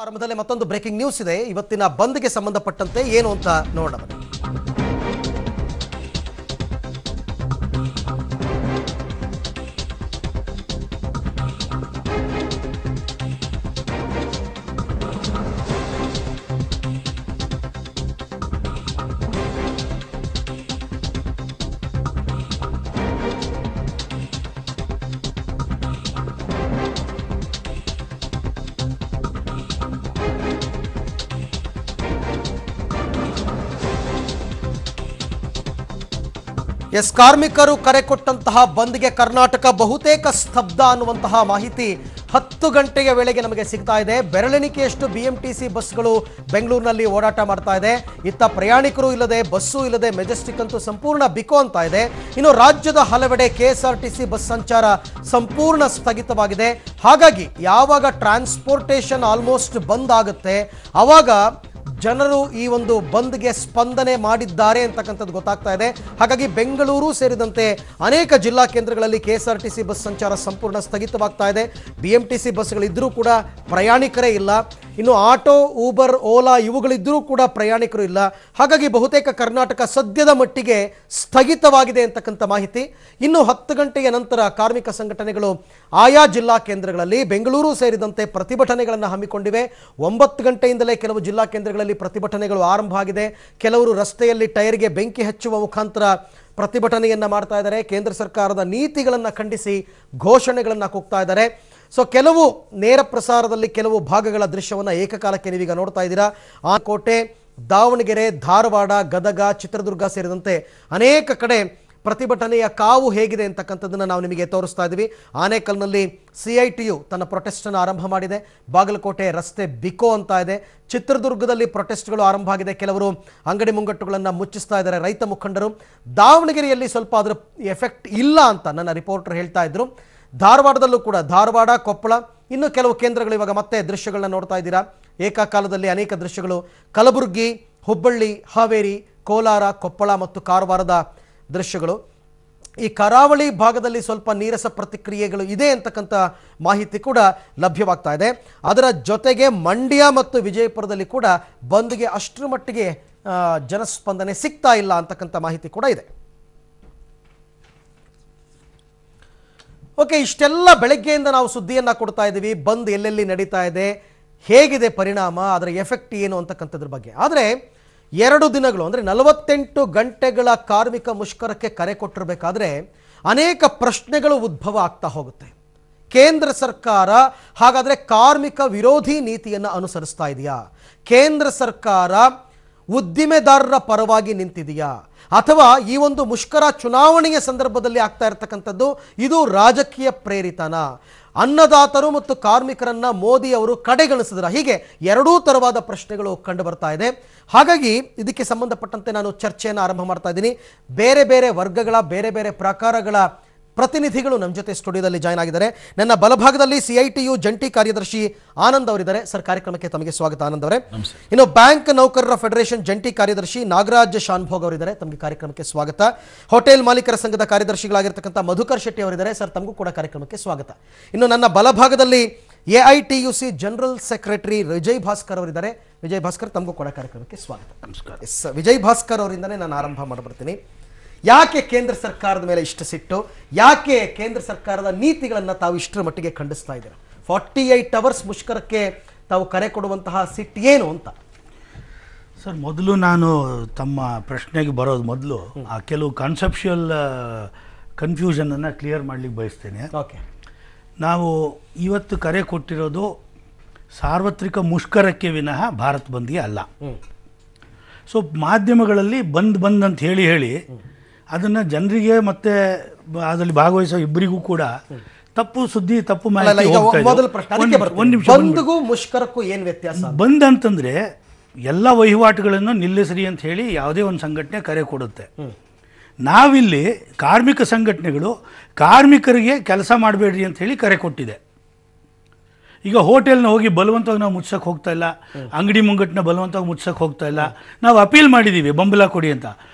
ಆರಂಭದಲ್ಲಿ ಮತ್ತೊಂದು breaking news ಇದೆ. ಇವತ್ತಿನ ಬಂದ್ಗೆ ಸಂಬಂಧಪಟ್ಟಂತೆ ಏನು ಅಂತ ನೋಡೋಣ. ಎಸ್, ಕಾರ್ಮಿಕರು ಕರೆ ಕೊಟ್ಟಂತಹ ಬಂದ್ಗೆ ಕರ್ನಾಟಕ ಬಹುತೇಕ ಸ್ತಬ್ಧ ಅನ್ನುವಂತಹ ಮಾಹಿತಿ 10 ಗಂಟೆಯ ವೇಳೆಗೆ ನಮಗೆ ಸಿಗ್ತಾ ಇದೆ. ಬೆರಳೆಣಿಕೆಯಷ್ಟು ಬಿಎಂಟಿಸಿ ಬಸ್ಗಳು ಬೆಂಗಳೂರಿನಲ್ಲಿ ಓಡಾಟ ಮಾಡ್ತಾ ಇದೆ. ಇತ್ತ ಪ್ರಯಾಣಿಕರು ಇಲ್ಲದೆ, ಬಸ್ಸು ಇಲ್ಲದೆ, ಮೆಜೆಸ್ಟಿಕ್ ಅಂತೂ ಸಂಪೂರ್ಣ ಬಿಕೋ ಅಂತ ಇದೆ. ಇನ್ನು ರಾಜ್ಯದ ಹಲವೆಡೆ ಕೆಎಸ್ಆರ್ಟಿಸಿ ಬಸ್ ಸಂಚಾರ ಸಂಪೂರ್ಣ ಸ್ಥಗಿತವಾಗಿದೆ. ಹಾಗಾಗಿ ಯಾವಾಗ ಟ್ರಾನ್ಸ್ಪೋರ್ಟೇಷನ್ ಆಲ್ಮೋಸ್ಟ್ ಬಂದ್ ಆಗುತ್ತೆ ಆವಾಗ ಜನರು ಈ ಒಂದು ಬಂದ್ಗೆ ಸ್ಪಂದನೆ ಮಾಡಿದ್ದಾರೆ ಅಂತಕ್ಕಂಥದ್ದು ಗೊತ್ತಾಗ್ತಾ ಇದೆ. ಹಾಗಾಗಿ ಬೆಂಗಳೂರು ಸೇರಿದಂತೆ ಅನೇಕ ಜಿಲ್ಲಾ ಕೇಂದ್ರಗಳಲ್ಲಿ ಕೆಎಸ್ಆರ್ಟಿಸಿ ಬಸ್ ಸಂಚಾರ ಸಂಪೂರ್ಣ ಸ್ಥಗಿತವಾಗ್ತಾ ಇದೆ. ಬಿಎಂಟಿಸಿ ಬಸ್ಗಳಿದ್ದರೂ ಕೂಡ ಪ್ರಯಾಣಿಕರೇ ಇಲ್ಲ. ಇನ್ನು ಆಟೋ, ಊಬರ್, ಓಲಾ ಇವುಗಳಿದ್ದರೂ ಕೂಡ ಪ್ರಯಾಣಿಕರು ಇಲ್ಲ. ಹಾಗಾಗಿ ಬಹುತೇಕ ಕರ್ನಾಟಕ ಸದ್ಯದ ಮಟ್ಟಿಗೆ ಸ್ಥಗಿತವಾಗಿದೆ ಅಂತಕ್ಕಂಥ ಮಾಹಿತಿ. ಇನ್ನು 10 ಗಂಟೆಯ ನಂತರ ಕಾರ್ಮಿಕ ಸಂಘಟನೆಗಳು ಆಯಾ ಜಿಲ್ಲಾ ಕೇಂದ್ರಗಳಲ್ಲಿ ಬೆಂಗಳೂರು ಸೇರಿದಂತೆ ಪ್ರತಿಭಟನೆಗಳನ್ನು ಹಮ್ಮಿಕೊಂಡಿವೆ. 9 ಗಂಟೆಯಿಂದಲೇ ಕೆಲವು ಜಿಲ್ಲಾ ಕೇಂದ್ರಗಳಲ್ಲಿ ಪ್ರತಿಭಟನೆಗಳು ಆರಂಭ ಆಗಿದೆ. ಕೆಲವರು ರಸ್ತೆಯಲ್ಲಿ ಟೈರ್ಗೆ ಬೆಂಕಿ ಹಚ್ಚುವ ಮುಖಾಂತರ ಪ್ರತಿಭಟನೆಯನ್ನ ಮಾಡ್ತಾ ಇದ್ದಾರೆ. ಕೇಂದ್ರ ಸರ್ಕಾರದ ನೀತಿಗಳನ್ನು ಖಂಡಿಸಿ ಘೋಷಣೆಗಳನ್ನು ಕೂಗ್ತಾ ಇದ್ದಾರೆ. ಸೊ ಕೆಲವು ನೇರ ಪ್ರಸಾರದಲ್ಲಿ ಕೆಲವು ಭಾಗಗಳ ದೃಶ್ಯವನ್ನು ಏಕಕಾಲಕ್ಕೆ ನೀವೀಗ ನೋಡ್ತಾ ಇದ್ದೀರಾ. ಆನೆಕೋಟೆ, ದಾವಣಗೆರೆ, ಧಾರವಾಡ, ಗದಗ, ಚಿತ್ರದುರ್ಗ ಸೇರಿದಂತೆ ಅನೇಕ ಕಡೆ ಪ್ರತಿಭಟನೆಯ ಕಾವು ಹೇಗಿದೆ ಅಂತಕ್ಕಂಥದ್ದನ್ನು ನಾವು ನಿಮಗೆ ತೋರಿಸ್ತಾ ಇದ್ದೀವಿ. ಆನೇಕಲ್ನಲ್ಲಿ CITU ತನ್ನ ಪ್ರೊಟೆಸ್ಟನ್ನು ಆರಂಭ ಮಾಡಿದೆ. ಬಾಗಲಕೋಟೆ ರಸ್ತೆ ಬಿಕೋ ಅಂತ ಇದೆ. ಚಿತ್ರದುರ್ಗದಲ್ಲಿ ಪ್ರೊಟೆಸ್ಟ್ಗಳು ಆರಂಭ ಆಗಿದೆ. ಕೆಲವರು ಅಂಗಡಿ ಮುಂಗಟ್ಟುಗಳನ್ನು ಮುಚ್ಚಿಸ್ತಾ ಇದ್ದಾರೆ ರೈತ ಮುಖಂಡರು. ದಾವಣಗೆರೆಯಲ್ಲಿ ಸ್ವಲ್ಪ ಅದರ ಎಫೆಕ್ಟ್ ಇಲ್ಲ ಅಂತ ನನ್ನ ರಿಪೋರ್ಟರ್ ಹೇಳ್ತಾ ಇದ್ರು. ಧಾರವಾಡದಲ್ಲೂ ಕೂಡ ಧಾರವಾಡ, ಕೊಪ್ಪಳ, ಇನ್ನು ಕೆಲವು ಕೇಂದ್ರಗಳು ಇವಾಗ ಮತ್ತೆ ದೃಶ್ಯಗಳನ್ನ ನೋಡ್ತಾ ಇದ್ದೀರಾ. ಏಕಕಾಲದಲ್ಲಿ ಅನೇಕ ದೃಶ್ಯಗಳು ಕಲಬುರಗಿ, ಹುಬ್ಬಳ್ಳಿ, ಹಾವೇರಿ, ಕೋಲಾರ, ಕೊಪ್ಪಳ ಮತ್ತು ಕಾರವಾರದ ದೃಶ್ಯಗಳು. ಈ ಕರಾವಳಿ ಭಾಗದಲ್ಲಿ ಸ್ವಲ್ಪ ನೀರಸ ಪ್ರತಿಕ್ರಿಯೆಗಳು ಇದೆ ಅಂತಕ್ಕಂಥ ಮಾಹಿತಿ ಕೂಡ ಲಭ್ಯವಾಗ್ತಾ ಇದೆ. ಅದರ ಜೊತೆಗೆ ಮಂಡ್ಯ ಮತ್ತು ವಿಜಯಪುರದಲ್ಲಿ ಕೂಡ ಬಂದ್ಗೆ ಅಷ್ಟರ ಮಟ್ಟಿಗೆ ಜನಸ್ಪಂದನೆ ಸಿಗ್ತಾ ಇಲ್ಲ ಅಂತಕ್ಕಂಥ ಮಾಹಿತಿ ಕೂಡ ಇದೆ. ಓಕೆ, ಇಷ್ಟೆಲ್ಲ ಬೆಳಗ್ಗೆಯಿಂದ ನಾವು ಸುದ್ದಿಯನ್ನು ಕೊಡ್ತಾ ಇದ್ದೀವಿ. ಬಂದ್ ಎಲ್ಲೆಲ್ಲಿ ನಡೀತಾ ಇದೆ, ಹೇಗಿದೆ ಪರಿಣಾಮ, ಅದರ ಎಫೆಕ್ಟ್ ಏನು ಅಂತಕ್ಕಂಥದ್ರ ಬಗ್ಗೆ. ಆದರೆ 2 ದಿನಗಳು ಅಂದರೆ 48 ಗಂಟೆಗಳ ಕಾರ್ಮಿಕ ಮುಷ್ಕರಕ್ಕೆ ಕರೆ ಕೊಟ್ಟಿರಬೇಕಾದ್ರೆ ಅನೇಕ ಪ್ರಶ್ನೆಗಳು ಉದ್ಭವ ಆಗ್ತಾ ಹೋಗುತ್ತೆ. ಕೇಂದ್ರ ಸರ್ಕಾರ ಹಾಗಾದರೆ ಕಾರ್ಮಿಕ ವಿರೋಧಿ ನೀತಿಯನ್ನು ಅನುಸರಿಸ್ತಾ ಇದೆಯಾ? ಕೇಂದ್ರ ಸರ್ಕಾರ ಉದ್ದಿಮೆದಾರರ ಪರವಾಗಿ ನಿಂತಿದೆಯಾ? ಅಥವಾ ಈ ಒಂದು ಮುಷ್ಕರ ಚುನಾವಣೆಯ ಸಂದರ್ಭದಲ್ಲಿ ಆಗ್ತಾ ಇರತಕ್ಕಂಥದ್ದು ಇದು ರಾಜಕೀಯ ಪ್ರೇರಿತನ? ಅನ್ನದಾತರು ಮತ್ತು ಕಾರ್ಮಿಕರನ್ನ ಮೋದಿ ಅವರು ಕಡೆಗಣಿಸಿದ್ರ? ಹೀಗೆ 2 ತರವಾದ ಪ್ರಶ್ನೆಗಳು ಕಂಡು ಬರ್ತಾ ಇದೆ. ಹಾಗಾಗಿ ಇದಕ್ಕೆ ಸಂಬಂಧಪಟ್ಟಂತೆ ನಾನು ಚರ್ಚೆಯನ್ನು ಆರಂಭ ಮಾಡ್ತಾ ಇದ್ದೀನಿ. ಬೇರೆ ಬೇರೆ ವರ್ಗಗಳ, ಬೇರೆ ಬೇರೆ ಪ್ರಕಾರಗಳ ಪ್ರತಿನಿಧಿಗಳು ನಮ್ಮ ಜೊತೆ ಸ್ಟುಡಿಯೋದಲ್ಲಿ ಜಾಯ್ನ್ ಆಗಿದ್ದಾರೆ. ನನ್ನ ಬಲಭಾಗದಲ್ಲಿ CITU ಜಂಟಿ ಕಾರ್ಯದರ್ಶಿ ಆನಂದ್ ಅವರಿದ್ದಾರೆ. ಸರ್, ಕಾರ್ಯಕ್ರಮಕ್ಕೆ ತಮಗೆ ಸ್ವಾಗತ ಆನಂದ್ ಅವರೇ. ಇನ್ನು ಬ್ಯಾಂಕ್ ನೌಕರರ ಫೆಡರೇಷನ್ ಜಂಟಿ ಕಾರ್ಯದರ್ಶಿ ನಾಗರಾಜ್ ಶಾನ್ಭೋಗ್ ಅವರಿದ್ದಾರೆ. ತಮಗೆ ಕಾರ್ಯಕ್ರಮಕ್ಕೆ ಸ್ವಾಗತ. ಹೋಟೆಲ್ ಮಾಲೀಕರ ಸಂಘದ ಕಾರ್ಯದರ್ಶಿಗಳಾಗಿರ್ತಕ್ಕಂಥ ಮಧುಕರ್ ಶೆಟ್ಟಿ ಅವರಿದ್ದಾರೆ. ಸರ್, ತಮಗೂ ಕೂಡ ಕಾರ್ಯಕ್ರಮಕ್ಕೆ ಸ್ವಾಗತ. ಇನ್ನು ನನ್ನ ಬಲಭಾಗದಲ್ಲಿ AITUC general secretary Vijay Bhaskar ಅವರಿದ್ದಾರೆ. ವಿಜಯ್ ಭಾಸ್ಕರ್, ತಮಗೂ ಕೂಡ ಕಾರ್ಯಕ್ರಮಕ್ಕೆ ಸ್ವಾಗತ. ನಮಸ್ಕಾರ. ವಿಜಯ್ ಭಾಸ್ಕರ್ ಅವರಿಂದನೇ ನಾನು ಆರಂಭ ಮಾಡಿಬಿಡ್ತೀನಿ. ಯಾಕೆ ಕೇಂದ್ರ ಸರ್ಕಾರದ ಮೇಲೆ ಇಷ್ಟು ಸಿಟ್ಟು? ಯಾಕೆ ಕೇಂದ್ರ ಸರ್ಕಾರದ ನೀತಿಗಳನ್ನು ತಾವು ಇಷ್ಟರ ಮಟ್ಟಿಗೆ ಖಂಡಿಸ್ತಾ ಇದ್ದೀರಾ? 48 ಅವರ್ಸ್ ಮುಷ್ಕರಕ್ಕೆ ತಾವು ಕರೆ ಕೊಡುವಂತಹ ಸಿಟ್ಟು ಏನು ಅಂತ? ಸರ್, ಮೊದಲು ನಾನು ತಮ್ಮ ಪ್ರಶ್ನೆಗೆ ಬರೋದು ಮೊದಲು ಆ ಕೆಲವು ಕಾನ್ಸೆಪ್ಷುಯಲ್ ಕನ್ಫ್ಯೂಷನನ್ನು ಕ್ಲಿಯರ್ ಮಾಡಲಿಕ್ಕೆ ಬಯಸ್ತೇನೆ. ಓಕೆ, ನಾವು ಇವತ್ತು ಕರೆ ಕೊಟ್ಟಿರೋದು ಸಾರ್ವತ್ರಿಕ ಮುಷ್ಕರಕ್ಕೆ ವಿನಃ ಭಾರತ್ ಬಂದ್ಗೆ ಅಲ್ಲ. ಸೊ ಮಾಧ್ಯಮಗಳಲ್ಲಿ ಬಂದ್ ಅಂತ ಹೇಳಿ ಅದನ್ನು ಜನರಿಗೆ ಮತ್ತು ಅದರಲ್ಲಿ ಭಾಗವಹಿಸೋ ಇಬ್ಬರಿಗೂ ಕೂಡ ತಪ್ಪು ಸುದ್ದಿ, ತಪ್ಪು ಮಾಹಿತಿ ಹೋಗ್ತಾ ಇದೆ. ಬಂದ್ಗೂ ಮುಷ್ಕರಕ್ಕೂ ಏನು ವ್ಯತ್ಯಾಸ? ಬಂದ್ ಅಂತಂದರೆ ಎಲ್ಲ ವಹಿವಾಟುಗಳನ್ನು ನಿಲ್ಲಿಸ್ರಿ ಅಂತ ಹೇಳಿ ಯಾವುದೇ ಒಂದು ಸಂಘಟನೆ ಕರೆ ಕೊಡುತ್ತೆ. ನಾವಿಲ್ಲಿ ಕಾರ್ಮಿಕ ಸಂಘಟನೆಗಳು ಕಾರ್ಮಿಕರಿಗೆ ಕೆಲಸ ಮಾಡಬೇಡ್ರಿ ಅಂತ ಹೇಳಿ ಕರೆ ಕೊಟ್ಟಿದೆ. ಈಗ ಹೋಟೆಲ್ನ ಹೋಗಿ ಬಲವಂತವಾಗಿ ನಾವು ಮುಚ್ಚಕ್ಕೆ ಹೋಗ್ತಾ ಇಲ್ಲ, ಅಂಗಡಿ ಮುಂಗಟ್ಟನ್ನ ಬಲವಂತವಾಗಿ ಮುಚ್ಚಕ್ಕೆ ಹೋಗ್ತಾ ಇಲ್ಲ. ನಾವು ಅಪೀಲ್ ಮಾಡಿದ್ದೀವಿ ಬೆಂಬಲ ಕೊಡಿ ಅಂತ.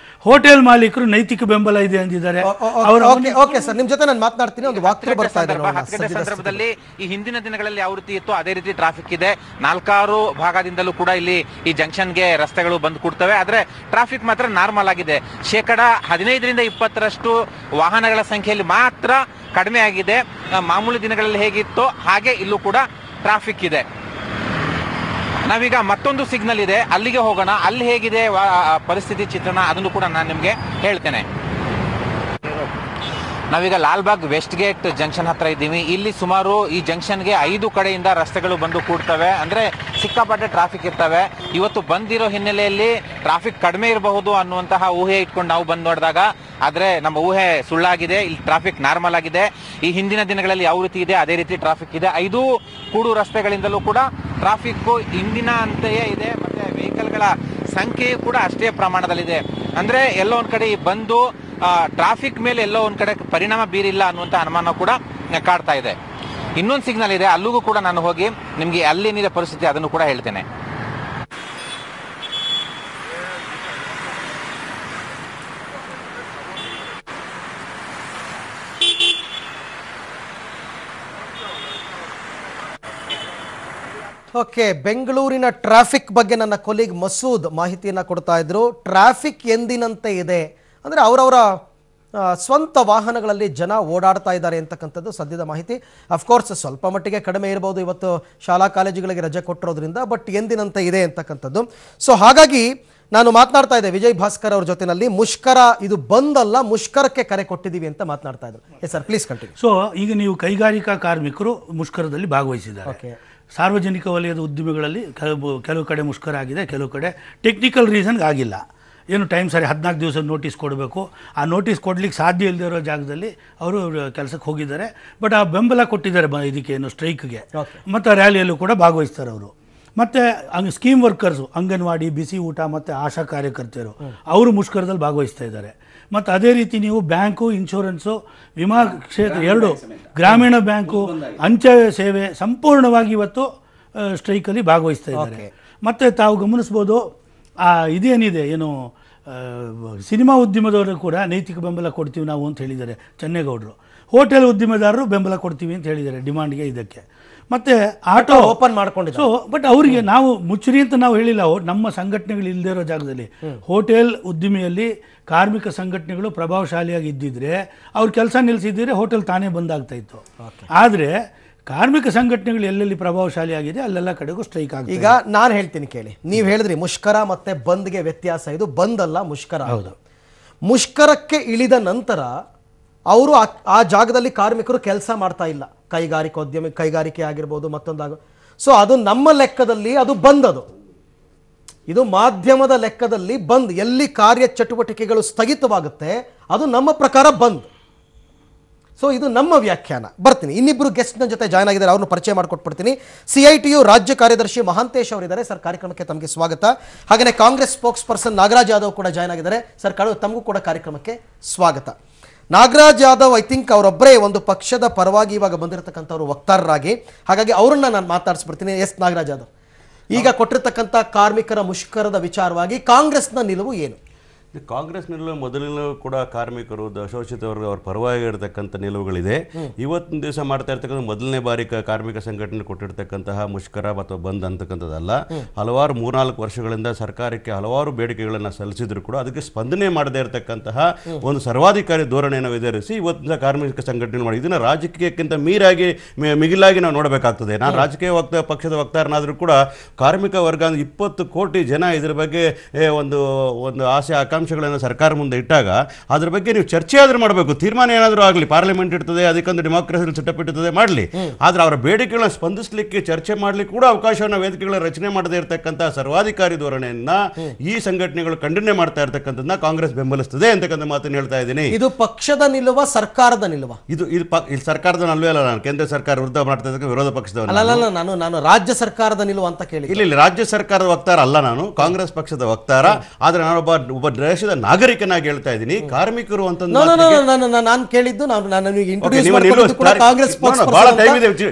ಹೋಟೆಲ್ ಮಾಲೀಕರು ನೈತಿಕ ಬೆಂಬಲ ಇದೆ ಅಂದಿದ್ದಾರೆ. ಓಕೆ ಸರ್, ನಿಮ್ ಜೊತೆ ನಾನು ಮಾತನಾಡ್ತೀನಿ. ಒಂದು ವಾಕ್ಯ ಬರ್ತಾ ಇದೆ ಸಂದರ್ಭದಲ್ಲಿ ಈ ಹಿಂದಿನ ದಿನಗಳಲ್ಲಿ ಯಾವ ರೀತಿ ಇತ್ತು ಅದೇ ರೀತಿ ಟ್ರಾಫಿಕ್ ಇದೆ. 4 ಭಾಗದಿಂದಲೂ ಕೂಡ ಇಲ್ಲಿ ಈ ಜಂಕ್ಷನ್ಗೆ ರಸ್ತೆಗಳು ಬಂದ್ ಕೊಡ್ತವೆ. ಆದ್ರೆ ಟ್ರಾಫಿಕ್ ಮಾತ್ರ ನಾರ್ಮಲ್ ಆಗಿದೆ. 15% ರಿಂದ 20% ವಾಹನಗಳ ಸಂಖ್ಯೆಯಲ್ಲಿ ಮಾತ್ರ ಕಡಿಮೆ ಆಗಿದೆ. ಮಾಮೂಲಿ ದಿನಗಳಲ್ಲಿ ಹೇಗಿತ್ತು ಹಾಗೆ ಇಲ್ಲೂ ಕೂಡ ಟ್ರಾಫಿಕ್ ಇದೆ. ನಾವೀಗ ಮತ್ತೊಂದು ಸಿಗ್ನಲ್ ಇದೆ, ಅಲ್ಲಿಗೆ ಹೋಗೋಣ. ಅಲ್ಲಿ ಹೇಗಿದೆ ಪರಿಸ್ಥಿತಿ ಚಿತ್ರಣ ಅದನ್ನು ಕೂಡ ನಾನು ನಿಮಗೆ ಹೇಳ್ತೇನೆ. ನಾವೀಗ ಲಾಲ್ಬಾಗ್ ವೆಸ್ಟ್ ಗೇಟ್ ಜಂಕ್ಷನ್ ಹತ್ರ ಇದ್ದೀವಿ. ಇಲ್ಲಿ ಸುಮಾರು ಈ ಜಂಕ್ಷನ್ಗೆ 5 ಕಡೆಯಿಂದ ರಸ್ತೆಗಳು ಬಂದು ಕೂಡ್ತವೆ. ಅಂದ್ರೆ ಸಿಕ್ಕಾಪಟ್ಟೆ ಟ್ರಾಫಿಕ್ ಇರ್ತವೆ. ಇವತ್ತು ಬಂದಿರೋ ಹಿನ್ನೆಲೆಯಲ್ಲಿ ಟ್ರಾಫಿಕ್ ಕಡಿಮೆ ಇರಬಹುದು ಅನ್ನುವಂತಹ ಊಹೆ ಇಟ್ಕೊಂಡು ನಾವು ಬಂದು ನೋಡಿದಾಗ ಆದ್ರೆ ನಮ್ಮ ಊಹೆ ಸುಳ್ಳಾಗಿದೆ. ಇಲ್ಲಿ ಟ್ರಾಫಿಕ್ ನಾರ್ಮಲ್ ಆಗಿದೆ. ಈ ಹಿಂದಿನ ದಿನಗಳಲ್ಲಿ ಯಾವ ರೀತಿ ಇದೆ ಅದೇ ರೀತಿ ಟ್ರಾಫಿಕ್ ಇದೆ. 5 ಕೂಡು ರಸ್ತೆಗಳಿಂದಲೂ ಕೂಡ ಟ್ರಾಫಿಕ್ ಇಂದಿನ ಅಂತೆಯೇ ಇದೆ. ಮತ್ತೆ ವೆಹಿಕಲ್ಗಳ ಸಂಖ್ಯೆಯು ಕೂಡ ಅಷ್ಟೇ ಪ್ರಮಾಣದಲ್ಲಿದೆ. ಅಂದ್ರೆ ಎಲ್ಲೋ ಒಂದ್ ಕಡೆ ಬಂದು ಟ್ರಾಫಿಕ್ ಮೇಲೆ ಎಲ್ಲೋ ಒಂದ್ ಕಡೆ ಪರಿಣಾಮ ಬೀರಿಲ್ಲ ಅನ್ನುವಂತ ಅನುಮಾನ ಕೂಡ ಕಾಡ್ತಾ ಇದೆ. ಇನ್ನೊಂದು ಸಿಗ್ನಲ್ ಇದೆ, ಅಲ್ಲಿಗೂ ಕೂಡ ನಾನು ಹೋಗಿ ನಿಮ್ಗೆ ಅಲ್ಲೇನಿದೆ ಪರಿಸ್ಥಿತಿ ಅದನ್ನು ಕೂಡ ಹೇಳ್ತೇನೆ. ಓಕೆ, ಬೆಂಗಳೂರಿನ ಟ್ರಾಫಿಕ್ ಬಗ್ಗೆ ನನ್ನ ಕೊಲೀಗ್ ಮಸೂದ್ ಮಾಹಿತಿಯನ್ನು ಕೊಡ್ತಾ ಇದ್ರು. ಟ್ರಾಫಿಕ್ ಎಂದಿನಂತೆ ಇದೆ, ಅಂದರೆ ಅವರವರ ಸ್ವಂತ ವಾಹನಗಳಲ್ಲಿ ಜನ ಓಡಾಡ್ತಾ ಇದ್ದಾರೆ ಅಂತಕ್ಕಂಥದ್ದು ಸದ್ಯದ ಮಾಹಿತಿ. ಅಫ್ಕೋರ್ಸ್ ಸ್ವಲ್ಪ ಮಟ್ಟಿಗೆ ಕಡಿಮೆ ಇರಬಹುದು ಇವತ್ತು ಶಾಲಾ ಕಾಲೇಜುಗಳಿಗೆ ರಜೆ ಕೊಟ್ಟಿರೋದ್ರಿಂದ, ಬಟ್ ಎಂದಿನಂತೆ ಇದೆ ಅಂತಕ್ಕಂಥದ್ದು. ಸೊ ಹಾಗಾಗಿ ನಾನು ಮಾತನಾಡ್ತಾ ಇದ್ದೆ ವಿಜಯ್ ಭಾಸ್ಕರ್ ಅವ್ರ ಜೊತೆನಲ್ಲಿ. ಮುಷ್ಕರ ಇದು ಬಂದಲ್ಲ, ಮುಷ್ಕರಕ್ಕೆ ಕರೆ ಕೊಟ್ಟಿದ್ದೀವಿ ಅಂತ ಮಾತನಾಡ್ತಾ ಇದ್ರು. Yes sir, please continue. So ಈಗ ನೀವು ಕೈಗಾರಿಕಾ ಕಾರ್ಮಿಕರು ಮುಷ್ಕರದಲ್ಲಿ ಭಾಗವಹಿಸಿದ್ದಾರೆ. ಸಾರ್ವಜನಿಕ ವಲಯದ ಉದ್ಯಮಿಗಳಲ್ಲಿ ಕೆಲವು ಕಡೆ ಮುಷ್ಕರ ಆಗಿದೆ, ಕೆಲವು ಕಡೆ ಟೆಕ್ನಿಕಲ್ ರೀಸನ್ಗೆ ಆಗಿಲ್ಲ. ಏನು ಟೈಮ್ ಸರಿ 14 ದಿವಸ ನೋಟಿಸ್ ಕೊಡಬೇಕು. ಆ ನೋಟಿಸ್ ಕೊಡ್ಲಿಕ್ಕೆ ಸಾಧ್ಯ ಇಲ್ಲದೆ ಇರೋ ಜಾಗದಲ್ಲಿ ಅವರು ಕೆಲಸಕ್ಕೆ ಹೋಗಿದ್ದಾರೆ. ಬಟ್ ಆ ಬೆಂಬಲ ಕೊಟ್ಟಿದ್ದಾರೆ ಇದಕ್ಕೆ, ಏನು ಸ್ಟ್ರೈಕ್ಗೆ. ಮತ್ತು ರ್ಯಾಲಿಯಲ್ಲೂ ಕೂಡ ಭಾಗವಹಿಸ್ತಾರೆ ಅವರು. ಮತ್ತು ಸ್ಕೀಮ್ ವರ್ಕರ್ಸು, ಅಂಗನವಾಡಿ, ಬಿಸಿ ಊಟ ಮತ್ತು ಆಶಾ ಕಾರ್ಯಕರ್ತರು ಅವರು ಮುಷ್ಕರದಲ್ಲಿ ಭಾಗವಹಿಸ್ತಾ ಇದ್ದಾರೆ. ಮತ್ತು ಅದೇ ರೀತಿ ನೀವು ಬ್ಯಾಂಕು, ಇನ್ಶೂರೆನ್ಸು, ವಿಮಾ ಕ್ಷೇತ್ರ 2, ಗ್ರಾಮೀಣ ಬ್ಯಾಂಕು, ಅಂಚೆ ಸೇವೆ ಸಂಪೂರ್ಣವಾಗಿ ಇವತ್ತು ಸ್ಟ್ರೈಕಲ್ಲಿ ಭಾಗವಹಿಸ್ತಾ ಇದ್ದಾರೆ. ಮತ್ತು ತಾವು ಗಮನಿಸ್ಬೋದು, ಇದೇನಿದೆ ಏನು ಸಿನಿಮಾ ಉದ್ಯಮದವರು ಕೂಡ ನೈತಿಕ ಬೆಂಬಲ ಕೊಡ್ತೀವಿ ನಾವು ಅಂತ ಹೇಳಿದ್ದಾರೆ ಚೆನ್ನೇಗೌಡರು. ಹೋಟೆಲ್ ಉದ್ಯಮದಾರರು ಬೆಂಬಲ ಕೊಡ್ತೀವಿ ಅಂತ ಹೇಳಿದ್ದಾರೆ ಡಿಮಾಂಡ್ಗೆ, ಇದಕ್ಕೆ. ಮತ್ತು ಆಟೋ ಓಪನ್ ಮಾಡ್ಕೊಂಡಿದ್ದಾರೆ. ಸೊ ಬಟ್ ಅವರಿಗೆ ನಾವು ಮುಚ್ಚುರಿ ಅಂತ ನಾವು ಹೇಳಿಲ್ಲ. ನಮ್ಮ ಸಂಘಟನೆಗಳು ಇಲ್ಲದೇ ಇರೋ ಜಾಗದಲ್ಲಿ ಹೋಟೆಲ್ ಉದ್ದಿಮೆಯಲ್ಲಿ ಕಾರ್ಮಿಕ ಸಂಘಟನೆಗಳು ಪ್ರಭಾವಶಾಲಿಯಾಗಿ ಇದ್ದಿದ್ರೆ ಅವ್ರ ಕೆಲಸ ನಿಲ್ಲಿಸಿದ್ರೆ ಹೋಟೆಲ್ ತಾನೇ ಬಂದಾಗ್ತಾ ಇತ್ತು. ಆದರೆ ಕಾರ್ಮಿಕ ಸಂಘಟನೆಗಳು ಎಲ್ಲೆಲ್ಲಿ ಪ್ರಭಾವಶಾಲಿ ಆಗಿದೆ ಅಲ್ಲೆಲ್ಲ ಕಡೆಗೂ ಸ್ಟ್ರೈಕ್ ಆಗಿದೆ. ಈಗ ನಾನು ಹೇಳ್ತೀನಿ ಕೇಳಿ, ನೀವು ಹೇಳಿದ್ರಿ ಮುಷ್ಕರ ಮತ್ತೆ ಬಂದ್ಗೆ ವ್ಯತ್ಯಾಸ. ಇದು ಬಂದಲ್ಲ, ಮುಷ್ಕರ. ಹೌದು, ಮುಷ್ಕರಕ್ಕೆ ಇಳಿದ ನಂತರ ಅವರು ಆ ಜಾಗದಲ್ಲಿ ಕಾರ್ಮಿಕರು ಕೆಲಸ ಮಾಡ್ತಾ ಇಲ್ಲ. ಕೈಗಾರಿಕೆ ಆಗಿರ್ಬೋದು, ಮತ್ತೊಂದಾಗ. ಸೊ ಅದು ನಮ್ಮ ಲೆಕ್ಕದಲ್ಲಿ ಅದು ಬಂದದು. ಇದು ಮಾಧ್ಯಮದ ಲೆಕ್ಕದಲ್ಲಿ ಬಂದ್. ಎಲ್ಲಿ ಕಾರ್ಯಚಟುವಟಿಕೆಗಳು ಸ್ಥಗಿತವಾಗುತ್ತೆ ಅದು ನಮ್ಮ ಪ್ರಕಾರ ಬಂದ್. ಸೊ ಇದು ನಮ್ಮ ವ್ಯಾಖ್ಯಾನ. ಬರ್ತೀನಿ, ಇನ್ನಿಬ್ಬರು ಗೆಸ್ಟ್ ನನ್ನ ಜೊತೆ ಜಾಯ್ನ್ ಆಗಿದ್ದಾರೆ, ಅವ್ರನ್ನ ಪರಿಚಯ ಮಾಡಿಕೊಟ್ಬಿಡ್ತೀನಿ. CITU ರಾಜ್ಯ ಕಾರ್ಯದರ್ಶಿ ಮಹಾಂತೇಶ್ ಅವರಿದ್ದಾರೆ. ಸರ್, ಕಾರ್ಯಕ್ರಮಕ್ಕೆ ತಮಗೆ ಸ್ವಾಗತ. ಹಾಗೆಯೇ ಕಾಂಗ್ರೆಸ್ ಸ್ಪೋಕ್ಸ್ ಪರ್ಸನ್ ನಾಗರಾಜ್ ಯಾದವ್ ಕೂಡ ಜಾಯ್ನ್ ಆಗಿದ್ದಾರೆ. ಸರ್, ತಮಗೂ ಕೂಡ ಕಾರ್ಯಕ್ರಮಕ್ಕೆ ಸ್ವಾಗತ. ನಾಗರಾಜ್ ಯಾದವ್, ಐ ಥಿಂಕ್ ಅವರೊಬ್ಬರೇ ಒಂದು ಪಕ್ಷದ ಪರವಾಗಿ ಇವಾಗ ಬಂದಿರತಕ್ಕಂಥವ್ರು ವಕ್ತಾರರಾಗಿ. ಹಾಗಾಗಿ ಅವರನ್ನ ನಾನು ಮಾತಾಡಿಸ್ಬಿಡ್ತೀನಿ. ಎಸ್ ನಾಗರಾಜ್ ಯಾದವ್, ಈಗ ಕೊಟ್ಟಿರ್ತಕ್ಕಂಥ ಕಾರ್ಮಿಕರ ಮುಷ್ಕರದ ವಿಚಾರವಾಗಿ ಕಾಂಗ್ರೆಸ್ನ ನಿಲುವು ಏನು? ಕಾಂಗ್ರೆಸ್ ನಿಲುವು ಮೊದಲಿನೂ ಕೂಡ ಕಾರ್ಮಿಕರು, ಶೋಷಿತ ವರ್ಗ ಅವ್ರ ಪರವಾಗಿ ಇರತಕ್ಕಂಥ ನಿಲುವುಗಳಿದೆ. ಇವತ್ತಿನ ದಿವಸ ಮಾಡ್ತಾ ಇರ್ತಕ್ಕಂಥ ಮೊದಲನೇ ಬಾರಿ ಕಾರ್ಮಿಕ ಸಂಘಟನೆ ಕೊಟ್ಟಿರ್ತಕ್ಕಂತಹ ಮುಷ್ಕರ ಅಥವಾ ಬಂದ್ ಅಂತಕ್ಕಂಥದ್ದಲ್ಲ. ಹಲವಾರು 3-4 ವರ್ಷಗಳಿಂದ ಸರ್ಕಾರಕ್ಕೆ ಹಲವಾರು ಬೇಡಿಕೆಗಳನ್ನು ಸಲ್ಲಿಸಿದ್ರು ಕೂಡ ಅದಕ್ಕೆ ಸ್ಪಂದನೆ ಮಾಡದೇ ಇರತಕ್ಕಂತಹ ಒಂದು ಸರ್ವಾಧಿಕಾರಿ ಧೋರಣೆಯನ್ನು ಎದುರಿಸಿ ಇವತ್ತಿನ ಕಾರ್ಮಿಕ ಸಂಘಟನೆ ಮಾಡಿ ಇದನ್ನು ರಾಜಕೀಯಕ್ಕಿಂತ ಮಿಗಿಲಾಗಿ ನಾವು ನೋಡಬೇಕಾಗ್ತದೆ. ನಾನು ರಾಜಕೀಯ ಪಕ್ಷದ ವಕ್ತಾರನಾದರೂ ಕೂಡ ಕಾರ್ಮಿಕ ವರ್ಗ 20 ಕೋಟಿ ಜನ ಇದ್ರ ಬಗ್ಗೆ ಒಂದು ಆಸೆ ಆಕಾಂಕ್ಷೆ ಸರ್ಕಾರ ಮುಂದೆ ಇಟ್ಟಾಗ ಅದ್ರ ಬಗ್ಗೆ ನೀವು ಚರ್ಚೆ ಆದ್ರೂ ಮಾಡಬೇಕು. ತೀರ್ಮಾನ ಏನಾದರೂ ಆಗಲಿ, ಪಾರ್ಲಿಮೆಂಟ್ ಇರ್ತದೆ, ಅದಕ್ಕೊಂದು ಡೆಮೋಕ್ರಸಿ ಸೆಟಪ್ ಇರ್ತದೆ, ಮಾಡಲಿ. ಆದ್ರೆ ಅವರ ಬೇಡಿಕೆಗಳನ್ನ ಸ್ಪಂದಿಸಲಿಕ್ಕೆ, ಚರ್ಚೆ ಮಾಡಲಿಕ್ಕೆ ಕೂಡ ಅವಕಾಶವನ್ನು, ವೇದಿಕೆಗಳ ರಚನೆ ಮಾಡದೇ ಇರತಕ್ಕಂಥ ಸರ್ವಾಧಿಕಾರಿ ಧೋರಣೆಯನ್ನ ಈ ಸಂಘಟನೆಗಳು ಖಂಡನೆ ಮಾಡ್ತಾ ಇರತಕ್ಕಂಥದ್ದನ್ನ ಕಾಂಗ್ರೆಸ್ ಬೆಂಬಲಿಸ್ತದೆ ಅಂತಕ್ಕಂಥ ಮಾತನ್ನು ಹೇಳ್ತಾ ಇದ್ದೀನಿ. ಇದು ಪಕ್ಷದ ನಿಲುವ, ಸರ್ಕಾರದ ನಿಲುವ? ಇದು ಸರ್ಕಾರದ ಅಲ್ವೇ ಅಲ್ಲ. ನಾನು ಕೇಂದ್ರ ಸರ್ಕಾರ ವಿರುದ್ಧ ಮಾಡ್ತಾ ಇದ್ದಕ್ಕೆ ವಿರೋಧ ಪಕ್ಷದ ನಾನು ರಾಜ್ಯ ಸರ್ಕಾರದ ನಿಲುವ ಅಂತ ಕೇಳಿ. ಇಲ್ಲ, ರಾಜ್ಯ ಸರ್ಕಾರದ ವಕ್ತಾರ ಅಲ್ಲ, ನಾನು ಕಾಂಗ್ರೆಸ್ ಪಕ್ಷದ ವಕ್ತಾರ. ಆದ್ರೆ ನಾನೊಬ್ಬ ದೇಶದ ನಾಗರಿಕನಾಗಿ ಹೇಳ್ತಾ ಇದ್ದೀನಿ, ಕಾರ್ಮಿಕರು ಅಂತ ನಾನು ಕೇಳಿದ್ದು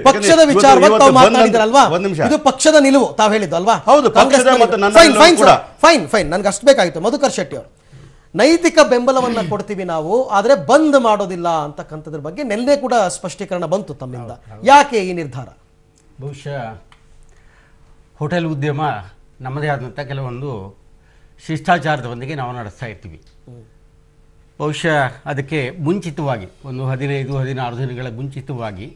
ಪಕ್ಷದ ವಿಚಾರವಾಗಿ ತಾವು ಮಾತನಾಡಿದ್ರಲ್ವಾ, ಇದು ಪಕ್ಷದ ನಿಲುವು ತಾವು ಹೇಳಿದ್ದು ಅಲ್ವಾ? ಹೌದು, ಫೈನ್, ನನಗೆ ಅಷ್ಟು ಬೇಕಾಗಿತ್ತು. ಮಧುಕರ್ ಶೆಟ್ಟಿ ಅವರು, ನೈತಿಕ ಬೆಂಬಲವನ್ನ ಕೊಡ್ತೀವಿ ನಾವು, ಆದರೆ ಬಂದ್ ಮಾಡೋದಿಲ್ಲ ಅಂತಕ್ಕಂಥದ್ರ ಬಗ್ಗೆ ನಿನ್ನೆ ಕೂಡ ಸ್ಪಷ್ಟೀಕರಣ ಬಂತು ತಮ್ಮಿಂದ. ಯಾಕೆ ಈ ನಿರ್ಧಾರ? ಬಹುಶಃ ಹೋಟೆಲ್ ಉದ್ಯಮ ನಮ್ಮದೇ ಆದಂಥ ಕೆಲವೊಂದು ಶಿಷ್ಟಾಚಾರದೊಂದಿಗೆ ನಾವು ನಡೆಸ್ತಾ ಇರ್ತೀವಿ. ಬಹುಶಃ ಅದಕ್ಕೆ ಮುಂಚಿತವಾಗಿ ಒಂದು 15-16 ದಿನಗಳ ಮುಂಚಿತವಾಗಿ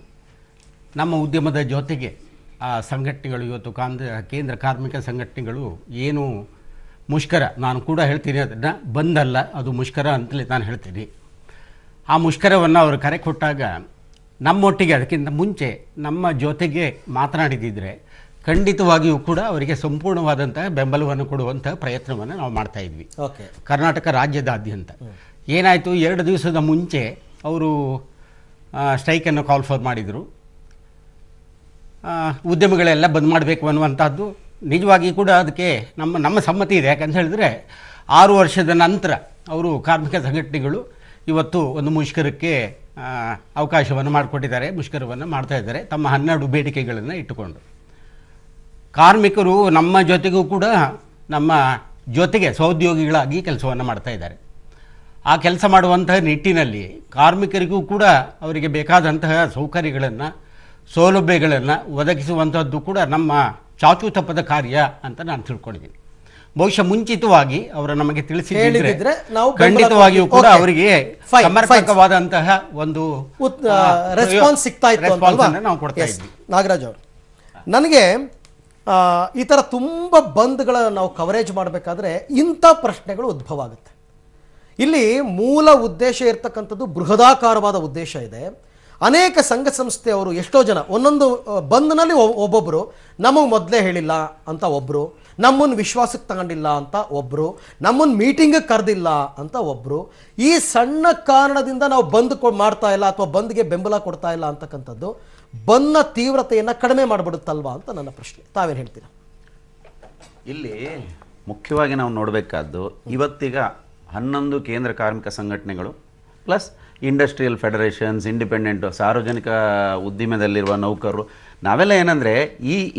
ನಮ್ಮ ಉದ್ಯಮದ ಜೊತೆಗೆ ಆ ಸಂಘಟನೆಗಳು ಇವತ್ತು ಕೇಂದ್ರ ಕಾರ್ಮಿಕ ಸಂಘಟನೆಗಳು ಏನು ಮುಷ್ಕರ, ನಾನು ಕೂಡ ಹೇಳ್ತೀನಿ ಅದನ್ನು ಬಂದಲ್ಲ, ಅದು ಮುಷ್ಕರ ಅಂತಲೇ ನಾನು ಹೇಳ್ತೀನಿ. ಆ ಮುಷ್ಕರವನ್ನು ಅವರು ಕರೆ ಕೊಟ್ಟಾಗ ನಮ್ಮೊಟ್ಟಿಗೆ ಅದಕ್ಕಿಂತ ಮುಂಚೆ ನಮ್ಮ ಜೊತೆಗೆ ಮಾತನಾಡಿದ್ದಿದ್ರೆ ಖಂಡಿತವಾಗಿಯೂ ಕೂಡ ಅವರಿಗೆ ಸಂಪೂರ್ಣವಾದಂತಹ ಬೆಂಬಲವನ್ನು ಕೊಡುವಂತಹ ಪ್ರಯತ್ನವನ್ನು ನಾವು ಮಾಡ್ತಾ ಇದ್ವಿ. ಕರ್ನಾಟಕ ರಾಜ್ಯದಾದ್ಯಂತ ಏನಾಯಿತು, 2 ದಿವಸದ ಮುಂಚೆ ಅವರು ಸ್ಟ್ರೈಕನ್ನು ಕಾಲ್ ಫಾರ್ ಮಾಡಿದರು. ಉದ್ಯಮಗಳೆಲ್ಲ ಬಂದ್ ಮಾಡಬೇಕು ಅನ್ನುವಂಥದ್ದು ನಿಜವಾಗಿ ಕೂಡ ಅದಕ್ಕೆ ನಮ್ಮ ಸಮ್ಮತಿ ಇದೆ. ಯಾಕಂತ ಹೇಳಿದ್ರೆ 6 ವರ್ಷದ ನಂತರ ಅವರು ಕಾರ್ಮಿಕ ಸಂಘಟನೆಗಳು ಇವತ್ತು ಒಂದು ಮುಷ್ಕರಕ್ಕೆ ಅವಕಾಶವನ್ನು ಮಾಡಿಕೊಟ್ಟಿದ್ದಾರೆ, ಮುಷ್ಕರವನ್ನು ಮಾಡ್ತಾ ಇದ್ದಾರೆ ತಮ್ಮ 12 ಬೇಡಿಕೆಗಳನ್ನು ಇಟ್ಟುಕೊಂಡು. ಕಾರ್ಮಿಕರು ನಮ್ಮ ಜೊತೆಗೂ ಕೂಡ ನಮ್ಮ ಜೊತೆಗೆ ಸಹೋದ್ಯೋಗಿಗಳಾಗಿ ಕೆಲಸವನ್ನು ಮಾಡ್ತಾ ಇದ್ದಾರೆ. ಆ ಕೆಲಸ ಮಾಡುವಂತಹ ನಿಟ್ಟಿನಲ್ಲಿ ಕಾರ್ಮಿಕರಿಗೂ ಕೂಡ ಅವರಿಗೆ ಬೇಕಾದಂತಹ ಸೌಕರ್ಯಗಳನ್ನು ಸೌಲಭ್ಯಗಳನ್ನು ಒದಗಿಸುವಂಥದ್ದು ಕೂಡ ನಮ್ಮ ಚಾಚು ತಪ್ಪದ ಕಾರ್ಯ ಅಂತ ನಾನು ತಿಳ್ಕೊಂಡಿದ್ದೀನಿ. ಬಹುಶಃ ಮುಂಚಿತವಾಗಿ ಅವರು ನಮಗೆ ತಿಳಿಸಿದ್ರೆ ಖಂಡಿತವಾಗಿಯೂ ಕೂಡ ಅವರಿಗೆ ಸಮರ್ಪಕವಾದಂತಹ ಒಂದು ರೆಸ್ಪಾನ್ಸ್ ಸಿಗ್ತಾ ಇತ್ತು ನಾವು ಕೊಡ್ತಾ ಇದ್ವಿ. ನಾಗರಾಜ್ ಅವರು, ನನಗೆ ಈ ಥರ ತುಂಬ ಬಂದ್ಗಳ ನಾವು ಕವರೇಜ್ ಮಾಡಬೇಕಾದ್ರೆ ಇಂಥ ಪ್ರಶ್ನೆಗಳು ಉದ್ಭವ ಆಗುತ್ತೆ. ಇಲ್ಲಿ ಮೂಲ ಉದ್ದೇಶ ಇರ್ತಕ್ಕಂಥದ್ದು ಬೃಹದಾಕಾರವಾದ ಉದ್ದೇಶ ಇದೆ. ಅನೇಕ ಸಂಘ ಸಂಸ್ಥೆಯವರು ಎಷ್ಟೋ ಜನ ಒಂದೊಂದು ಬಂದ್ನಲ್ಲಿ ಒಬ್ಬೊಬ್ಬರು ನಮಗೆ ಮೊದಲೇ ಹೇಳಿಲ್ಲ ಅಂತ ಒಬ್ಬರು, ನಮ್ಮನ್ನು ವಿಶ್ವಾಸಕ್ಕೆ ತಗೊಂಡಿಲ್ಲ ಅಂತ ಒಬ್ಬರು, ನಮ್ಮನ್ನು ಮೀಟಿಂಗಿಗೆ ಕರೆದಿಲ್ಲ ಅಂತ ಒಬ್ಬರು. ಈ ಸಣ್ಣ ಕಾರಣದಿಂದ ನಾವು ಬಂದ್ ಮಾಡ್ತಾ ಇಲ್ಲ ಅಥವಾ ಬಂದ್ಗೆ ಬೆಂಬಲ ಕೊಡ್ತಾ ಇಲ್ಲ ಅಂತಕ್ಕಂಥದ್ದು ಬಂದ್ನ ತೀವ್ರತೆಯನ್ನು ಕಡಿಮೆ ಮಾಡಿಬಿಡುತ್ತಲ್ವಾ ಅಂತ ನನ್ನ ಪ್ರಶ್ನೆ. ತಾವೇನು ಹೇಳ್ತೀರಾ? ಇಲ್ಲಿ ಮುಖ್ಯವಾಗಿ ನಾವು ನೋಡಬೇಕಾದ್ದು ಇವತ್ತೀಗ 11 ಕೇಂದ್ರ ಕಾರ್ಮಿಕ ಸಂಘಟನೆಗಳು ಪ್ಲಸ್ ಇಂಡಸ್ಟ್ರಿಯಲ್ ಫೆಡರೇಷನ್ಸ್, ಇಂಡಿಪೆಂಡೆಂಟ್ ಸಾರ್ವಜನಿಕ ಉದ್ದಿಮೆದಲ್ಲಿರುವ ನೌಕರರು, ನಾವೆಲ್ಲ ಏನಂದರೆ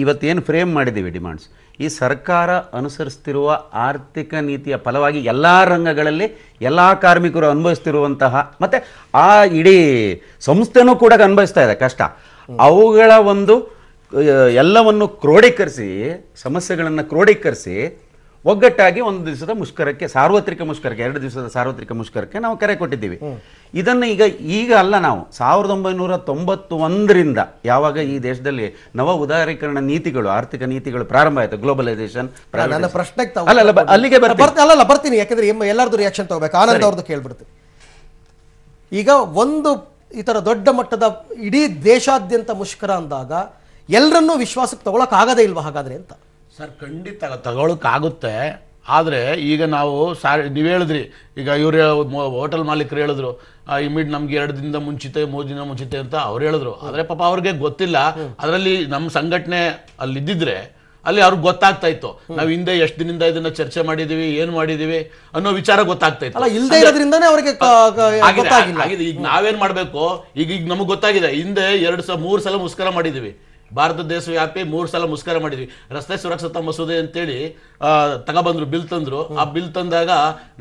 ಇವತ್ತೇನು ಫ್ರೇಮ್ ಮಾಡಿದ್ದೀವಿ ಡಿಮಾಂಡ್ಸ್, ಈ ಸರ್ಕಾರ ಅನುಸರಿಸ್ತಿರುವ ಆರ್ಥಿಕ ನೀತಿಯ ಫಲವಾಗಿ ಎಲ್ಲ ರಂಗಗಳಲ್ಲಿ ಎಲ್ಲ ಕಾರ್ಮಿಕರು ಅನುಭವಿಸ್ತಿರುವಂತಹ ಮತ್ತು ಆ ಇಡೀ ಸಂಸ್ಥೆನೂ ಕೂಡ ಅನುಭವಿಸ್ತಾ ಇದೆ ಕಷ್ಟ, ಅವುಗಳ ಒಂದು ಎಲ್ಲವನ್ನು ಕ್ರೋಢೀಕರಿಸಿ, ಸಮಸ್ಯೆಗಳನ್ನು ಕ್ರೋಢೀಕರಿಸಿ ಒಗ್ಗಟ್ಟಾಗಿ ಒಂದು ದಿವಸದ ಮುಷ್ಕರಕ್ಕೆ, ಸಾರ್ವತ್ರಿಕ ಮುಷ್ಕರಕ್ಕೆ, 2 ದಿವಸದ ಸಾರ್ವತ್ರಿಕ ಮುಷ್ಕರಕ್ಕೆ ನಾವು ಕರೆ ಕೊಟ್ಟಿದ್ದೀವಿ. ಇದನ್ನು ಈಗ ಅಲ್ಲ, ನಾವು 1991ರಿಂದ ಯಾವಾಗ ಈ ದೇಶದಲ್ಲಿ ನವ ಉದಾರೀಕರಣ ನೀತಿಗಳು, ಆರ್ಥಿಕ ನೀತಿಗಳು ಪ್ರಾರಂಭ ಆಯಿತು, ಗ್ಲೋಬಲೈಸೇಷನ್, ನನ್ನ ಪ್ರಶ್ನೆಗೆ ಅಲ್ಲಿಗೆ ಬರ್ತೀನಿ, ಯಾಕಂದ್ರೆ ಎಲ್ಲರದ್ದು ರಿಯಾಕ್ಷನ್ ತಗೋಬೇಕು. ಆನಂದ್ ಅವ್ರದ್ದು ಕೇಳ್ಬಿಡ್ತೀನಿ. ಈಗ ಒಂದು ಈ ತರ ದೊಡ್ಡ ಮಟ್ಟದ ಇಡೀ ದೇಶಾದ್ಯಂತ ಮುಷ್ಕರ ಅಂದಾಗ ಎಲ್ಲರನ್ನೂ ವಿಶ್ವಾಸಕ್ಕೆ ತಗೊಳಕ್ ಆಗದೇ ಇಲ್ವಾ ಹಾಗಾದ್ರೆ ಅಂತ? ಸರ್, ಖಂಡಿತ ತಗೊಳಕ್ಕಾಗುತ್ತೆ. ಆದರೆ ಈಗ ನಾವು ನೀವು ಹೇಳಿದ್ರಿ, ಈಗ ಇವ್ರು ಹೋಟೆಲ್ ಮಾಲೀಕರು ಹೇಳಿದ್ರು ನಮ್ಗೆ 2 ದಿನದ ಮುಂಚಿತೆ 3 ದಿನ ಮುಂಚಿತೆ ಅಂತ ಅವ್ರು ಹೇಳಿದ್ರು. ಆದರೆ ಪಾಪ ಅವ್ರಿಗೆ ಗೊತ್ತಿಲ್ಲ. ಅದರಲ್ಲಿ ನಮ್ಮ ಸಂಘಟನೆ ಅಲ್ಲಿ ಇದ್ದಿದ್ರೆ ಅಲ್ಲಿ ಅವ್ರಿಗೆ ಗೊತ್ತಾಗ್ತಾ ಇತ್ತು, ನಾವು ಹಿಂದೆ ಎಷ್ಟು ದಿನದಿಂದ ಇದನ್ನ ಚರ್ಚೆ ಮಾಡಿದೀವಿ, ಏನ್ ಮಾಡಿದೀವಿ ಅನ್ನೋ ವಿಚಾರ ಗೊತ್ತಾಗ್ತಾ ಇತ್ತು. ಇಲ್ಲದೆ ಇರೋದ್ರಿಂದಾನೇ ಅವ್ರಿಗೆ ಈಗ ನಾವೇನ್ ಮಾಡ್ಬೇಕು, ಈಗ ನಮಗ್ ಗೊತ್ತಾಗಿದೆ, ಹಿಂದೆ 3 ಸಲ ಮುಷ್ಕರ ಮಾಡಿದೀವಿ, ಭಾರತ ದೇಶವ್ಯಾಪಿ 3 ಸಲ ಮುಷ್ಕರ ಮಾಡಿದ್ವಿ. ರಸ್ತೆ ಸುರಕ್ಷತಾ ಮಸೂದೆ ಅಂತೇಳಿ ತಗೊಬಂದ್ರು, ಬಿಲ್ ತಂದ್ರು. ಆ ಬಿಲ್ ತಂದಾಗ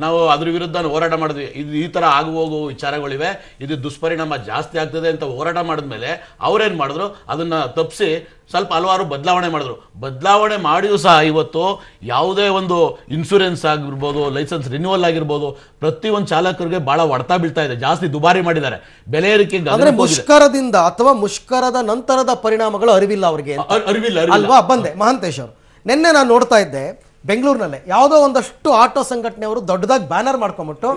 ನಾವು ಅದ್ರ ವಿರುದ್ಧ ಹೋರಾಟ ಮಾಡಿದ್ವಿ. ಇದು ಈ ತರ ಆಗು ಹೋಗುವ ವಿಚಾರಗಳಿವೆ, ಇದು ದುಷ್ಪರಿಣಾಮ ಜಾಸ್ತಿ ಆಗ್ತದೆ ಅಂತ ಹೋರಾಟ ಮಾಡಿದ್ಮೇಲೆ ಅವ್ರೇನ್ ಮಾಡಿದ್ರು, ಅದನ್ನ ತಪ್ಪಿಸಿ ಸ್ವಲ್ಪ ಹಲವಾರು ಬದಲಾವಣೆ ಮಾಡಿದ್ರು. ಬದಲಾವಣೆ ಮಾಡಿಯೂ ಸಹ ಇವತ್ತು ಯಾವುದೇ ಒಂದು ಇನ್ಶೂರೆನ್ಸ್ ಆಗಿರ್ಬೋದು, ಲೈಸೆನ್ಸ್ ರಿನ್ಯೂವಲ್ ಆಗಿರ್ಬೋದು, ಪ್ರತಿಯೊಂದು ಚಾಲಕರಿಗೆ ಬಹಳ ಹೊಡೆತ ಬೀಳ್ತಾ ಇದೆ. ಜಾಸ್ತಿ ದುಬಾರಿ ಮಾಡಿದ್ದಾರೆ, ಬೆಲೆ ಏರಿಕೆ. ಮುಷ್ಕರದಿಂದ ಅಥವಾ ಮುಷ್ಕರದ ನಂತರದ ಪರಿಣಾಮಗಳು ಅರಿವಿಲ್ಲ ಅವ್ರಿಗೆ, ಅರಿವಿಲ್ಲ ಅಲ್ವಾ? ಬಂದೆ ಮಹಾಂತೇಶ್ ಅವರು, ನಿನ್ನೆ ನಾನು ನೋಡ್ತಾ ಇದ್ದೆ ಬೆಂಗಳೂರಿನಲ್ಲೇ ಯಾವುದೋ ಒಂದಷ್ಟು ಆಟೋ ಸಂಘಟನೆಯವರು ದೊಡ್ಡದಾಗಿ ಬ್ಯಾನರ್ ಮಾಡ್ಕೊಂಡ್ಬಿಟ್ಟು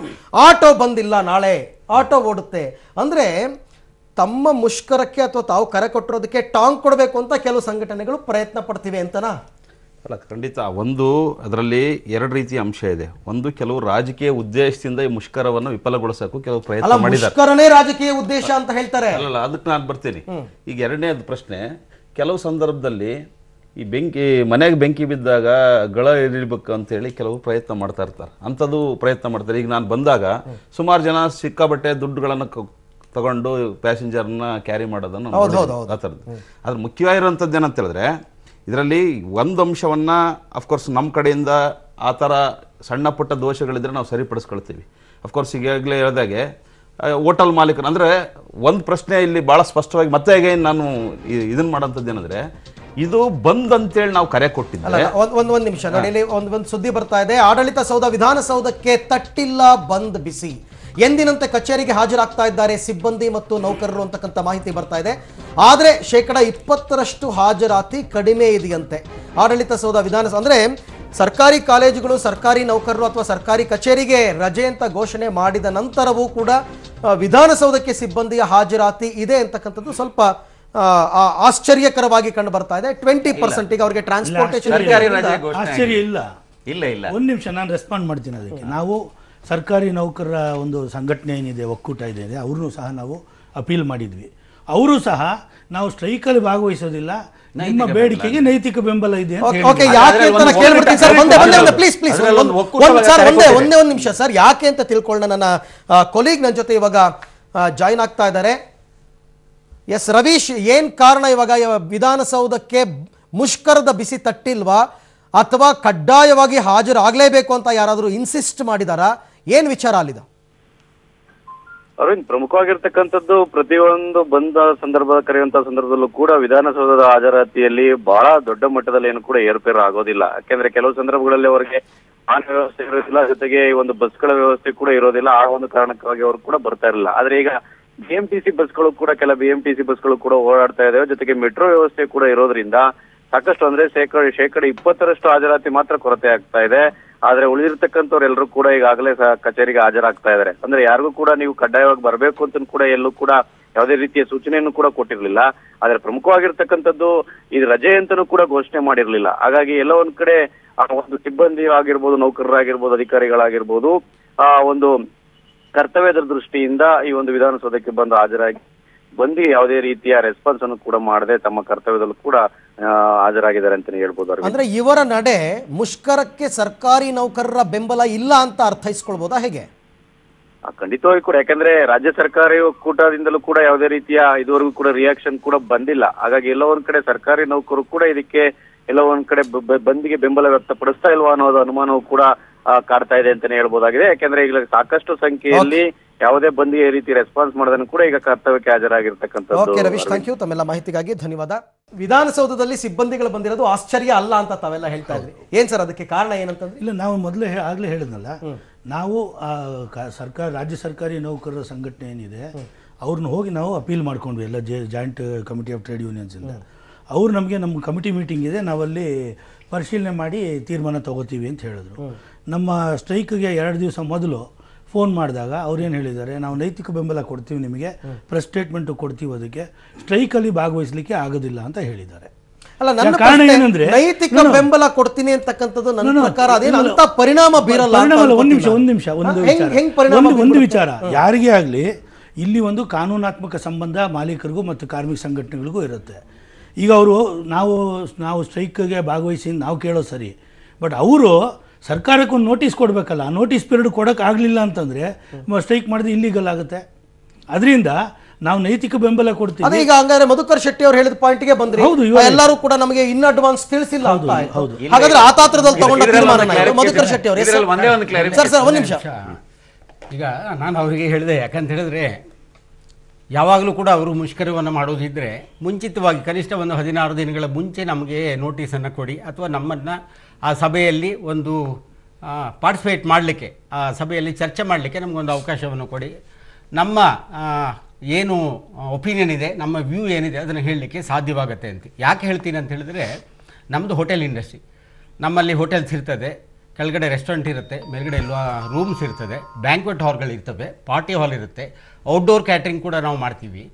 ಆಟೋ ಬಂದಿಲ್ಲ, ನಾಳೆ ಆಟೋ ಓಡುತ್ತೆ ಅಂದ್ರೆ ತಮ್ಮ ಮುಷ್ಕರಕ್ಕೆ ಅಥವಾ ತಾವು ಕರೆ ಕೊಟ್ಟಿರೋದಕ್ಕೆ ಟಾಂಗ್ ಕೊಡಬೇಕು ಅಂತ ಕೆಲವು ಸಂಘಟನೆಗಳು ಪ್ರಯತ್ನ ಪಡ್ತಿವೆ ಅಂತನಾ? ಅಲ್ಲ, ಖಂಡಿತ. ಒಂದು ಅದರಲ್ಲಿ 2 ರೀತಿಯ ಅಂಶ ಇದೆ. ಒಂದು, ಕೆಲವು ರಾಜಕೀಯ ಉದ್ದೇಶದಿಂದ ಈ ಮುಷ್ಕರವನ್ನು ವಿಫಲಗೊಳಿಸಬೇಕು ಕೆಲವು ಪ್ರಯತ್ನ ಮಾಡಿದ್ದಾರೆ. ಮುಷ್ಕರನೇ ರಾಜಕೀಯ ಉದ್ದೇಶ ಅಂತ ಹೇಳ್ತಾರೆ. ಅಲ್ಲ, ಅದಕ್ಕೆ ನಾನು ಬರ್ತೀನಿ. ಈಗ 2ನೇದು ಪ್ರಶ್ನೆ, ಕೆಲವು ಸಂದರ್ಭದಲ್ಲಿ ಈ ಮನೆಗೆ ಬೆಂಕಿ ಬಿದ್ದಾಗ ಗಳ ಇರಬೇಕು ಅಂತೇಳಿ ಕೆಲವು ಪ್ರಯತ್ನ ಮಾಡ್ತಾ ಇರ್ತಾರೆ, ಅಂಥದ್ದು ಪ್ರಯತ್ನ ಮಾಡ್ತಾರೆ. ಈಗ ನಾನು ಬಂದಾಗ ಸುಮಾರು ಜನ ಸಿಕ್ಕಾಬಟ್ಟೆ ದುಡ್ಡುಗಳನ್ನು ತಗೊಂಡು ಪ್ಯಾಸೆಂಜರ್ನ ಕ್ಯಾರಿ ಮಾಡೋದನ್ನು ಆ ಥರದ್ದು. ಅದ್ರ ಮುಖ್ಯವಾಗಿರುವಂಥದ್ದು ಏನಂತ ಹೇಳಿದ್ರೆ, ಇದರಲ್ಲಿ ಒಂದು ಅಂಶವನ್ನು ಅಫ್ಕೋರ್ಸ್ ನಮ್ಮ ಕಡೆಯಿಂದ ಆ ಥರ ಸಣ್ಣ ಪುಟ್ಟ ದೋಷಗಳಿದ್ರೆ ನಾವು ಸರಿಪಡಿಸ್ಕೊಳ್ತೀವಿ. ಅಫ್ಕೋರ್ಸ್ ಈಗಾಗಲೇ ಹೇಳಿದಾಗೆ ಹೋಟೆಲ್ ಮಾಲೀಕರು ಅಂದರೆ ಒಂದು ಪ್ರಶ್ನೆ ಇಲ್ಲಿ ಭಾಳ ಸ್ಪಷ್ಟವಾಗಿ ಮತ್ತೆ ಅಗೈನ್ ನಾನು ಇದನ್ನು ಮಾಡೋಂಥದ್ದು ಏನಂದರೆ, ಇದು ಬಂದ್ ಅಂತೇಳಿ ನಾವು ಕರೆ ಕೊಟ್ಟಿದ್ದೆ. ಒಂದ್ ನಿಮಿಷ ನೋಡಿ, ಇಲ್ಲಿ ಒಂದು ಸುದ್ದಿ ಬರ್ತಾ ಇದೆ. ಆಡಳಿತ ಸೌಧ ವಿಧಾನಸೌಧಕ್ಕೆ ತಟ್ಟಿಲ್ಲ ಬಂದ್ ಬಿಸಿ, ಎಂದಿನಂತೆ ಕಚೇರಿಗೆ ಹಾಜರಾಗ್ತಾ ಇದ್ದಾರೆ ಸಿಬ್ಬಂದಿ ಮತ್ತು ನೌಕರರು ಅಂತಕ್ಕಂಥ ಮಾಹಿತಿ ಬರ್ತಾ ಇದೆ. ಆದ್ರೆ 20% ಹಾಜರಾತಿ ಕಡಿಮೆ ಇದೆಯಂತೆ. ಆಡಳಿತ ಸೌಧ ವಿಧಾನಸೌಧ ಅಂದ್ರೆ ಸರ್ಕಾರಿ ಕಾಲೇಜುಗಳು, ಸರ್ಕಾರಿ ನೌಕರರು ಅಥವಾ ಸರ್ಕಾರಿ ಕಚೇರಿಗೆ ರಜೆ ಅಂತ ಘೋಷಣೆ ಮಾಡಿದ ನಂತರವೂ ಕೂಡ ವಿಧಾನಸೌಧಕ್ಕೆ ಸಿಬ್ಬಂದಿಯ ಹಾಜರಾತಿ ಇದೆ ಅಂತಕ್ಕಂಥದ್ದು ಸ್ವಲ್ಪ ಆಶ್ಚರ್ಯಕರವಾಗಿ ಕಂಡು ಬರ್ತಾ ಇದೆ. 20% ಅವರಿಗೆ ಟ್ರಾನ್ಸ್ಪೋರ್ಟೇಷನ್ ಆಶ್ಚರ್ಯ ಇಲ್ಲ. ಇಲ್ಲ ಇಲ್ಲ, ಒಂದು ನಿಮಿಷ ನಾನು ರೆಸ್ಪಾಂಡ್ ಮಾಡ್ತೀನಿ ಅದಕ್ಕೆ. ನಾವು ಸರ್ಕಾರಿ ನೌಕರರ ಒಂದು ಸಂಘಟನೆ ಏನಿದೆ, ಒಕ್ಕೂಟ ಇದೆ, ಅವ್ರನ್ನೂ ಸಹ ನಾವು ಅಪೀಲ್ ಮಾಡಿದ್ವಿ. ಅವರು ಸಹ ನಾವು ಸ್ಟ್ರೈಕಲ್ಲಿ ಭಾಗವಹಿಸೋದಿಲ್ಲ, ನಿಮ್ಮ ಬೇಡಿಕೆಗೆ ನೈತಿಕ ಬೆಂಬಲ ಇದೆ ಅಂತ ಒಂದೇ ಒಂದು ನಿಮಿಷ ಸರ್, ಯಾಕೆ ಅಂತ ತಿಳ್ಕೊಳ್ಳೋಣ. ನನ್ನ ಕೊಲೀಗ್ ನನ್ನ ಜೊತೆ ಇವಾಗ ಜಾಯಿನ್ ಆಗ್ತಾ ಇದ್ದಾರೆ. ಎಸ್ ರವೀಶ್, ಏನ್ ಕಾರಣ ಇವಾಗ ವಿಧಾನಸೌಧಕ್ಕೆ ಮುಷ್ಕರದ ಬಿಸಿ ತಟ್ಟಿಲ್ವಾ ಅಥವಾ ಕಡ್ಡಾಯವಾಗಿ ಹಾಜರಾಗಲೇಬೇಕು ಅಂತ ಯಾರಾದರೂ ಇನ್ಸಿಸ್ಟ್ ಮಾಡಿದಾರಾ? ಏನ್ ವಿಚಾರ ಅಲ್ಲಿದೆ? ಅರವಿಂದ್, ಪ್ರಮುಖವಾಗಿರ್ತಕ್ಕಂಥದ್ದು ಪ್ರತಿಯೊಂದು ಬಂದ ಸಂದರ್ಭದ ಕರೆಯುವಂತಹ ಸಂದರ್ಭದಲ್ಲೂ ಕೂಡ ವಿಧಾನಸೌಧದ ಹಾಜರಾತಿಯಲ್ಲಿ ಬಹಳ ದೊಡ್ಡ ಮಟ್ಟದಲ್ಲಿ ಏನು ಕೂಡ ಏರುಪೇರು ಆಗೋದಿಲ್ಲ. ಯಾಕೆಂದ್ರೆ ಕೆಲವು ಸಂದರ್ಭಗಳಲ್ಲಿ ಅವರಿಗೆ ವಾಹನ ವ್ಯವಸ್ಥೆ ಇರೋದಿಲ್ಲ, ಜೊತೆಗೆ ಈ ಒಂದು ಬಸ್ಗಳ ವ್ಯವಸ್ಥೆ ಕೂಡ ಇರೋದಿಲ್ಲ. ಆ ಒಂದು ಕಾರಣಕ್ಕಾಗಿ ಅವರು ಕೂಡ ಬರ್ತಾ ಇರಲಿಲ್ಲ. ಆದ್ರೆ ಈಗ ಬಿಎಂಟಿಸಿ ಬಸ್ಗಳು ಕೂಡ, ಕೆಲ ಬಿಎಂಟಿಸಿ ಬಸ್ಗಳು ಕೂಡ ಓಡಾಡ್ತಾ ಇದಾವೆ. ಜೊತೆಗೆ ಮೆಟ್ರೋ ವ್ಯವಸ್ಥೆ ಕೂಡ ಇರೋದ್ರಿಂದ ಸಾಕಷ್ಟು ಅಂದ್ರೆ ಶೇಕಡ 20% ಹಾಜರಾತಿ ಮಾತ್ರ ಕೊರತೆ ಆಗ್ತಾ ಇದೆ. ಆದ್ರೆ ಉಳಿದಿರ್ತಕ್ಕಂಥವ್ರೆಲ್ಲರೂ ಕೂಡ ಈಗಾಗಲೇ ಕಚೇರಿಗೆ ಹಾಜರಾಗ್ತಾ ಇದ್ದಾರೆ. ಅಂದ್ರೆ ಯಾರಿಗೂ ಕೂಡ ನೀವು ಕಡ್ಡಾಯವಾಗಿ ಬರಬೇಕು ಅಂತ ಕೂಡ ಎಲ್ಲೂ ಕೂಡ ಯಾವುದೇ ರೀತಿಯ ಸೂಚನೆಯನ್ನು ಕೂಡ ಕೊಟ್ಟಿರ್ಲಿಲ್ಲ. ಆದ್ರೆ ಪ್ರಮುಖವಾಗಿರ್ತಕ್ಕಂಥದ್ದು ಇದು ರಜೆ ಅಂತಾನೂ ಕೂಡ ಘೋಷಣೆ ಮಾಡಿರ್ಲಿಲ್ಲ. ಹಾಗಾಗಿ ಎಲ್ಲ ಒಂದ್ ಕಡೆ ಒಂದು ಸಿಬ್ಬಂದಿ ಆಗಿರ್ಬೋದು, ನೌಕರರಾಗಿರ್ಬೋದು, ಅಧಿಕಾರಿಗಳಾಗಿರ್ಬೋದು, ಒಂದು ಕರ್ತವ್ಯದ ದೃಷ್ಟಿಯಿಂದ ಈ ಒಂದು ವಿಧಾನಸೌಧಕ್ಕೆ ಬಂದು ಹಾಜರಾಗಿ ಯಾವುದೇ ರೀತಿಯ ರೆಸ್ಪಾನ್ಸ್ ಅನ್ನು ಕೂಡ ಮಾಡದೆ ತಮ್ಮ ಕರ್ತವ್ಯದಲ್ಲೂ ಕೂಡ ಹಾಜರಾಗಿದ್ದಾರೆ ಅಂತಾನೆ ಹೇಳ್ಬೋದು. ಅಂದ್ರೆ ಇವರ ನಡೆ ಮುಷ್ಕರಕ್ಕೆ ಸರ್ಕಾರಿ ನೌಕರರ ಬೆಂಬಲ ಇಲ್ಲ ಅಂತ ಅರ್ಥೈಸ್ಕೊಳ್ಬೋದಾ ಹೇಗೆ? ಖಂಡಿತವಾಗಿ ಕೂಡ, ಯಾಕಂದ್ರೆ ರಾಜ್ಯ ಸರ್ಕಾರಿ ಒಕ್ಕೂಟದಿಂದಲೂ ಕೂಡ ಯಾವುದೇ ರೀತಿಯ ಇದುವರೆಗೂ ಕೂಡ ರಿಯಾಕ್ಷನ್ ಕೂಡ ಬಂದಿಲ್ಲ. ಹಾಗಾಗಿ ಎಲ್ಲ ಒಂದ್ ಕಡೆ ಸರ್ಕಾರಿ ನೌಕರರು ಕೂಡ ಇದಕ್ಕೆ ಎಲ್ಲ ಒಂದ್ ಕಡೆ ಬಂದಿಗೆ ಬೆಂಬಲ ವ್ಯಕ್ತಪಡಿಸ್ತಾ ಇಲ್ವಾ ಅನ್ನೋದು ಅನುಮಾನವೂ ಕೂಡ ಕಾಡ್ತಾ ಇದೆ ಅಂತಾನೆ ಹೇಳ್ಬೋದಾಗಿದೆ. ಯಾಕಂದ್ರೆ ಈಗ ಸಾಕಷ್ಟು ಸಂಖ್ಯೆಯಲ್ಲಿ ಯಾವುದೇ ಬಂದಿಗೆ ರೀತಿ ರೆಸ್ಪಾನ್ಸ್ ಮಾಡೋದನ್ನು ಕೂಡ ಈಗ ಕರ್ತವ್ಯಕ್ಕೆ ಹಾಜರಾಗಿರ್ತಕ್ಕಂಥದ್ದು. ರವೀಶ್, ಥ್ಯಾಂಕ್ ಯು, ತಮ್ಮೆಲ್ಲ ಮಾಹಿತಿಗಾಗಿ ಧನ್ಯವಾದ. ವಿಧಾನಸೌಧದಲ್ಲಿ ಸಿಬ್ಬಂದಿಗಳು ಬಂದಿರೋದು ಆಶ್ಚರ್ಯ ಅಲ್ಲ ಅಂತ ತಾವೆಲ್ಲ ಹೇಳ್ತಾ ಇದ್ರಿ. ಏನ್ ಸರ್ ಅದಕ್ಕೆ ಕಾರಣ ಏನಂತಂದ್ರೆ? ಇಲ್ಲ, ನಾವು ಮೊದಲೇ ಆಗ್ಲೇ ಹೇಳಿದ್ನಲ್ಲ, ನಾವು ರಾಜ್ಯ ಸರ್ಕಾರಿ ನೌಕರರ ಸಂಘಟನೆ ಏನಿದೆ ಅವ್ರನ್ನ ಹೋಗಿ ನಾವು ಅಪೀಲ್ ಮಾಡ್ಕೊಂಡ್ವಿ, ಎಲ್ಲ joint committee of trade unions ಇಂದ. ಅವ್ರು ನಮಗೆ ನಮ್ಮ ಕಮಿಟಿ ಮೀಟಿಂಗ್ ಇದೆ, ನಾವಲ್ಲಿ ಪರಿಶೀಲನೆ ಮಾಡಿ ತೀರ್ಮಾನ ತಗೋತೀವಿ ಅಂತ ಹೇಳಿದ್ರು. ನಮ್ಮ ಸ್ಟ್ರೈಕ್ಗೆ 2 ದಿವಸ ಮೊದಲು ಫೋನ್ ಮಾಡಿದಾಗ ಅವ್ರೇನು ಹೇಳಿದ್ದಾರೆ, ನಾವು ನೈತಿಕ ಬೆಂಬಲ ಕೊಡ್ತೀವಿ, ನಿಮಗೆ ಪ್ರೆಸ್ ಸ್ಟೇಟ್ಮೆಂಟು ಕೊಡ್ತೀವಿ, ಅದಕ್ಕೆ ಸ್ಟ್ರೈಕಲ್ಲಿ ಭಾಗವಹಿಸಲಿಕ್ಕೆ ಆಗೋದಿಲ್ಲ ಅಂತ ಹೇಳಿದ್ದಾರೆ. ಅಲ್ಲ, ನನ್ನ ಕಾರಣ ಏನಂದ್ರೆ ನೈತಿಕ ಬೆಂಬಲ ಕೊಡ್ತೀನಿ ಅಂತಕ್ಕಂಥದ್ದು ನನ್ನ ಪ್ರಕಾರ ಅದೇನು ಅಂತ ಪರಿಣಾಮ ಬೀರಲ್ಲ. ಒಂದು ವಿಚಾರ, ಯಾರಿಗೇ ಆಗಲಿ ಇಲ್ಲಿ ಒಂದು ಕಾನೂನಾತ್ಮಕ ಸಂಬಂಧ ಮಾಲೀಕರಿಗೂ ಮತ್ತು ಕಾರ್ಮಿಕ ಸಂಘಟನೆಗಳಿಗೂ ಇರುತ್ತೆ. ಈಗ ಅವರು ನಾವು ಸ್ಟ್ರೈಕ್ಗೆ ಭಾಗವಹಿಸಿ ನಾವು ಕೇಳೋ ಸರಿ, ಬಟ್ ಅವರು ಸರ್ಕಾರಕ್ಕೆ ಒಂದು ನೋಟಿಸ್ ಕೊಡಬೇಕಲ್ಲ. ಆ ನೋಟಿಸ್ ಪೀರಿಯಡ್ ಕೊಡೋಕೆ ಆಗಲಿಲ್ಲ ಅಂತಂದರೆ ಸ್ಟ್ರೈಕ್ ಮಾಡಿದ್ರೆ ಇಲ್ಲಿಗಲ್ ಆಗುತ್ತೆ. ಅದರಿಂದ ನಾವು ನೈತಿಕ ಬೆಂಬಲ ಕೊಡ್ತೀವಿ. ಈಗ ಹಂಗಾದ್ರೆ ಮಧುಕರ್ ಶೆಟ್ಟಿ ಅವರು ಹೇಳಿದ ಪಾಯಿಂಟ್ಗೆ ಬಂದ್ರೆ ಎಲ್ಲರೂ ಕೂಡ ನಮಗೆ ಇನ್ ಅಡ್ವಾನ್ಸ್ ತಿಳಿಸಿಲ್ಲ. ಹಾಗಾದ್ರೆ ಆತಾತ್ರದಲ್ಲಿ ತಗೊಂಡ ತೀರ್ಮಾನ ಮಧುಕರ್ ಶೆಟ್ಟಿ ಅವರು. ಸರ್ ಒಂದು ನಿಮಿಷ, ಈಗ ನಾನು ಅವರಿಗೆ ಹೇಳಿದೆ, ಯಾಕಂತ ಹೇಳಿದ್ರೆ ಯಾವಾಗಲೂ ಕೂಡ ಅವರು ಮುಷ್ಕರವನ್ನು ಮಾಡೋದಿದ್ದರೆ ಮುಂಚಿತವಾಗಿ ಕನಿಷ್ಠ ಒಂದು 16 ದಿನಗಳ ಮುಂಚೆ ನಮಗೆ ನೋಟಿಸನ್ನು ಕೊಡಿ, ಅಥವಾ ನಮ್ಮನ್ನು ಆ ಸಭೆಯಲ್ಲಿ ಒಂದು ಪಾರ್ಟಿಸಿಪೇಟ್ ಮಾಡಲಿಕ್ಕೆ, ಆ ಸಭೆಯಲ್ಲಿ ಚರ್ಚೆ ಮಾಡಲಿಕ್ಕೆ ನಮಗೊಂದು ಅವಕಾಶವನ್ನು ಕೊಡಿ. ನಮ್ಮ ಏನು ಒಪಿನಿಯನ್ ಇದೆ, ನಮ್ಮ ವ್ಯೂ ಏನಿದೆ ಅದನ್ನು ಹೇಳಲಿಕ್ಕೆ ಸಾಧ್ಯವಾಗುತ್ತೆ ಅಂತ. ಯಾಕೆ ಹೇಳ್ತೀನಿ ಅಂತ ಹೇಳಿದ್ರೆ, ನಮ್ಮದು ಹೋಟೆಲ್ ಇಂಡಸ್ಟ್ರಿ, ನಮ್ಮಲ್ಲಿ ಹೋಟೆಲ್ಸ್ ಇರ್ತದೆ, ಕೆಳಗಡೆ ರೆಸ್ಟೋರೆಂಟ್ ಇರುತ್ತೆ, ಮೇಲ್ಗಡೆ ರೂಮ್ಸ್ ಇರ್ತದೆ, ಬ್ಯಾಂಕ್ವೆಟ್ ಹಾಲ್ಗಳಿರ್ತವೆ, ಪಾರ್ಟಿ ಹಾಲ್ ಇರುತ್ತೆ, ಔಟ್ಡೋರ್ ಕ್ಯಾಟ್ರಿಂಗ್ ಕೂಡ ನಾವು ಮಾಡ್ತೀವಿ.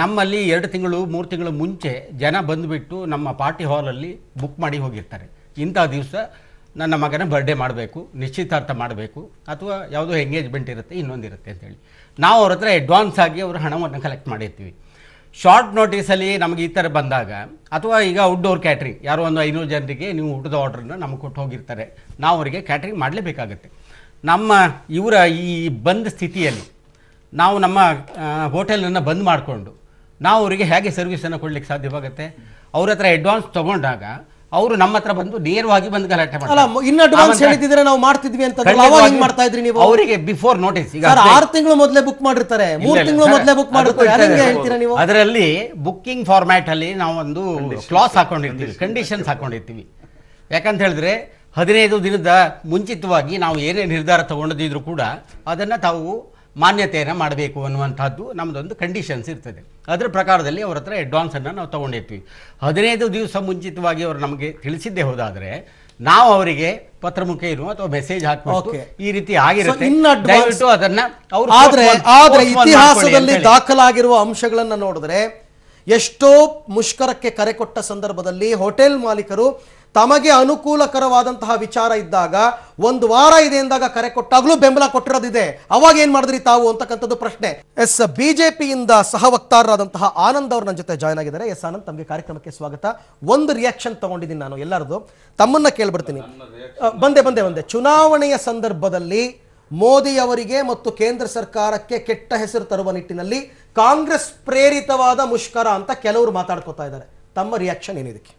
ನಮ್ಮಲ್ಲಿ 2 ತಿಂಗಳು 3 ತಿಂಗಳು ಮುಂಚೆ ಜನ ಬಂದುಬಿಟ್ಟು ನಮ್ಮ ಪಾರ್ಟಿ ಹಾಲಲ್ಲಿ ಬುಕ್ ಮಾಡಿ ಹೋಗಿರ್ತಾರೆ. ಇಂಥ ದಿವಸ ನನ್ನ ಮಗನ ಬರ್ಡೇ ಮಾಡಬೇಕು, ನಿಶ್ಚಿತಾರ್ಥ ಮಾಡಬೇಕು, ಅಥವಾ ಯಾವುದೋ ಎಂಗೇಜ್ಮೆಂಟ್ ಇರುತ್ತೆ, ಇನ್ನೊಂದಿರುತ್ತೆ ಅಂತೇಳಿ ನಾವು ಅವ್ರ ಹತ್ರ ಅಡ್ವಾನ್ಸ್ ಆಗಿ ಅವರ ಹಣವನ್ನು ಕಲೆಕ್ಟ್ ಮಾಡಿರ್ತೀವಿ. ಶಾರ್ಟ್ ನೋಟಿಸಲ್ಲಿ ನಮಗೆ ಈ ಥರ ಬಂದಾಗ, ಅಥವಾ ಈಗ ಔಟ್ಡೋರ್ ಕ್ಯಾಟ್ರಿಂಗ್ ಯಾರೋ ಒಂದು 500 ಜನರಿಗೆ ನೀವು ಊಟದ ಆರ್ಡ್ರನ್ನ ನಮಗೆ ಕೊಟ್ಟು ಹೋಗಿರ್ತಾರೆ, ನಾವು ಅವರಿಗೆ ಕ್ಯಾಟ್ರಿಂಗ್ ಮಾಡಲೇಬೇಕಾಗುತ್ತೆ. ನಮ್ಮ ಇವರ ಈ ಬಂದ್ ಸ್ಥಿತಿಯಲ್ಲಿ ನಾವು ನಮ್ಮ ಹೋಟೆಲನ್ನು ಬಂದ್ ಮಾಡಿಕೊಂಡು ನಾವು ಅವರಿಗೆ ಹೇಗೆ ಸರ್ವಿಸನ್ನು ಕೊಡಲಿಕ್ಕೆ ಸಾಧ್ಯವಾಗುತ್ತೆ? ಅವ್ರ ಹತ್ರ ಅಡ್ವಾನ್ಸ್ ತೊಗೊಂಡಾಗ ಅವರು ನಮ್ಮ ಹತ್ರ ಬಂದು ನೇರವಾಗಿ ಬಂದು ಗಲಾಟೆ ಅಲ್ಲ ಇನ್ನು ಅಡ್ವಾನ್ಸ್ ಹೇಳಿದ್ರೆ ನಾವು ಮಾಡ್ತಿದ್ವಿ ಅಂತ ಅವಾಗ ಏನ್ ಮಾಡ್ತಾ ಇದ್ರಿ ನೀವು? ಅವರಿಗೆ ಬಿಫೋರ್ ನೋಟಿಸ್ ಈಗ 6 ತಿಂಗಳು ಮೊದಲೇ ಬುಕ್ ಮಾಡಿರ್ತಾರೆ, 3 ತಿಂಗಳು ಮೊದಲೇ ಬುಕ್ ಮಾಡಿರ್ತಾರೆ, ಯಾರಿಗೆ ಹೇಳ್ತೀರಾ ನೀವು? ಅದರಲ್ಲಿ ಬುಕ್ಕಿಂಗ್ ಫಾರ್ಮ್ಯಾಟ್ ಅಲ್ಲಿ ನಾವು ಒಂದು ಕ್ಲಾಸ್ ಹಾಕೊಂಡಿರ್ತೀವಿ, ಕಂಡೀಷನ್ಸ್ ಹಾಕೊಂಡಿರ್ತೀವಿ. ಯಾಕಂತ ಹೇಳಿದ್ರೆ 15 ದಿನದ ಮುಂಚಿತವಾಗಿ ನಾವು ಏನೇ ನಿರ್ಧಾರ ತಗೊಂಡಿದ್ರು ಕೂಡ ಅದನ್ನು ತಾವು ಮಾನ್ಯತೆಯನ್ನು ಮಾಡಬೇಕು ಅನ್ನುವಂಥದ್ದು ನಮ್ಮದೊಂದು ಕಂಡೀಷನ್ಸ್ ಇರ್ತದೆ. ಅದರ ಪ್ರಕಾರದಲ್ಲಿ ಅವ್ರ ಹತ್ರ ಅಡ್ವಾನ್ಸನ್ನು ನಾವು ತೊಗೊಂಡಿರ್ತೀವಿ. 15 ದಿವಸ ಮುಂಚಿತವಾಗಿ ಅವರು ನಮಗೆ ತಿಳಿಸಿದ್ದೇ ಹೋದಾದರೆ ನಾವು ಅವರಿಗೆ ಪತ್ರ ಮುಖೇನು ಅಥವಾ ಮೆಸೇಜ್ ಹಾಕಬೇಕು, ಈ ರೀತಿ ಆಗಿರುತ್ತೆ, ದಯವಿಟ್ಟು ಅದನ್ನ ಅವರು. ಆದ್ರೆ ಇತಿಹಾಸದಲ್ಲಿ ದಾಖಲಾಗಿರುವ ಅಂಶಗಳನ್ನ ನೋಡಿದ್ರೆ ಎಷ್ಟೋ ಮುಷ್ಕರಕ್ಕೆ ಕರೆ ಕೊಟ್ಟ ಸಂದರ್ಭದಲ್ಲಿ ಹೋಟೆಲ್ ಮಾಲೀಕರು ತಮಗೆ ಅನುಕೂಲಕರವಾದಂತಹ ವಿಚಾರ ಇದ್ದಾಗ 1 ವಾರ ಇದೆ ಎಂದಾಗ ಕರೆ ಕೊಟ್ಟಾಗ್ಲೂ ಬೆಂಬಲ ಕೊಟ್ಟಿರೋದಿದೆ. ಅವಾಗ ಏನ್ ಮಾಡಿದ್ರಿ ತಾವು ಅಂತಕ್ಕಂಥದ್ದು ಪ್ರಶ್ನೆ. ಎಸ್, ಬಿಜೆಪಿಯಿಂದ ಸಹ ವಕ್ತಾರರಾದಂತಹ ಆನಂದ್ ಅವರು ನನ್ನ ಜೊತೆ ಜಾಯ್ನ್ ಆಗಿದ್ದಾರೆ. ಎಸ್ ಆನಂದ್, ತಮಗೆ ಕಾರ್ಯಕ್ರಮಕ್ಕೆ ಸ್ವಾಗತ. ಒಂದು ರಿಯಾಕ್ಷನ್ ತಗೊಂಡಿದ್ದೀನಿ ನಾನು ಎಲ್ಲರದು, ತಮ್ಮನ್ನ ಕೇಳ್ಬಿಡ್ತೀನಿ. ಬಂದೆ ಚುನಾವಣೆಯ ಸಂದರ್ಭದಲ್ಲಿ ಮೋದಿ ಅವರಿಗೆ ಮತ್ತು ಕೇಂದ್ರ ಸರ್ಕಾರಕ್ಕೆ ಕೆಟ್ಟ ಹೆಸರು ತರುವ ನಿಟ್ಟಿನಲ್ಲಿ ಕಾಂಗ್ರೆಸ್ ಪ್ರೇರಿತವಾದ ಮುಷ್ಕರ ಅಂತ ಕೆಲವರು ಮಾತಾಡ್ಕೋತಾ ಇದ್ದಾರೆ. ತಮ್ಮ ರಿಯಾಕ್ಷನ್ ಏನಿದಕ್ಕೆ?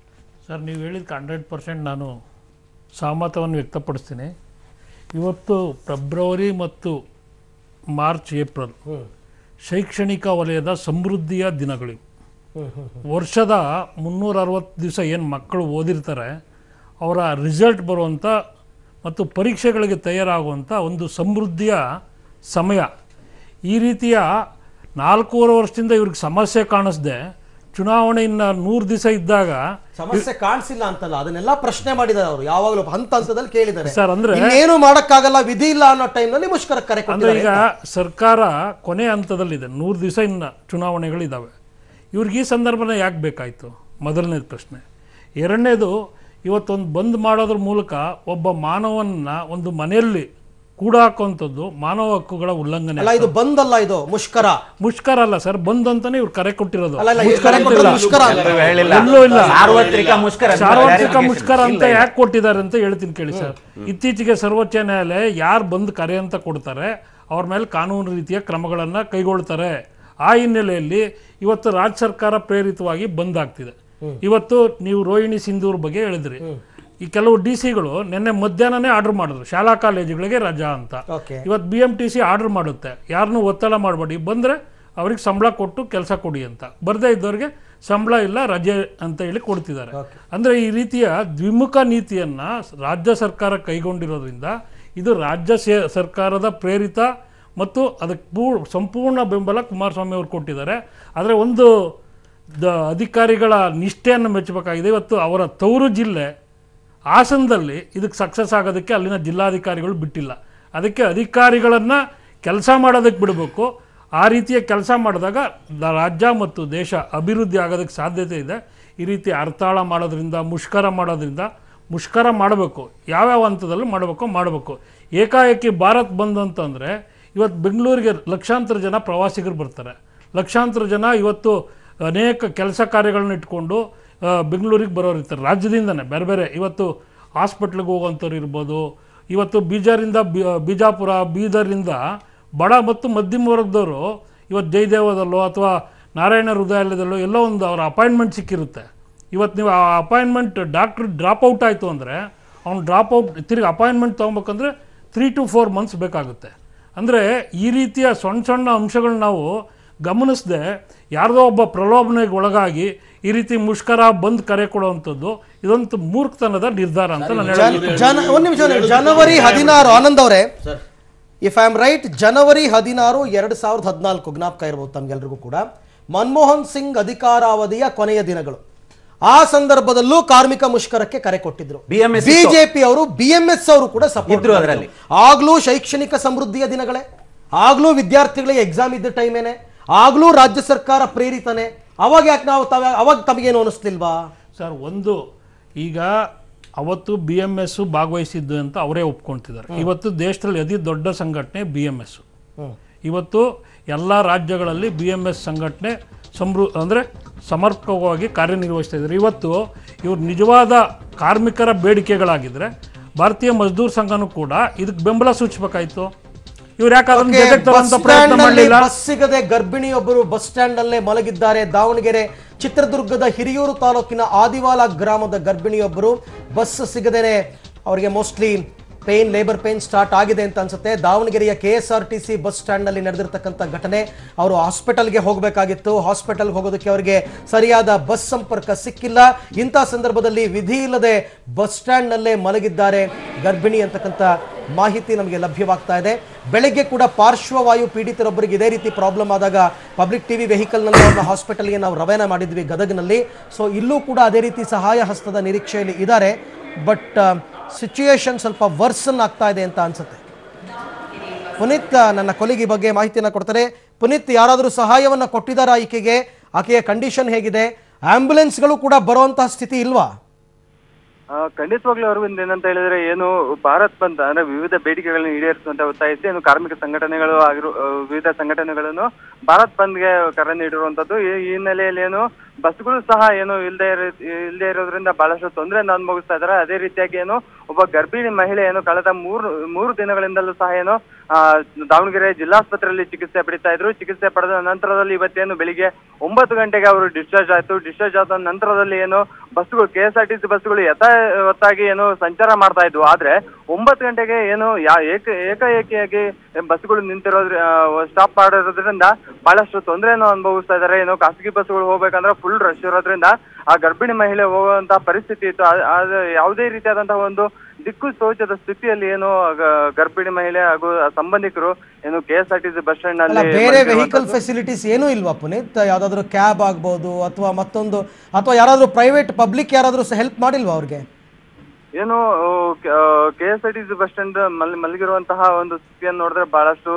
ಸರ್, ನೀವು ಹೇಳಿದ 100% ನಾನು ಸಹಮತವನ್ನು ವ್ಯಕ್ತಪಡಿಸ್ತೀನಿ. ಇವತ್ತು ಫೆಬ್ರವರಿ ಮತ್ತು ಮಾರ್ಚ್, ಏಪ್ರಿಲ್ ಶೈಕ್ಷಣಿಕ ವಲಯದ ಸಮೃದ್ಧಿಯ ದಿನಗಳಿವು. ವರ್ಷದ 360 ದಿವಸ ಏನು ಮಕ್ಕಳು ಓದಿರ್ತಾರೆ, ಅವರ ರಿಸಲ್ಟ್ ಬರುವಂಥ ಮತ್ತು ಪರೀಕ್ಷೆಗಳಿಗೆ ತಯಾರಾಗುವಂಥ ಒಂದು ಸಮೃದ್ಧಿಯ ಸಮಯ. ಈ ರೀತಿಯ 4.5 ವರ್ಷದಿಂದ ಇವ್ರಿಗೆ ಸಮಸ್ಯೆ ಕಾಣಿಸ್ದೆ ಚುನಾವಣೆ ಇನ್ನ 100 ದಿವಸ ಇದ್ದಾಗ ಸಮಸ್ಯೆ ಕಾಣಿಸಿಲ್ಲ ಅಂತಲ್ಲ, ಅದನ್ನೆಲ್ಲ ಪ್ರಶ್ನೆ ಮಾಡಿದ್ದಾರೆ ಅವರು, ಯಾವಾಗಲೂ ಹಂತದಲ್ಲಿ ಕೇಳಿದ್ದಾರೆ ಸರ್. ಅಂದ್ರೆ ಏನು ಮಾಡಕ್ಕಾಗಲ್ಲ, ವಿಧಿ ಇಲ್ಲ ಅನ್ನೋ ಟೈಮ್ನಲ್ಲಿ ಮುಷ್ಕರ ಕರೆ ಕೊಟ್ಟಿದ್ದಾರೆ. ಈಗ ಸರ್ಕಾರ ಕೊನೆ ಹಂತದಲ್ಲಿದೆ, 100 ದಿವಸ ಇನ್ನು ಚುನಾವಣೆಗಳಿದ್ದಾವೆ. ಇವ್ರಿಗೆ ಈ ಸಂದರ್ಭನ ಯಾಕೆ ಬೇಕಾಯಿತು? ಮೊದಲನೇದು ಪ್ರಶ್ನೆ. ಎರಡನೇದು, ಇವತ್ತೊಂದು ಬಂದ್ ಮಾಡೋದ್ರ ಮೂಲಕ ಒಬ್ಬ ಮಾನವನ್ನ ಒಂದು ಮನೆಯಲ್ಲಿ ಕೂಡ ಹಾಕುವಂಥದ್ದು ಮಾನವ ಹಕ್ಕುಗಳ ಉಲ್ಲಂಘನೆ. ಅಲ್ಲ, ಇದು ಬಂದಲ್ಲ, ಇದು ಮುಷ್ಕರ. ಮುಷ್ಕರ ಅಲ್ಲ ಸರ್, ಬಂದ್ ಅಂತಾನೆ ಇವ್ರು ಕರೆ ಕೊಟ್ಟಿರೋದು. ಸಾರ್ವತ್ರಿಕ ಮುಷ್ಕರ ಅಂತ ಯಾಕೆ ಕೊಟ್ಟಿದ್ದಾರೆ ಅಂತ ಹೇಳ್ತೀನಿ ಕೇಳಿ ಸರ್. ಇತ್ತೀಚೆಗೆ ಸರ್ವೋಚ್ಚ ನ್ಯಾಯಾಲಯ ಯಾರು ಬಂದ್ ಕರೆ ಅಂತ ಕೊಡ್ತಾರೆ ಅವ್ರ ಮೇಲೆ ಕಾನೂನು ರೀತಿಯ ಕ್ರಮಗಳನ್ನ ಕೈಗೊಳ್ತಾರೆ. ಆ ಹಿನ್ನೆಲೆಯಲ್ಲಿ ಇವತ್ತು ರಾಜ್ಯ ಸರ್ಕಾರ ಪ್ರೇರಿತವಾಗಿ ಬಂದ್ ಆಗ್ತಿದೆ. ಇವತ್ತು ನೀವು ರೋಹಿಣಿ ಸಿಂಧೂರ್ ಬಗ್ಗೆ ಹೇಳಿದ್ರಿ. ಈ ಕೆಲವು ಡಿಸಿಗಳು ನಿನ್ನೆ ಮಧ್ಯಾಹ್ನನೇ ಆರ್ಡರ್ ಮಾಡಿದ್ರು ಶಾಲಾ ಕಾಲೇಜುಗಳಿಗೆ ರಜಾ ಅಂತ. ಇವತ್ತು BMTC ಆರ್ಡರ್ ಮಾಡುತ್ತೆ, ಯಾರನ್ನೂ ಒತ್ತಡ ಮಾಡಬೇಡಿ, ಬಂದ್ರೆ ಅವ್ರಿಗೆ ಸಂಬಳ ಕೊಟ್ಟು ಕೆಲಸ ಕೊಡಿ ಅಂತ. ಬರ್ದೇ ಇದ್ದವ್ರಿಗೆ ಸಂಬಳ ಇಲ್ಲ, ರಜೆ ಅಂತ ಹೇಳಿ ಕೊಡ್ತಿದ್ದಾರೆ. ಅಂದ್ರೆ ಈ ರೀತಿಯ ದ್ವಿಮುಖ ನೀತಿಯನ್ನ ರಾಜ್ಯ ಸರ್ಕಾರ ಕೈಗೊಂಡಿರೋದ್ರಿಂದ ಇದು ರಾಜ್ಯ ಸರ್ಕಾರದ ಪ್ರೇರಿತ ಮತ್ತು ಅದಕ್ಕೆ ಸಂಪೂರ್ಣ ಬೆಂಬಲ ಕುಮಾರಸ್ವಾಮಿ ಅವರು ಕೊಟ್ಟಿದ್ದಾರೆ. ಆದರೆ ಒಂದು ಅಧಿಕಾರಿಗಳ ನಿಷ್ಠೆಯನ್ನು ಮೆಚ್ಚಬೇಕಾಗಿದೆ. ಇವತ್ತು ಅವರ ತವರು ಜಿಲ್ಲೆ ಹಾಸನದಲ್ಲಿ ಇದಕ್ಕೆ ಸಕ್ಸಸ್ ಆಗೋದಕ್ಕೆ ಅಲ್ಲಿನ ಜಿಲ್ಲಾಧಿಕಾರಿಗಳು ಬಿಟ್ಟಿಲ್ಲ. ಅದಕ್ಕೆ ಅಧಿಕಾರಿಗಳನ್ನು ಕೆಲಸ ಮಾಡೋದಕ್ಕೆ ಬಿಡಬೇಕು. ಆ ರೀತಿಯ ಕೆಲಸ ಮಾಡಿದಾಗ ರಾಜ್ಯ ಮತ್ತು ದೇಶ ಅಭಿವೃದ್ಧಿ ಆಗೋದಕ್ಕೆ ಸಾಧ್ಯತೆ ಇದೆ. ಈ ರೀತಿ ಹರ್ತಾಳ ಮಾಡೋದ್ರಿಂದ, ಮುಷ್ಕರ ಮಾಡಬೇಕು, ಯಾವ್ಯಾವ ಹಂತದಲ್ಲೂ ಮಾಡಬೇಕು. ಏಕಾಏಕಿ ಭಾರತ್ ಬಂದ್ ಅಂತಂದರೆ ಇವತ್ತು ಬೆಂಗಳೂರಿಗೆ ಲಕ್ಷಾಂತರ ಜನ ಪ್ರವಾಸಿಗರು ಬರ್ತಾರೆ. ಲಕ್ಷಾಂತರ ಜನ ಇವತ್ತು ಅನೇಕ ಕೆಲಸ ಕಾರ್ಯಗಳನ್ನ ಇಟ್ಕೊಂಡು ಬೆಂಗಳೂರಿಗೆ ಬರೋರು ಇರ್ತಾರೆ ರಾಜ್ಯದಿಂದನೇ ಬೇರೆ ಬೇರೆ. ಇವತ್ತು ಹಾಸ್ಪಿಟ್ಲಿಗೆ ಹೋಗೋವಂಥವ್ರು ಇರ್ಬೋದು. ಇವತ್ತು ಬಿಜಾಪುರ, ಬೀದರಿಂದ ಬಡ ಮತ್ತು ಮಧ್ಯಮ ವರ್ಗದವರು ಇವತ್ತು ಜಯದೇವದಲ್ಲೋ ಅಥವಾ ನಾರಾಯಣ ಹೃದಯಾಲಯದಲ್ಲೋ ಎಲ್ಲೋ ಒಂದು ಅವರ ಅಪಾಯಿಂಟ್ಮೆಂಟ್ ಸಿಕ್ಕಿರುತ್ತೆ. ಇವತ್ತು ನೀವು ಆ ಅಪಾಯಿಂಟ್ಮೆಂಟ್ ಡಾಕ್ಟ್ರ್ ಡ್ರಾಪ್ಔಟ್ ಆಯಿತು ಅಂದರೆ ಅವ್ನು ಡ್ರಾಪ್ಔಟ್ ತಿರುಗಿ ಅಪಾಯಿಂಟ್ಮೆಂಟ್ ತೊಗೊಬೇಕಂದ್ರೆ 3 to 4 months ಬೇಕಾಗುತ್ತೆ. ಅಂದರೆ ಈ ರೀತಿಯ ಸಣ್ಣ ಅಂಶಗಳನ್ನ ನಾವು ಗಮನಿಸದೆ ಯಾರ್ದೋ ಒಬ್ಬ ಪ್ರಲೋಭನೆಗೆ ಒಳಗಾಗಿ ಈ ರೀತಿ ಮುಷ್ಕರ ಬಂದ್ ಕರೆ ಕೊಡುವಂಥದ್ದು ಇದೊಂದು ಮೂರ್ಖತನದ ನಿರ್ಧಾರ ಅಂತ ನಾನು ಹೇಳ್ತೀನಿ. ಜನವರಿ 16 ಆನಂದ್ ಅವರೇ, ಇಫ್ ಐ ಆಮ್ ರೈಟ್, ಜನವರಿ 16, 2014 ಜ್ಞಾಪಕ ಇರಬಹುದು ತಮ್ಗೆಲ್ರಿಗೂ ಕೂಡ, ಮನಮೋಹನ್ ಸಿಂಗ್ ಅಧಿಕಾರಾವಧಿಯ ಕೊನೆಯ ದಿನಗಳು. ಆ ಸಂದರ್ಭದಲ್ಲೂ ಕಾರ್ಮಿಕ ಮುಷ್ಕರಕ್ಕೆ ಕರೆ ಕೊಟ್ಟಿದ್ರು ಬಿಜೆಪಿ ಅವರು, BMS ಅವರು ಕೂಡ ಸಪೋರ್ಟ್ ಅದರಲ್ಲಿ. ಆಗ್ಲೂ ಶೈಕ್ಷಣಿಕ ಸಮೃದ್ಧಿಯ ದಿನಗಳೇ, ಆಗ್ಲೂ ವಿದ್ಯಾರ್ಥಿಗಳಿಗೆ ಎಕ್ಸಾಮ್ ಇದ್ದ ಟೈಮೇನೆ, ಆಗ್ಲೂ ರಾಜ್ಯ ಸರ್ಕಾರ ಪ್ರೇರಿತನೇ. ಅವಾಗ ಯಾಕೆ ಅವಾಗ ತಮಗೇನು ಅನಿಸ್ತಿಲ್ವಾ ಸರ್? ಒಂದು ಈಗ ಅವತ್ತು BMS ಭಾಗವಹಿಸಿದ್ದು ಅಂತ ಅವರೇ ಒಪ್ಕೊಂತಿದ್ದಾರೆ. ಇವತ್ತು ದೇಶದಲ್ಲಿ ಅತಿ ದೊಡ್ಡ ಸಂಘಟನೆ BMS. ಇವತ್ತು ಎಲ್ಲ ರಾಜ್ಯಗಳಲ್ಲಿ BMS ಸಂಘಟನೆ ಅಂದರೆ ಸಮರ್ಪಕವಾಗಿ ಕಾರ್ಯನಿರ್ವಹಿಸ್ತಾ ಇದ್ದಾರೆ. ಇವತ್ತು ಇವ್ರು ನಿಜವಾದ ಕಾರ್ಮಿಕರ ಬೇಡಿಕೆಗಳಾಗಿದ್ರೆ ಭಾರತೀಯ ಮಜ್ದೂರ್ ಸಂಘನೂ ಕೂಡ ಇದಕ್ಕೆ ಬೆಂಬಲ ಸೂಚಿಸಬೇಕಾಯ್ತು. ಇವ್ರು ಯಾಕೆ ಪ್ರಯತ್ನ ಮಾಡಲಿಲ್ಲ? ಬಸ್ ಸಿಗದೆ ಗರ್ಭಿಣಿಯೊಬ್ಬರು ಬಸ್ ಸ್ಟ್ಯಾಂಡ್ ಅಲ್ಲೇ ಮಲಗಿದ್ದಾರೆ. ದಾವಣಗೆರೆ ಚಿತ್ರದುರ್ಗದ ಹಿರಿಯೂರು ತಾಲೂಕಿನ ಆದಿವಾಲ ಗ್ರಾಮದ ಗರ್ಭಿಣಿಯೊಬ್ಬರು ಬಸ್ ಸಿಗದೇನೆ ಅವರಿಗೆ ಮೋಸ್ಟ್ಲಿ ಲೇಬರ್ ಪೇನ್ ಸ್ಟಾರ್ಟ್ ಆಗಿದೆ ಅಂತ ಅನ್ಸುತ್ತೆ. ದಾವಣಗೆರೆಯ KSRTC ಬಸ್ ಸ್ಟ್ಯಾಂಡ್ ನಲ್ಲಿ ನಡೆದಿರ್ತಕ್ಕಂಥ ಘಟನೆ. ಅವರು ಹಾಸ್ಪಿಟಲ್ಗೆ ಹೋಗಬೇಕಾಗಿತ್ತು. ಹಾಸ್ಪಿಟಲ್ಗೆ ಹೋಗೋದಕ್ಕೆ ಅವರಿಗೆ ಸರಿಯಾದ ಬಸ್ ಸಂಪರ್ಕ ಸಿಕ್ಕಿಲ್ಲ. ಇಂಥ ಸಂದರ್ಭದಲ್ಲಿ ವಿಧಿ ಇಲ್ಲದೆ ಬಸ್ ಸ್ಟ್ಯಾಂಡ್ ನಲ್ಲೇ ಮಲಗಿದ್ದಾರೆ ಗರ್ಭಿಣಿ ಅಂತಕ್ಕಂಥ ಮಾಹಿತಿ ನಮಗೆ ಲಭ್ಯವಾಗ್ತಾ ಇದೆ. ಬೆಳಗ್ಗೆ ಕೂಡ ಪಾರ್ಶ್ವವಾಯು ಪೀಡಿತರೊಬ್ಬರಿಗೆ ಇದೇ ರೀತಿ ಪ್ರಾಬ್ಲಮ್ ಆದಾಗ ಪಬ್ಲಿಕ್ ಟಿವಿ ವೆಹಿಕಲ್ನಲ್ಲಿ ಅವ್ರನ್ನ ಹಾಸ್ಪಿಟಲ್ಗೆ ನಾವು ರವಾನೆ ಮಾಡಿದ್ವಿ ಗದಗ್ನಲ್ಲಿ. ಸೊ ಇಲ್ಲೂ ಕೂಡ ಅದೇ ರೀತಿ ಸಹಾಯ ಹಸ್ತದ ನಿರೀಕ್ಷೆಯಲ್ಲಿ ಇದ್ದಾರೆ. ಬಟ್ ಸಿಚುಯೇಷನ್ ಸ್ವಲ್ಪ ವರ್ಸನ್ ಆಗ್ತಾ ಇದೆ ಅಂತ ಅನ್ಸುತ್ತೆ. ಪುನೀತ್ ನನ್ನ ಕೊಲಿಗಿ ಬಗ್ಗೆ ಮಾಹಿತಿಯನ್ನು ಕೊಡ್ತಾರೆ. ಪುನೀತ್, ಯಾರಾದರೂ ಸಹಾಯವನ್ನು ಕೊಟ್ಟಿದ್ದಾರಾ ಈಕೆಗೆ? ಆಕೆಯ ಕಂಡೀಷನ್ ಹೇಗಿದೆ? ಆಂಬ್ಯುಲೆನ್ಸ್ಗಳು ಕೂಡ ಬರುವಂತಹ ಸ್ಥಿತಿ ಇಲ್ವಾ? ಖಂಡಿತವಾಗ್ಲೂ ಅರವಿಂದ್, ಏನಂತ ಹೇಳಿದ್ರೆ ಏನು ಭಾರತ್ ಬಂದ್ ಅಂದ್ರೆ ವಿವಿಧ ಬೇಡಿಕೆಗಳನ್ನು ಈಡೇರಿಸುವಂತ ಒತ್ತಾಯಿಸಿ ಏನು ಕಾರ್ಮಿಕ ಸಂಘಟನೆಗಳು ವಿವಿಧ ಸಂಘಟನೆಗಳನ್ನು ಭಾರತ್ ಬಂದ್ಗೆ ಕರೆ ನೀಡಿರುವಂತದ್ದು. ಈ ಹಿನ್ನೆಲೆಯಲ್ಲಿ ಏನು ಬಸ್ಗಳು ಸಹ ಏನು ಇಲ್ಲದೆ ಇರೋದ್ರಿಂದ ಬಹಳಷ್ಟು ತೊಂದರೆಯನ್ನು ಅನುಭವಿಸ್ತಾ ಇದ್ದಾರೆ. ಅದೇ ರೀತಿಯಾಗಿ ಏನು ಒಬ್ಬ ಗರ್ಭಿಣಿ ಮಹಿಳೆ ಏನು ಕಳೆದ ಮೂರು ದಿನಗಳಿಂದಲೂ ಸಹ ಏನು ದಾವಣಗೆರೆ ಜಿಲ್ಲಾಸ್ಪತ್ರೆಯಲ್ಲಿ ಚಿಕಿತ್ಸೆ ಪಡಿತಾ ಇದ್ರು. ಚಿಕಿತ್ಸೆ ಪಡೆದ ನಂತರದಲ್ಲಿ ಇವತ್ತೇನು ಬೆಳಿಗ್ಗೆ 9 ಗಂಟೆಗೆ ಅವರು ಡಿಸ್ಚಾರ್ಜ್ ಆಯ್ತು. ಡಿಸ್ಚಾರ್ಜ್ ಆದ ನಂತರದಲ್ಲಿ ಏನು ಬಸ್ಗಳು KSRTC ಬಸ್ಗಳು ಯಥಾವತ್ತಾಗಿ ಏನು ಸಂಚಾರ ಮಾಡ್ತಾ ಇದ್ವು. ಆದ್ರೆ 9 ಗಂಟೆಗೆ ಏನು ಏಕಾಏಕಿಯಾಗಿ ಬಸ್ಗಳು ಸ್ಟಾಪ್ ಮಾಡಿರೋದ್ರಿಂದ ಬಹಳಷ್ಟು ತೊಂದರೆಯನ್ನು ಅನುಭವಿಸ್ತಾ ಇದ್ದಾರೆ. ಏನು ಖಾಸಗಿ ಬಸ್ಗಳು ಹೋಗ್ಬೇಕಂದ್ರೆ ಫುಲ್ ರಶ್ ಇರೋದ್ರಿಂದ ಆ ಗರ್ಭಿಣಿ ಮಹಿಳೆ ಹೋಗುವಂತಹ ಪರಿಸ್ಥಿತಿ ಇತ್ತು. ಯಾವುದೇ ರೀತಿಯಾದಂತಹ ಒಂದು ದಿಕ್ಕು ತೋಚದ ಸ್ಥಿತಿಯಲ್ಲಿ ಏನು ಗರ್ಭಿಣಿ ಮಹಿಳೆ ಹಾಗೂ ಸಂಬಂಧಿಕರು ಏನು KSRTC ಬಸ್ ಸ್ಟ್ಯಾಂಡ್ ನಲ್ಲಿ ಬೇರೆ ವೆಹಿಕಲ್ ಫೆಸಿಲಿಟೀಸ್ ಏನೂ ಇಲ್ವಾ ಪುನೀತ್? ಯಾವ್ದಾದ್ರು ಕ್ಯಾಬ್ ಆಗ್ಬಹುದು ಅಥವಾ ಮತ್ತೊಂದು, ಅಥವಾ ಯಾರಾದ್ರೂ ಪ್ರೈವೇಟ್ ಪಬ್ಲಿಕ್ ಯಾರಾದ್ರೂ ಹೆಲ್ಪ್ ಮಾಡಿಲ್ವಾ ಅವ್ರಿಗೆ? ಏನು KSRTC ಬಸ್ ಸ್ಟ್ಯಾಂಡ್ ಮಲಗಿರುವಂತಹ ಒಂದು ಸ್ಥಿತಿಯನ್ನು ನೋಡಿದ್ರೆ ಬಹಳಷ್ಟು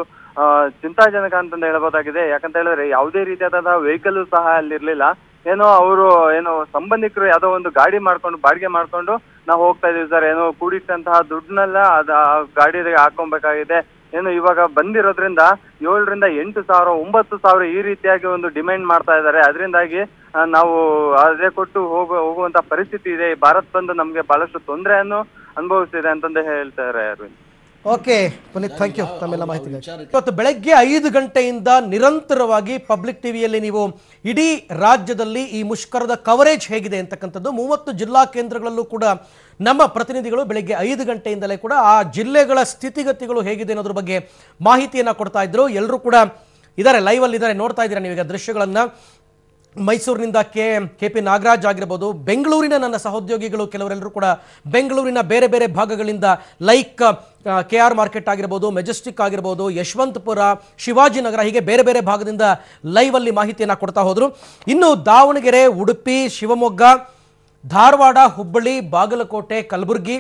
ಚಿಂತಾಜನಕ ಅಂತಂದು ಹೇಳಬಹುದಾಗಿದೆ. ಯಾಕಂತ ಹೇಳಿದ್ರೆ ಯಾವುದೇ ರೀತಿಯಾದಂತಹ ವೆಹಿಕಲ್ ಸಹ ಅಲ್ಲಿರ್ಲಿಲ್ಲ. ಏನೋ ಅವರು ಏನು ಸಂಬಂಧಿಕರು ಯಾವುದೋ ಒಂದು ಗಾಡಿ ಬಾಡಿಗೆ ಮಾಡ್ಕೊಂಡು ನಾವು ಹೋಗ್ತಾ ಇದೀವಿ ಸರ್, ಏನೋ ಕೂಡಿಟ್ಟಂತಹ ದುಡ್ಡನ್ನೆಲ್ಲ ಗಾಡಿಗೆ ಹಾಕೊಬೇಕಾಗಿದೆ. ಏನು ಇವಾಗ ಬಂದಿರೋದ್ರಿಂದ 7ರಿಂದ 8,000 9,000 ಈ ರೀತಿಯಾಗಿ ಒಂದು ಡಿಮ್ಯಾಂಡ್ ಮಾಡ್ತಾ ಇದ್ದಾರೆ. ಅದರಿಂದಾಗಿ ನಾವು ಅದೇ ಕೊಟ್ಟು ಹೋಗುವಂತ ಪರಿಸ್ಥಿತಿ ಇದೆ. ಭಾರತ್ ಬಂದು ನಮ್ಗೆ ಬಹಳಷ್ಟು ತೊಂದರೆಯನ್ನು ಅನುಭವಿಸ್ತಿದೆ ಅಂತಂದೇ ಹೇಳ್ತಾರೆ Arvind. Okay Puneeth, thank you ತಮ್ಮೆಲ್ಲ ಮಾಹಿತಿಗೆ. ಇವತ್ತು ಬೆಳಗ್ಗೆ 5 ಗಂಟೆಯಿಂದ ನಿರಂತರವಾಗಿ ಪಬ್ಲಿಕ್ ಟಿವಿಯಲ್ಲಿ ನೀವು ಇಡೀ ರಾಜ್ಯದಲ್ಲಿ ಈ ಮುಷ್ಕರದ ಕವರೇಜ್ ಹೇಗಿದೆ ಅಂತಕ್ಕಂಥದ್ದು 30 ಜಿಲ್ಲಾ ಕೇಂದ್ರಗಳಲ್ಲೂ ಕೂಡ ನಮ್ಮ ಪ್ರತಿನಿಧಿಗಳು ಬೆಳಗ್ಗೆ 5 ಗಂಟೆಯಿಂದಲೇ ಕೂಡ ಆ ಜಿಲ್ಲೆಗಳ ಸ್ಥಿತಿಗತಿಗಳು ಹೇಗಿದೆ ಅನ್ನೋದ್ರ ಬಗ್ಗೆ ಮಾಹಿತಿಯನ್ನು ಕೊಡ್ತಾ ಇದ್ರು. ಎಲ್ಲರೂ ಕೂಡ ಇದ್ದಾರೆ, ಲೈವ್ ಅಲ್ಲಿ ಇದ್ದಾರೆ, ನೋಡ್ತಾ ಇದ್ದೀರಾ ನೀವೀಗ ದೃಶ್ಯಗಳನ್ನ. ಮೈಸೂರಿನಿಂದ KP ನಾಗರಾಜ್ ಆಗಿರ್ಬೋದು, ಬೆಂಗಳೂರಿನ ನನ್ನ ಸಹೋದ್ಯೋಗಿಗಳು ಕೆಲವರೆಲ್ಲರೂ ಕೂಡ ಬೆಂಗಳೂರಿನ ಬೇರೆ ಬೇರೆ ಭಾಗಗಳಿಂದ ಲೈಕ್ KR ಮಾರ್ಕೆಟ್ ಆಗಿರ್ಬೋದು, ಮೆಜೆಸ್ಟಿಕ್ ಆಗಿರ್ಬೋದು, ಯಶವಂತಪುರ, ಶಿವಾಜಿನಗರ, ಹೀಗೆ ಬೇರೆ ಬೇರೆ ಭಾಗದಿಂದ ಲೈವ್ ಅಲ್ಲಿ ಮಾಹಿತಿಯನ್ನು ಕೊಡ್ತಾ ಹೋದ್ರು. ಇನ್ನು ದಾವಣಗೆರೆ, ಉಡುಪಿ, ಶಿವಮೊಗ್ಗ, ಧಾರವಾಡ, ಹುಬ್ಬಳ್ಳಿ, ಬಾಗಲಕೋಟೆ, ಕಲಬುರಗಿ,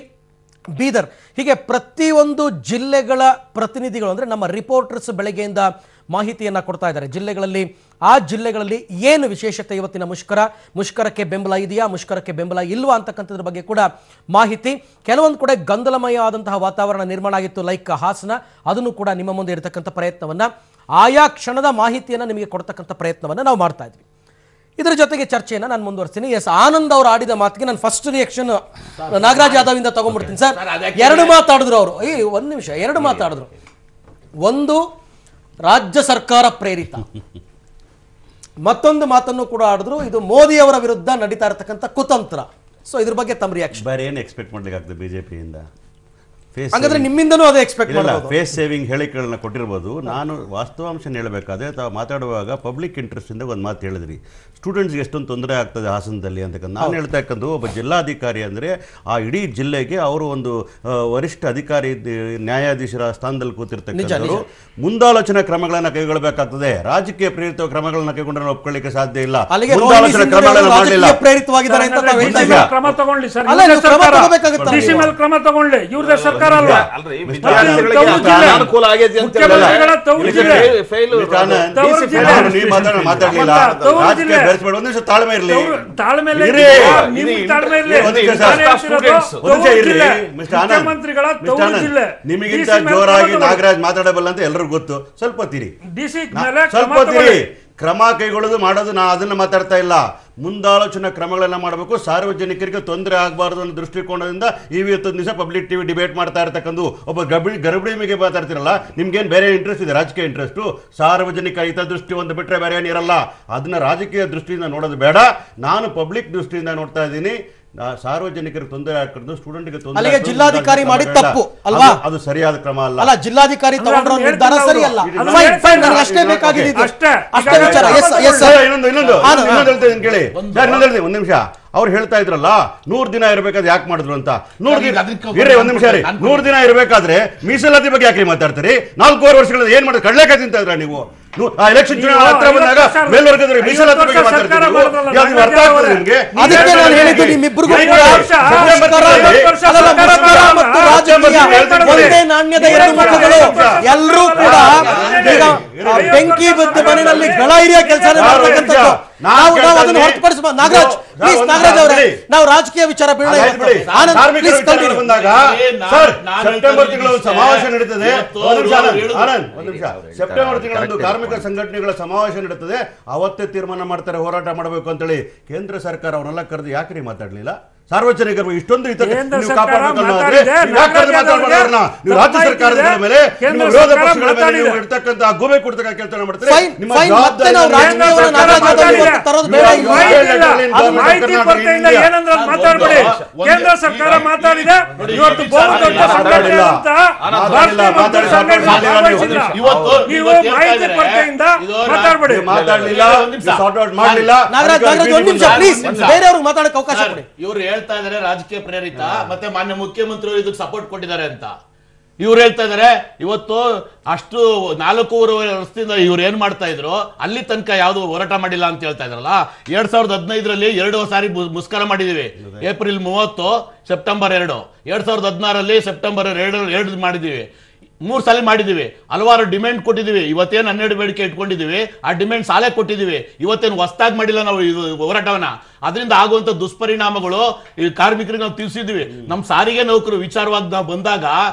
ಬೀದರ್, ಹೀಗೆ ಪ್ರತಿಯೊಂದು ಜಿಲ್ಲೆಗಳ ಪ್ರತಿನಿಧಿಗಳು ಅಂದರೆ ನಮ್ಮ ರಿಪೋರ್ಟರ್ಸ್ ಬೆಳಗ್ಗೆಯಿಂದ ಮಾಹಿತಿಯನ್ನು ಕೊಡ್ತಾ ಇದ್ದಾರೆ. ಆ ಜಿಲ್ಲೆಗಳಲ್ಲಿ ಏನು ವಿಶೇಷತೆ ಇವತ್ತಿನ ಮುಷ್ಕರಕ್ಕೆ ಬೆಂಬಲ ಇದೆಯಾ, ಮುಷ್ಕರಕ್ಕೆ ಬೆಂಬಲ ಇಲ್ವಾ ಅಂತಕ್ಕಂಥದ್ರ ಬಗ್ಗೆ ಕೂಡ ಮಾಹಿತಿ. ಕೆಲವೊಂದು ಕಡೆ ಗೊಂದಲಮಯ ಆದಂತಹ ವಾತಾವರಣ ನಿರ್ಮಾಣ ಆಗಿತ್ತು, ಲೈಕ್ ಹಾಸನ, ಅದನ್ನು ಕೂಡ ನಿಮ್ಮ ಮುಂದೆ ಇರತಕ್ಕಂಥ ಪ್ರಯತ್ನವನ್ನು, ಆಯಾ ಕ್ಷಣದ ಮಾಹಿತಿಯನ್ನು ನಿಮಗೆ ಕೊಡ್ತಕ್ಕಂಥ ಪ್ರಯತ್ನವನ್ನು ನಾವು ಮಾಡ್ತಾ ಇದ್ವಿ. ಇದರ ಜೊತೆಗೆ ಚರ್ಚೆಯನ್ನು ನಾನು ಮುಂದುವರಿಸ್ತೀನಿ. ಎಸ್, ಆನಂದ್ ಅವರು ಆಡಿದ ಮಾತಿಗೆ ನಾನು ಫಸ್ಟ್ ರಿಯಾಕ್ಷನ್ ನಾಗರಾಜ್ ಯಾದವ್ ಇಂದ ತಗೊಂಡ್ಬಿಡ್ತೀನಿ ಸರ್. 2 ಮಾತಾಡಿದ್ರು ಅವರು. 1 ನಿಮಿಷ, 2 ಮಾತಾಡಿದ್ರು. ಒಂದು ರಾಜ್ಯ ಸರ್ಕಾರ ಪ್ರೇರಿತ, ಮತ್ತೊಂದು ಮಾತನ್ನು ಕೂಡ ಆಡಿದ್ರು, ಇದು ಮೋದಿ ಅವರ ವಿರುದ್ಧ ನಡೀತಾ ಇರತಕ್ಕಂಥ ಕುತಂತ್ರ. ಸೊ ಇದ್ರ ಬಗ್ಗೆ ತಮ್ಮ ರಿಯಾಕ್ಷನ್? ಬೇರೆ ಏನು ಎಕ್ಸ್ಪೆಕ್ಟ್ ಮಾಡ್ಲಿಕ್ಕಾಗ್ತದೆ ಬಿಜೆಪಿಯಿಂದ? ಹಾಗಾದ್ರೆ ನಿಮ್ಮಿಂದನೂ ಅದೇ ಎಕ್ಸ್ಪೆಕ್ಟ್ ಮಾಡಬಹುದು. ಫೇಸ್ ಸೇವಿಂಗ್ ಹೇಳಿಕೆಗಳನ್ನ ಕೊಟ್ಟಿರ್ಬೋದು. ನಾನು ವಾಸ್ತವಾಂಶ ಹೇಳಬೇಕಾದ್ರೆ ತಾವು ಮಾತಾಡುವಾಗ ಪಬ್ಲಿಕ್ ಇಂಟ್ರೆಸ್ಟ್ ಇಂದ ಒಂದು ಮಾತು ಹೇಳಿದ್ರಿ, ಸ್ಟೂಡೆಂಟ್ಸ್ಗೆ ಎಷ್ಟೊಂದು ತೊಂದರೆ ಆಗ್ತದೆ ಹಾಸನದಲ್ಲಿ ಅಂತಕ್ಕಂಥ. ನಾನು ಹೇಳ್ತಾ ಇಕ್ಕಂದು ಒಬ್ಬ ಜಿಲ್ಲಾಧಿಕಾರಿ ಅಂದರೆ ಆ ಇಡೀ ಜಿಲ್ಲೆಗೆ ಅವರು ಒಂದು ವರಿಷ್ಠ ಅಧಿಕಾರಿ, ನ್ಯಾಯಾಧೀಶರ ಸ್ಥಾನದಲ್ಲಿ ಕೂತಿರ್ತಕ್ಕಂಥವರು ಮುಂದಾಲೋಚನಾ ಕ್ರಮಗಳನ್ನು ಕೈಗೊಳ್ಳಬೇಕಾಗ್ತದೆ. ರಾಜಕೀಯ ಪ್ರೇರಿತ ಕ್ರಮಗಳನ್ನು ಕೈಗೊಂಡ್ರೆ ನಾವು ಒಪ್ಕೊಳ್ಳಿಕ್ಕೆ ಸಾಧ್ಯ ಇಲ್ಲ. ಮುಂದಾಲೋಚನಾ ಕ್ರಮಗಳನ್ನು ಮಾಡಲಿಲ್ಲ. ಕ್ರಮ ತಗೊಳ್ಳಿ ಸರ್, ಕ್ರಮ ತಗೊಳ್ಳಿ. ಇವ್ರದೇ ಸರ್ಕಾರ ಅಲ್ವಾ? ಮಾತಾಡಲಿಲ್ಲ. ತಾಳ್ಮೆ ಇರಲಿ, ನಿಮಗಿಂತ ಜೋರಾಗಿ ನಾಗರಾಜ್ ಮಾತಾಡಬಲ್ಲ ಅಂತ ಎಲ್ಲರಿಗೂ ಗೊತ್ತು. ಸ್ವಲ್ಪ ತೀರಿ, ಸ್ವಲ್ಪ ತೀರಿ. ಕ್ರಮ ಕೈಗೊಳ್ಳೋದು ಮಾಡೋದು ನಾನು ಅದನ್ನು ಮಾತಾಡ್ತಾ ಇಲ್ಲ. ಮುಂದಾಲೋಚನಾ ಕ್ರಮಗಳನ್ನು ಮಾಡಬೇಕು, ಸಾರ್ವಜನಿಕರಿಗೆ ತೊಂದರೆ ಆಗಬಾರ್ದು ಅನ್ನೋ ದೃಷ್ಟಿಕೋನದಿಂದ ಇವತ್ತು ದಿವಸ ಪಬ್ಲಿಕ್ ಟಿವಿ ಡಿಬೇಟ್ ಮಾಡ್ತಾ ಇರ್ತಕ್ಕಂಥ ಒಬ್ಬ ಗರ್ಭಿಣಿ ಮೇಲೆ ಮಾತಾಡ್ತಿರಲ್ಲ, ನಿಮ್ಗೇನು ಬೇರೆ ಇಂಟ್ರೆಸ್ಟ್ ಇದೆ? ರಾಜಕೀಯ ಇಂಟ್ರೆಸ್ಟು, ಸಾರ್ವಜನಿಕ ಹಿತದೃಷ್ಟಿ ಒಂದು ಬಿಟ್ಟರೆ ಬೇರೆ ಏನಿರಲ್ಲ. ಅದನ್ನ ರಾಜಕೀಯ ದೃಷ್ಟಿಯಿಂದ ನೋಡೋದು ಬೇಡ. ನಾನು ಪಬ್ಲಿಕ್ ದೃಷ್ಟಿಯಿಂದ ನೋಡ್ತಾ ಇದ್ದೀನಿ. ಸಾರ್ವಜನಿಕರಿಗೆ ತೊಂದರೆ ಆಗ್ತದೆ, ಸ್ಟೂಡೆಂಟ್ಗೆ ತೊಂದರೆ. ಜಿಲ್ಲಾಧಿಕಾರಿ ಮಾಡಿ ತಪ್ಪು ಅಲ್ವಾ? ಅದು ಸರಿಯಾದ ಕ್ರಮ ಅಲ್ಲ. ಅಲ್ಲ, ಜಿಲ್ಲಾಧಿಕಾರಿ ತಗೊಂಡ್ರ ನಿರ್ಧಾರ ಸರಿ ಅಲ್ಲ. ನನಗೆ ಅಷ್ಟೇ ಬೇಕಾಗಿದ್ದು, ಅಷ್ಟೇ ವಿಚಾರ. ಇನ್ನೊಂದು ಹೇಳ್ತೀನಿ ಕೇಳಿ ಸರ್, ಒಂದ್ ನಿಮಿಷ. ಅವ್ರು ಹೇಳ್ತಾ ಇದ್ರಲ್ಲ 100 ದಿನ ಇರಬೇಕಾದ್ರೆ ಯಾಕೆ ಮಾಡಿದ್ರು ಅಂತ. 100 ದಿನ ಇರ್ರಿ, ಒಂದ್ ನಿಮಿಷ ರೀ. 100 ದಿನ ಇರಬೇಕಾದ್ರೆ ಮೀಸಲಾತಿ ಬಗ್ಗೆ ಯಾಕೆ ಮಾತಾಡ್ತೀರಿ? 4 ವರ್ಷಗಳ ಏನ್ ಮಾಡಿದ್ರೆ ಕಡ್ಲೆಕಾಯಿ ತಿಂತ ಇದ್ರ ನೀವು? ಎಲೆಕ್ಷನ್ ಚುನಾವಣೆ ಹತ್ರ ಬಂದಾಗ ಮೇಲ್ವರ್ಗದ ಮೀಸಲಾತಿ ಬಗ್ಗೆ ಮಾತಾಡ್ತೀರಿ. ಅರ್ಥ ಆಗ್ತದೆ ನಿಮ್ಗೆ? ಅದಕ್ಕೆ ನಾನು ಹೇಳಿದ್ದು ನಿಮ್ಮಿಬ್ಬರಿಗೂ ಒಂದೇ ನಾಣ್ಯದ ಎರಡು ಮುಖಗಳು. ಎಲ್ಲರೂ ಕೂಡ ಈಗ ಬೆಂಕಿ ಬಿದ್ದ ಮನೆಯಲ್ಲಿ ಗಳ ಹಿರಿಯ ಕೆಲಸ ಮಾಡ್ತಕ್ಕಂಥದ್ದು. ನಾವು ಅದನ್ನು ಹೊರತುಪಡಿಸಬಹುದು. ನಾಗರಾಜ್ ಪ್ಲೀಸ್, ನಾಗರಾಜ್ ಅವರೇ, ನಾವು ರಾಜಕೀಯ ವಿಚಾರ ಬಂದಾಗ ಸರ್, ಸೆಪ್ಟೆಂಬರ್ ತಿಂಗಳ ಸಮಾವೇಶ ನಡೀತದೆ. ಸೆಪ್ಟೆಂಬರ್ ತಿಂಗಳಂದು ಕಾರ್ಮಿಕ ಸಂಘಟನೆಗಳ ಸಮಾವೇಶ ನಡೀತದೆ. ಅವತ್ತೇ ತೀರ್ಮಾನ ಮಾಡ್ತಾರೆ ಹೋರಾಟ ಮಾಡಬೇಕು ಅಂತೇಳಿ. ಕೇಂದ್ರ ಸರ್ಕಾರ ಅವರೆಲ್ಲ ಕರೆದು ಯಾಕ್ರಿ ಮಾತಾಡ್ಲಿಲ್ಲ? ಸಾರ್ವಜನಿಕರು ಇಷ್ಟೊಂದು ರಾಜ್ಯ ಸರ್ಕಾರದ ಮೇಲೆ, ವಿರೋಧ ಪಕ್ಷಗಳ ಮೇಲೆ ನೀವು ಇರ್ತಕ್ಕಂಥ ಗೋಬೆ ಕೊಡ್ತಕ್ಕ ಕೆಲಸ ಮಾಡ್ತಾರೆ. ನಿಮ್ಮ ಕೇಂದ್ರ ಸರ್ಕಾರ ಮಾತಾಡಿದೆ. ಇವತ್ತು ನೀವು ಮಾಹಿತಿ ಕೊರತೆಯಿಂದ ಮಾತಾಡಬೇಡಿ. ಮಾತಾಡಲಿಲ್ಲ, ಸಾರ್ಟ್ ಔಟ್ ಮಾಡಲಿಲ್ಲ. ಬೇರೆಯವ್ರಿಗೆ ಮಾತಾಡಕ್ಕೆ ಅವಕಾಶ ಕೊಡಿ. ಇವರು ಹೇಳ್ತಾ ಇದಾರೆ ರಾಜಕೀಯ ಪ್ರೇರಿತ, ಮತ್ತೆ ಮಾನ್ಯ ಮುಖ್ಯಮಂತ್ರಿಗಳು ಇದಕ್ಕೆ ಸಪೋರ್ಟ್ ಕೊಟ್ಟಿದ್ದಾರೆ ಅಂತ ಇವ್ರು ಹೇಳ್ತಾ ಇದಾರೆ. ಇವತ್ತು ಅಷ್ಟು 4.5 ವರ್ಷದಿಂದ ಇವ್ರು ಏನ್ ಮಾಡ್ತಾ ಇದ್ರು, ಅಲ್ಲಿ ತನಕ ಯಾವ್ದು ಹೋರಾಟ ಮಾಡಿಲ್ಲ ಅಂತ ಹೇಳ್ತಾ ಇದ್ರಲ್ಲ. 2015ರಲ್ಲಿ 2 ಸಾರಿ ಮುಷ್ಕರ ಮಾಡಿದೀವಿ. April 30, September 2. 2016ರಲ್ಲಿ ಸೆಪ್ಟೆಂಬರ್ 2 ಮಾಡಿದೀವಿ. 3 ಸಲ ಮಾಡಿದೀವಿ. ಹಲವಾರು ಡಿಮ್ಯಾಂಡ್ ಕೊಟ್ಟಿದೀವಿ. ಇವತ್ತೇನು 12 ಬೇಡಿಕೆ ಇಟ್ಕೊಂಡಿದೀವಿ, ಆ ಡಿಮ್ಯಾಂಡ್ ಸಾಲೆ ಕೊಟ್ಟಿದೀವಿ. ಇವತ್ತೇನು ಹೊಸದಾಗಿ ಮಾಡಿಲ್ಲ ನಾವು ಹೋರಾಟವನ್ನ. ಅದರಿಂದ ಆಗುವಂತ ದುಷ್ಪರಿಣಾಮಗಳು ಈ ಕಾರ್ಮಿಕರಿಗೆ ನಾವು ತಿಳಿಸಿದ್ವಿ. ನಮ್ಮ ಸಾರಿಗೆ ನೌಕರು ವಿಚಾರವಾಗಿ ನಾವು ಬಂದಾಗ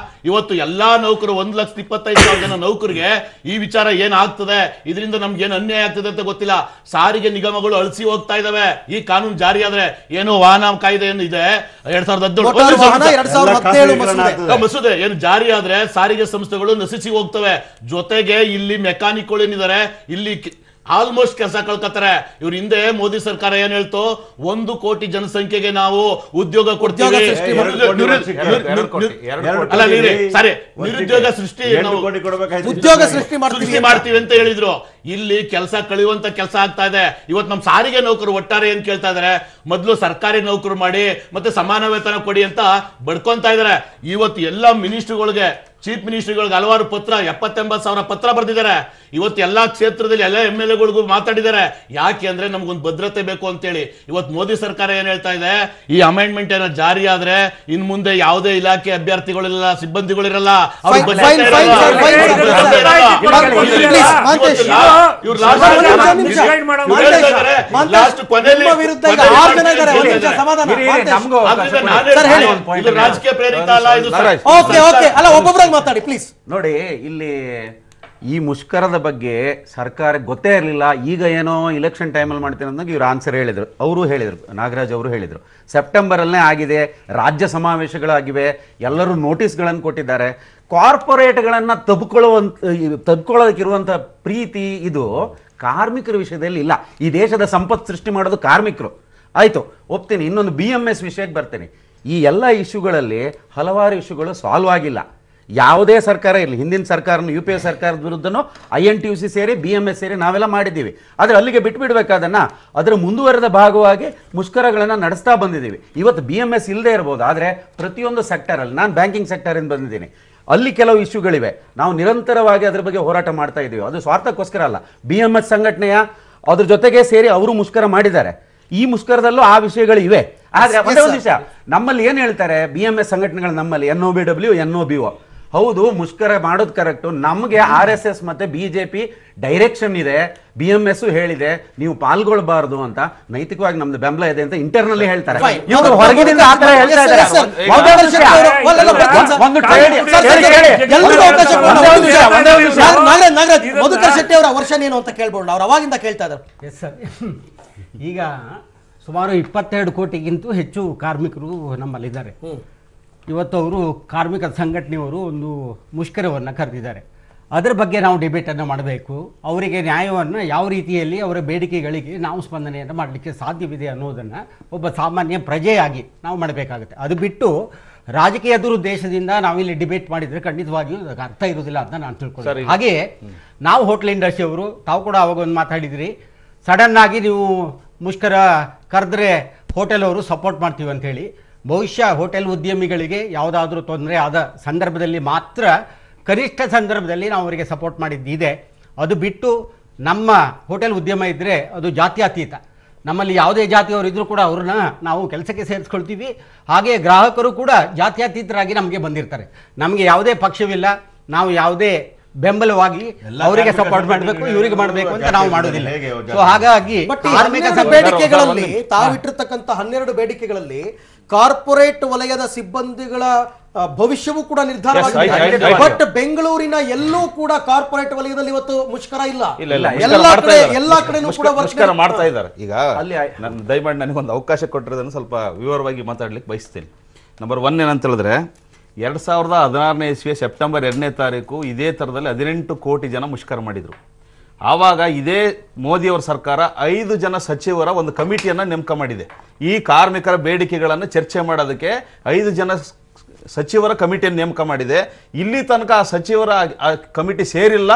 ಇವತ್ತು ಎಲ್ಲಾ ನೌಕರು 1,25,000 ಜನ ನೌಕರಿಗೆ ಈ ವಿಚಾರ ಏನಾಗ್ತದೆ, ಇದರಿಂದ ನಮ್ಗೆ ಏನು ಅನ್ಯಾಯ ಆಗ್ತದೆ ಅಂತ ಗೊತ್ತಿಲ್ಲ. ಸಾರಿಗೆ ನಿಗಮಗಳು ಅಳಿಸಿ ಹೋಗ್ತಾ ಇದಾವೆ. ಈ ಕಾನೂನು ಜಾರಿ ಆದ್ರೆ ಏನು ವಾಹನ ಕಾಯ್ದೆ ಏನು ಇದೆ 2017 ಮಸೂದೆ ಏನು ಜಾರಿ ಆದ್ರೆ ಸಾರಿಗೆ ಸಂಸ್ಥೆಗಳು ನಶಿಸಿ ಹೋಗ್ತವೆ. ಜೊತೆಗೆ ಇಲ್ಲಿ ಮೆಕ್ಯಾನಿಕ್ಗಳು ಏನಿದ್ದಾರೆ ಇಲ್ಲಿ ಆಲ್ಮೋಸ್ಟ್ ಕೆಲಸ ಕಳ್ಕೊತಾರೆ. ಇವ್ರ ಹಿಂದೆ ಮೋದಿ ಸರ್ಕಾರ ಏನ್ ಹೇಳ್ತು, 1 ಕೋಟಿ ಜನಸಂಖ್ಯೆಗೆ ನಾವು ಉದ್ಯೋಗ ಕೊಡ್ತೀವಿ, ನಿರುದ್ಯೋಗ ಸೃಷ್ಟಿ ಮಾಡ್ತೀವಿ ಅಂತ ಹೇಳಿದ್ರು. ಇಲ್ಲಿ ಕೆಲಸ ಕಳೆಯುವಂತ ಕೆಲಸ ಆಗ್ತಾ ಇದೆ. ಇವತ್ತು ನಮ್ಮ ಸಾರಿಗೆ ನೌಕರು ಒಟ್ಟಾರೆ ಏನ್ ಕೇಳ್ತಾ ಇದಾರೆ, ಮೊದಲು ಸರ್ಕಾರಿ ನೌಕರು ಮಾಡಿ ಮತ್ತೆ ಸಮಾನ ವೇತನ ಕೊಡಿ ಅಂತ ಬಡ್ಕೊಂತ ಇದಾರೆ. ಇವತ್ತು ಎಲ್ಲಾ ಮಿನಿಸ್ಟ್ರಿಗಳಿಗೆ, ಚೀಫ್ ಮಿನಿಸ್ಟ್ರಿಗಳಿಗೆ ಹಲವಾರು ಪತ್ರ, 70-80 ಪತ್ರ ಬರೆದಿದ್ದಾರೆ. ಇವತ್ತು ಎಲ್ಲಾ ಕ್ಷೇತ್ರದಲ್ಲಿ ಎಲ್ಲ MLA-ಗಳಿಗೂ ಮಾತಾಡಿದ್ದಾರೆ. ಯಾಕೆ ಅಂದ್ರೆ ನಮ್ಗೊಂದು ಭದ್ರತೆ ಬೇಕು ಅಂತೇಳಿ. ಇವತ್ತು ಮೋದಿ ಸರ್ಕಾರ ಏನ್ ಹೇಳ್ತಾ ಇದೆ, ಈ ಅಮೆಂಡ್ಮೆಂಟ್ ಏನೋ ಜಾರಿ ಆದ್ರೆ ಇನ್ ಮುಂದೆ ಯಾವುದೇ ಇಲಾಖೆ ಅಭ್ಯರ್ಥಿಗಳಿರಲ್ಲ, ಸಿಬ್ಬಂದಿಗಳಿರಲ್ಲ, ರಾಜಕೀಯ ಪ್ರೇರಿತ ಅಲ್ಲ ಇದು. ಮಾತಾಡಿ ಪ್ಲೀಸ್. ನೋಡಿ, ಇಲ್ಲಿ ಈ ಮುಷ್ಕರದ ಬಗ್ಗೆ ಸರ್ಕಾರಕ್ಕೆ ಗೊತ್ತೇ ಇರಲಿಲ್ಲ. ಈಗ ಏನೋ ಇಲೆಕ್ಷನ್ ಟೈಮಲ್ಲಿ ಮಾಡ್ತೀನಿ ಅಂದಾಗ ಇವ್ರು ಆನ್ಸರ್ ಹೇಳಿದರು. ಅವರು ಹೇಳಿದರು, ನಾಗರಾಜ್ ಅವರು ಹೇಳಿದರು, ಸೆಪ್ಟೆಂಬರಲ್ಲೇ ಆಗಿದೆ, ರಾಜ್ಯ ಸಮಾವೇಶಗಳಾಗಿವೆ, ಎಲ್ಲರೂ ನೋಟಿಸ್ಗಳನ್ನು ಕೊಟ್ಟಿದ್ದಾರೆ. ಕಾರ್ಪೊರೇಟ್ಗಳನ್ನು ತಬ್ಕೊಳ್ಳೋದಕ್ಕಿರುವಂಥ ಪ್ರೀತಿ ಇದು ಕಾರ್ಮಿಕರ ವಿಷಯದಲ್ಲಿ ಇಲ್ಲ. ಈ ದೇಶದ ಸಂಪತ್ತು ಸೃಷ್ಟಿ ಮಾಡೋದು ಕಾರ್ಮಿಕರು. ಆಯಿತು, ಒಪ್ತೀನಿ. ಇನ್ನೊಂದು BMS ವಿಷಯಕ್ಕೆ ಬರ್ತೀನಿ. ಈ ಎಲ್ಲ ಇಶ್ಯೂಗಳಲ್ಲಿ ಹಲವಾರು ಇಶ್ಯೂಗಳು ಸಾಲ್ವ್ ಆಗಿಲ್ಲ. ಯಾವುದೇ ಸರ್ಕಾರ ಇರಲಿ, ಹಿಂದಿನ ಸರ್ಕಾರನು UPA ಸರ್ಕಾರದ ವಿರುದ್ಧನೂ INTUC ಸೇರಿ BMS ಸೇರಿ ನಾವೆಲ್ಲ ಮಾಡಿದ್ದೀವಿ. ಆದರೆ ಅಲ್ಲಿಗೆ ಬಿಟ್ಬಿಡ್ಬೇಕಾದನ್ನು ಅದರ ಮುಂದುವರೆದ ಭಾಗವಾಗಿ ಮುಷ್ಕರಗಳನ್ನು ನಡೆಸ್ತಾ ಬಂದಿದ್ದೀವಿ. ಇವತ್ತು BMS ಇಲ್ಲದೆ ಇರ್ಬೋದು, ಆದರೆ ಪ್ರತಿಯೊಂದು ಸೆಕ್ಟರಲ್ಲಿ, ನಾನು ಬ್ಯಾಂಕಿಂಗ್ ಸೆಕ್ಟರಿಂದ ಬಂದಿದ್ದೀನಿ, ಅಲ್ಲಿ ಕೆಲವು ಇಶ್ಯೂಗಳಿವೆ. ನಾವು ನಿರಂತರವಾಗಿ ಅದರ ಬಗ್ಗೆ ಹೋರಾಟ ಮಾಡ್ತಾ ಇದ್ದೀವಿ. ಅದು ಸ್ವಾರ್ಥಕ್ಕೋಸ್ಕರ ಅಲ್ಲ. BMS ಸಂಘಟನೆಯ ಅದ್ರ ಜೊತೆಗೆ ಸೇರಿ ಅವರು ಮುಷ್ಕರ ಮಾಡಿದ್ದಾರೆ. ಈ ಮುಷ್ಕರದಲ್ಲೂ ಆ ವಿಷಯಗಳು ಇವೆ. ಆದರೆ ಒಂದೇ ಒಂದು ವಿಷಯ, ನಮ್ಮಲ್ಲಿ ಏನು ಹೇಳ್ತಾರೆ BMS ಸಂಘಟನೆಗಳು, ನಮ್ಮಲ್ಲಿ NOBW NOBO ಹೌದು, ಮುಷ್ಕರ ಮಾಡೋದು ಕರೆಕ್ಟು. ನಮಗೆ RSS ಮತ್ತೆ ಬಿಜೆಪಿ ಡೈರೆಕ್ಷನ್ ಇದೆ, BMS ಹೇಳಿದೆ ನೀವು ಪಾಲ್ಗೊಳ್ಬಾರ್ದು ಅಂತ. ನೈತಿಕವಾಗಿ ನಮ್ದು ಬೆಂಬಲ ಇದೆ ಅಂತ ಇಂಟರ್ನಲ್ಲಿ ಹೇಳ್ತಾರೆ. ಇವರು ಹೊರಗಿನಿಂದ ಆ ಥರ ಹೇಳ್ತಾ ಇದ್ದಾರೆ. ಮಧುಕರ್ ಶೆಟ್ಟಿ ಅವರ ವರ್ಷನ್ ಏನು ಅಂತ ಕೇಳ್ಬೋದು, ಅವ್ರು ಅವಾಗಿಂದ ಕೇಳ್ತಾ ಇದ್ದಾರೆ. Yes sir. ಈಗ ಸುಮಾರು 22 ಕೋಟಿಗಿಂತೂ ಹೆಚ್ಚು ಕಾರ್ಮಿಕರು ನಮ್ಮಲ್ಲಿದ್ದಾರೆ. ಇವತ್ತು ಅವರು ಕಾರ್ಮಿಕ ಸಂಘಟನೆಯವರು ಒಂದು ಮುಷ್ಕರವನ್ನು ಕರೆದಿದ್ದಾರೆ. ಅದರ ಬಗ್ಗೆ ನಾವು ಡಿಬೇಟನ್ನು ಮಾಡಬೇಕು. ಅವರಿಗೆ ನ್ಯಾಯವನ್ನು ಯಾವ ರೀತಿಯಲ್ಲಿ ಅವರ ಬೇಡಿಕೆಗಳಿಗೆ ನಾವು ಸ್ಪಂದನೆಯನ್ನು ಮಾಡಲಿಕ್ಕೆ ಸಾಧ್ಯವಿದೆ ಅನ್ನೋದನ್ನು ಒಬ್ಬ ಸಾಮಾನ್ಯ ಪ್ರಜೆಯಾಗಿ ನಾವು ಮಾಡಬೇಕಾಗುತ್ತೆ. ಅದು ಬಿಟ್ಟು ರಾಜಕೀಯ ದುರುದ್ದೇಶದಿಂದ ನಾವಿಲ್ಲಿ ಡಿಬೇಟ್ ಮಾಡಿದರೆ ಖಂಡಿತವಾಗಿಯೂ ಅದಕ್ಕೆ ಅರ್ಥ ಇರೋದಿಲ್ಲ ಅಂತ ನಾನು ತಿಳ್ಕೊಳ್ತೀನಿ. ಹಾಗೆಯೇ ನಾವು ಹೋಟ್ಲ್ ಇಂಡಸ್ಟ್ರಿ ಅವರು, ತಾವು ಕೂಡ ಅವಾಗ ಒಂದು ಮಾತಾಡಿದಿರಿ, ಸಡನ್ ಆಗಿ ನೀವು ಮುಷ್ಕರ ಕರೆದ್ರೆ ಹೋಟೆಲ್ ಅವರು ಸಪೋರ್ಟ್ ಮಾಡ್ತೀವಿ ಅಂತೇಳಿ. ಬಹುಶಃ ಹೋಟೆಲ್ ಉದ್ಯಮಿಗಳಿಗೆ ಯಾವುದಾದ್ರೂ ತೊಂದರೆ ಆದ ಸಂದರ್ಭದಲ್ಲಿ ಮಾತ್ರ, ಕನಿಷ್ಠ ಸಂದರ್ಭದಲ್ಲಿ ನಾವು ಅವರಿಗೆ ಸಪೋರ್ಟ್ ಮಾಡಿದ್ದಿದೆ. ಅದು ಬಿಟ್ಟು ನಮ್ಮ ಹೋಟೆಲ್ ಉದ್ಯಮ ಇದ್ದರೆ ಅದು ಜಾತ್ಯತೀತ. ನಮ್ಮಲ್ಲಿ ಯಾವುದೇ ಜಾತಿಯವರು ಇದ್ದರೂ ಕೂಡ ಅವ್ರನ್ನ ನಾವು ಕೆಲಸಕ್ಕೆ ಸೇರಿಸ್ಕೊಳ್ತೀವಿ. ಹಾಗೆ ಗ್ರಾಹಕರು ಕೂಡ ಜಾತ್ಯತೀತರಾಗಿ ನಮಗೆ ಬಂದಿರ್ತಾರೆ. ನಮಗೆ ಯಾವುದೇ ಪಕ್ಷವಿಲ್ಲ, ನಾವು ಯಾವುದೇ ಬೆಂಬಲವಾಗಿ ಅವರಿಗೆ ಸಪೋರ್ಟ್ ಮಾಡಬೇಕು, ಇವರಿಗೆ ಮಾಡಬೇಕು ಅಂತ ನಾವು ಮಾಡೋದಿಲ್ಲ. ಸೊ ಹಾಗಾಗಿ ಬೇಡಿಕೆಗಳಲ್ಲಿ ತಾವಿಟ್ಟಿರ್ತಕ್ಕಂಥ 12 ಬೇಡಿಕೆಗಳಲ್ಲಿ ಕಾರ್ಪೊರೇಟ್ ವಲಯದ ಸಿಬ್ಬಂದಿಗಳ ಭವಿಷ್ಯವೂ ಕೂಡ ನಿರ್ಧಾರವಾಗಿದೆ. ಬಟ್ ಬೆಂಗಳೂರಿನ ಎಲ್ಲೂ ಕೂಡ ಕಾರ್ಪೊರೇಟ್ ವಲಯದಲ್ಲಿ ಇವತ್ತು ಮುಷ್ಕರ ಇಲ್ಲ. ಎಲ್ಲಾ ಕಡೆನೂ ಕೂಡ ಮುಷ್ಕರ ಮಾಡ್ತಾ ಇದ್ದಾರೆ. ಈಗ ನಾನು ದಯಮಾಡಿ ನನಗೊಂದು ಅವಕಾಶ ಕೊಟ್ಟಿರೋದನ್ನು ಸ್ವಲ್ಪ ವಿವರವಾಗಿ ಮಾತಾಡ್ಲಿಕ್ಕೆ ಬಯಸ್ತೀನಿ. ನಂಬರ್ 1 ಏನಂತ ಹೇಳಿದ್ರೆ, 2016ನೇ ಇಸ್ವಿಯ ಸೆಪ್ಟೆಂಬರ್ 2ನೇ ತಾರೀಕು ಇದೇ ಥರದಲ್ಲಿ 18 ಕೋಟಿ ಜನ ಮುಷ್ಕರ ಮಾಡಿದರು. ಆವಾಗ ಇದೇ ಮೋದಿಯವರ ಸರ್ಕಾರ 5 ಜನ ಸಚಿವರ ಒಂದು ಕಮಿಟಿಯನ್ನು ನೇಮಕ ಮಾಡಿದೆ. ಈ ಕಾರ್ಮಿಕರ ಬೇಡಿಕೆಗಳನ್ನು ಚರ್ಚೆ ಮಾಡೋದಕ್ಕೆ 5 ಜನ ಸಚಿವರ ಕಮಿಟಿಯನ್ನು ನೇಮಕ ಮಾಡಿದೆ. ಇಲ್ಲಿ ತನಕ ಆ ಸಚಿವರ ಕಮಿಟಿ ಸೇರಿಲ್ಲ,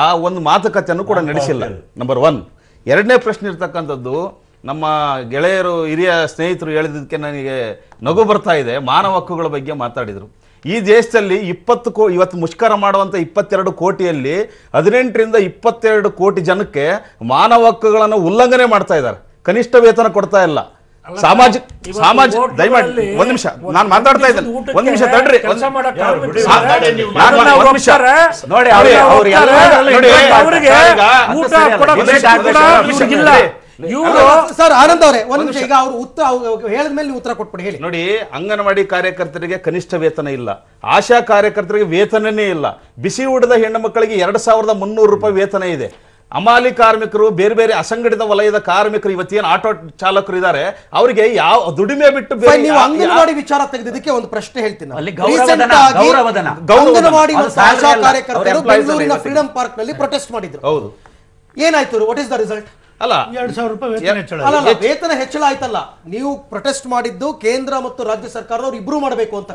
ಆ ಒಂದು ಮಾತುಕತೆಯನ್ನು ಕೂಡ ನಡೆಸಿಲ್ಲ. ನಂಬರ್ 1. ಎರಡನೇ ಪ್ರಶ್ನೆ ಇರ್ತಕ್ಕಂಥದ್ದು, ನಮ್ಮ ಗೆಳೆಯರು ಹಿರಿಯ ಸ್ನೇಹಿತರು ಹೇಳಿದ್ದಕ್ಕೆ ನನಗೆ ನಗು ಬರ್ತಾ ಇದೆ. ಮಾನವ ಹಕ್ಕುಗಳ ಬಗ್ಗೆ ಮಾತಾಡಿದರು. ಈ ದೇಶದಲ್ಲಿ ಇವತ್ತು ಮುಷ್ಕರ ಮಾಡುವಂಥ 22 ಕೋಟಿಯಲ್ಲಿ 18ರಿಂದ 22 ಕೋಟಿ ಜನಕ್ಕೆ ಮಾನವ ಹಕ್ಕುಗಳನ್ನು ಉಲ್ಲಂಘನೆ ಮಾಡ್ತಾ ಇದ್ದಾರೆ. ಕನಿಷ್ಠ ವೇತನ ಕೊಡ್ತಾ ಇಲ್ಲ. ಸಾಮಾಜಿಕ ದಯಮಾಡಿ ಒಂದು ನಿಮಿಷ ನಾನು ಮಾತಾಡ್ತಾ ಇದ್ದೇನೆ. ಒಂದು ನಿಮಿಷ ತಡ್ರಿ. ಸರ್ ಆನಂದ್ ಅವರೇ ಒಂದು ನಿಮಿಷ, ಈಗ ಅವರು ಹೇಳಿದ ಮೇಲೆ ಉತ್ತರ ಕೊಟ್ಬಿಡಿ, ಹೇಳಿ. ನೋಡಿ, ಅಂಗನವಾಡಿ ಕಾರ್ಯಕರ್ತರಿಗೆ ಕನಿಷ್ಠ ವೇತನ ಇಲ್ಲ, ಆಶಾ ಕಾರ್ಯಕರ್ತರಿಗೆ ವೇತನನೇ ಇಲ್ಲ, ಬಿಸಿ ಊಟದ ಹೆಣ್ಣು ಮಕ್ಕಳಿಗೆ 2300 ರೂಪಾಯಿ ವೇತನ ಇದೆ. ಅಮಾಲಿ ಕಾರ್ಮಿಕರು, ಬೇರೆ ಬೇರೆ ಅಸಂಘಟಿತ ವಲಯದ ಕಾರ್ಮಿಕರು, ಇವತ್ತೇನು ಆಟೋ ಚಾಲಕರು ಇದ್ದಾರೆ, ಅವರಿಗೆ ಯಾವ ದುಡಿಮೆ ಬಿಟ್ಟು ನೀವು ಅಂಗನವಾಡಿ ವಿಚಾರ ತೆಗೆದಿದ್ದಕ್ಕೆ ಒಂದು ಪ್ರಶ್ನೆ ಹೇಳ್ತೀನಿ. ಆಶಾ ಕಾರ್ಯಕರ್ತರು ಬೆಂಗಳೂರಿನ ಫ್ರೀಡಂ ಪಾರ್ಕ್ ನಲ್ಲಿ ಪ್ರೊಟೆಸ್ಟ್ ಮಾಡಿದ್ರು. ಹೌದು, ಏನಾಯ್ತು? What is the result? ಅಲ್ಲ 2000 ರೂಪಾಯಿ ವೇತನ ಹೆಚ್ಚಳ ಆಯ್ತಲ್ಲ. ನೀವು ಪ್ರೊಟೆಸ್ಟ್ ಮಾಡಿದ್ದು ಕೇಂದ್ರ ಮತ್ತು ರಾಜ್ಯ ಸರ್ಕಾರದವ್ರು ಇಬ್ರು ಮಾಡಬೇಕು ಅಂತ.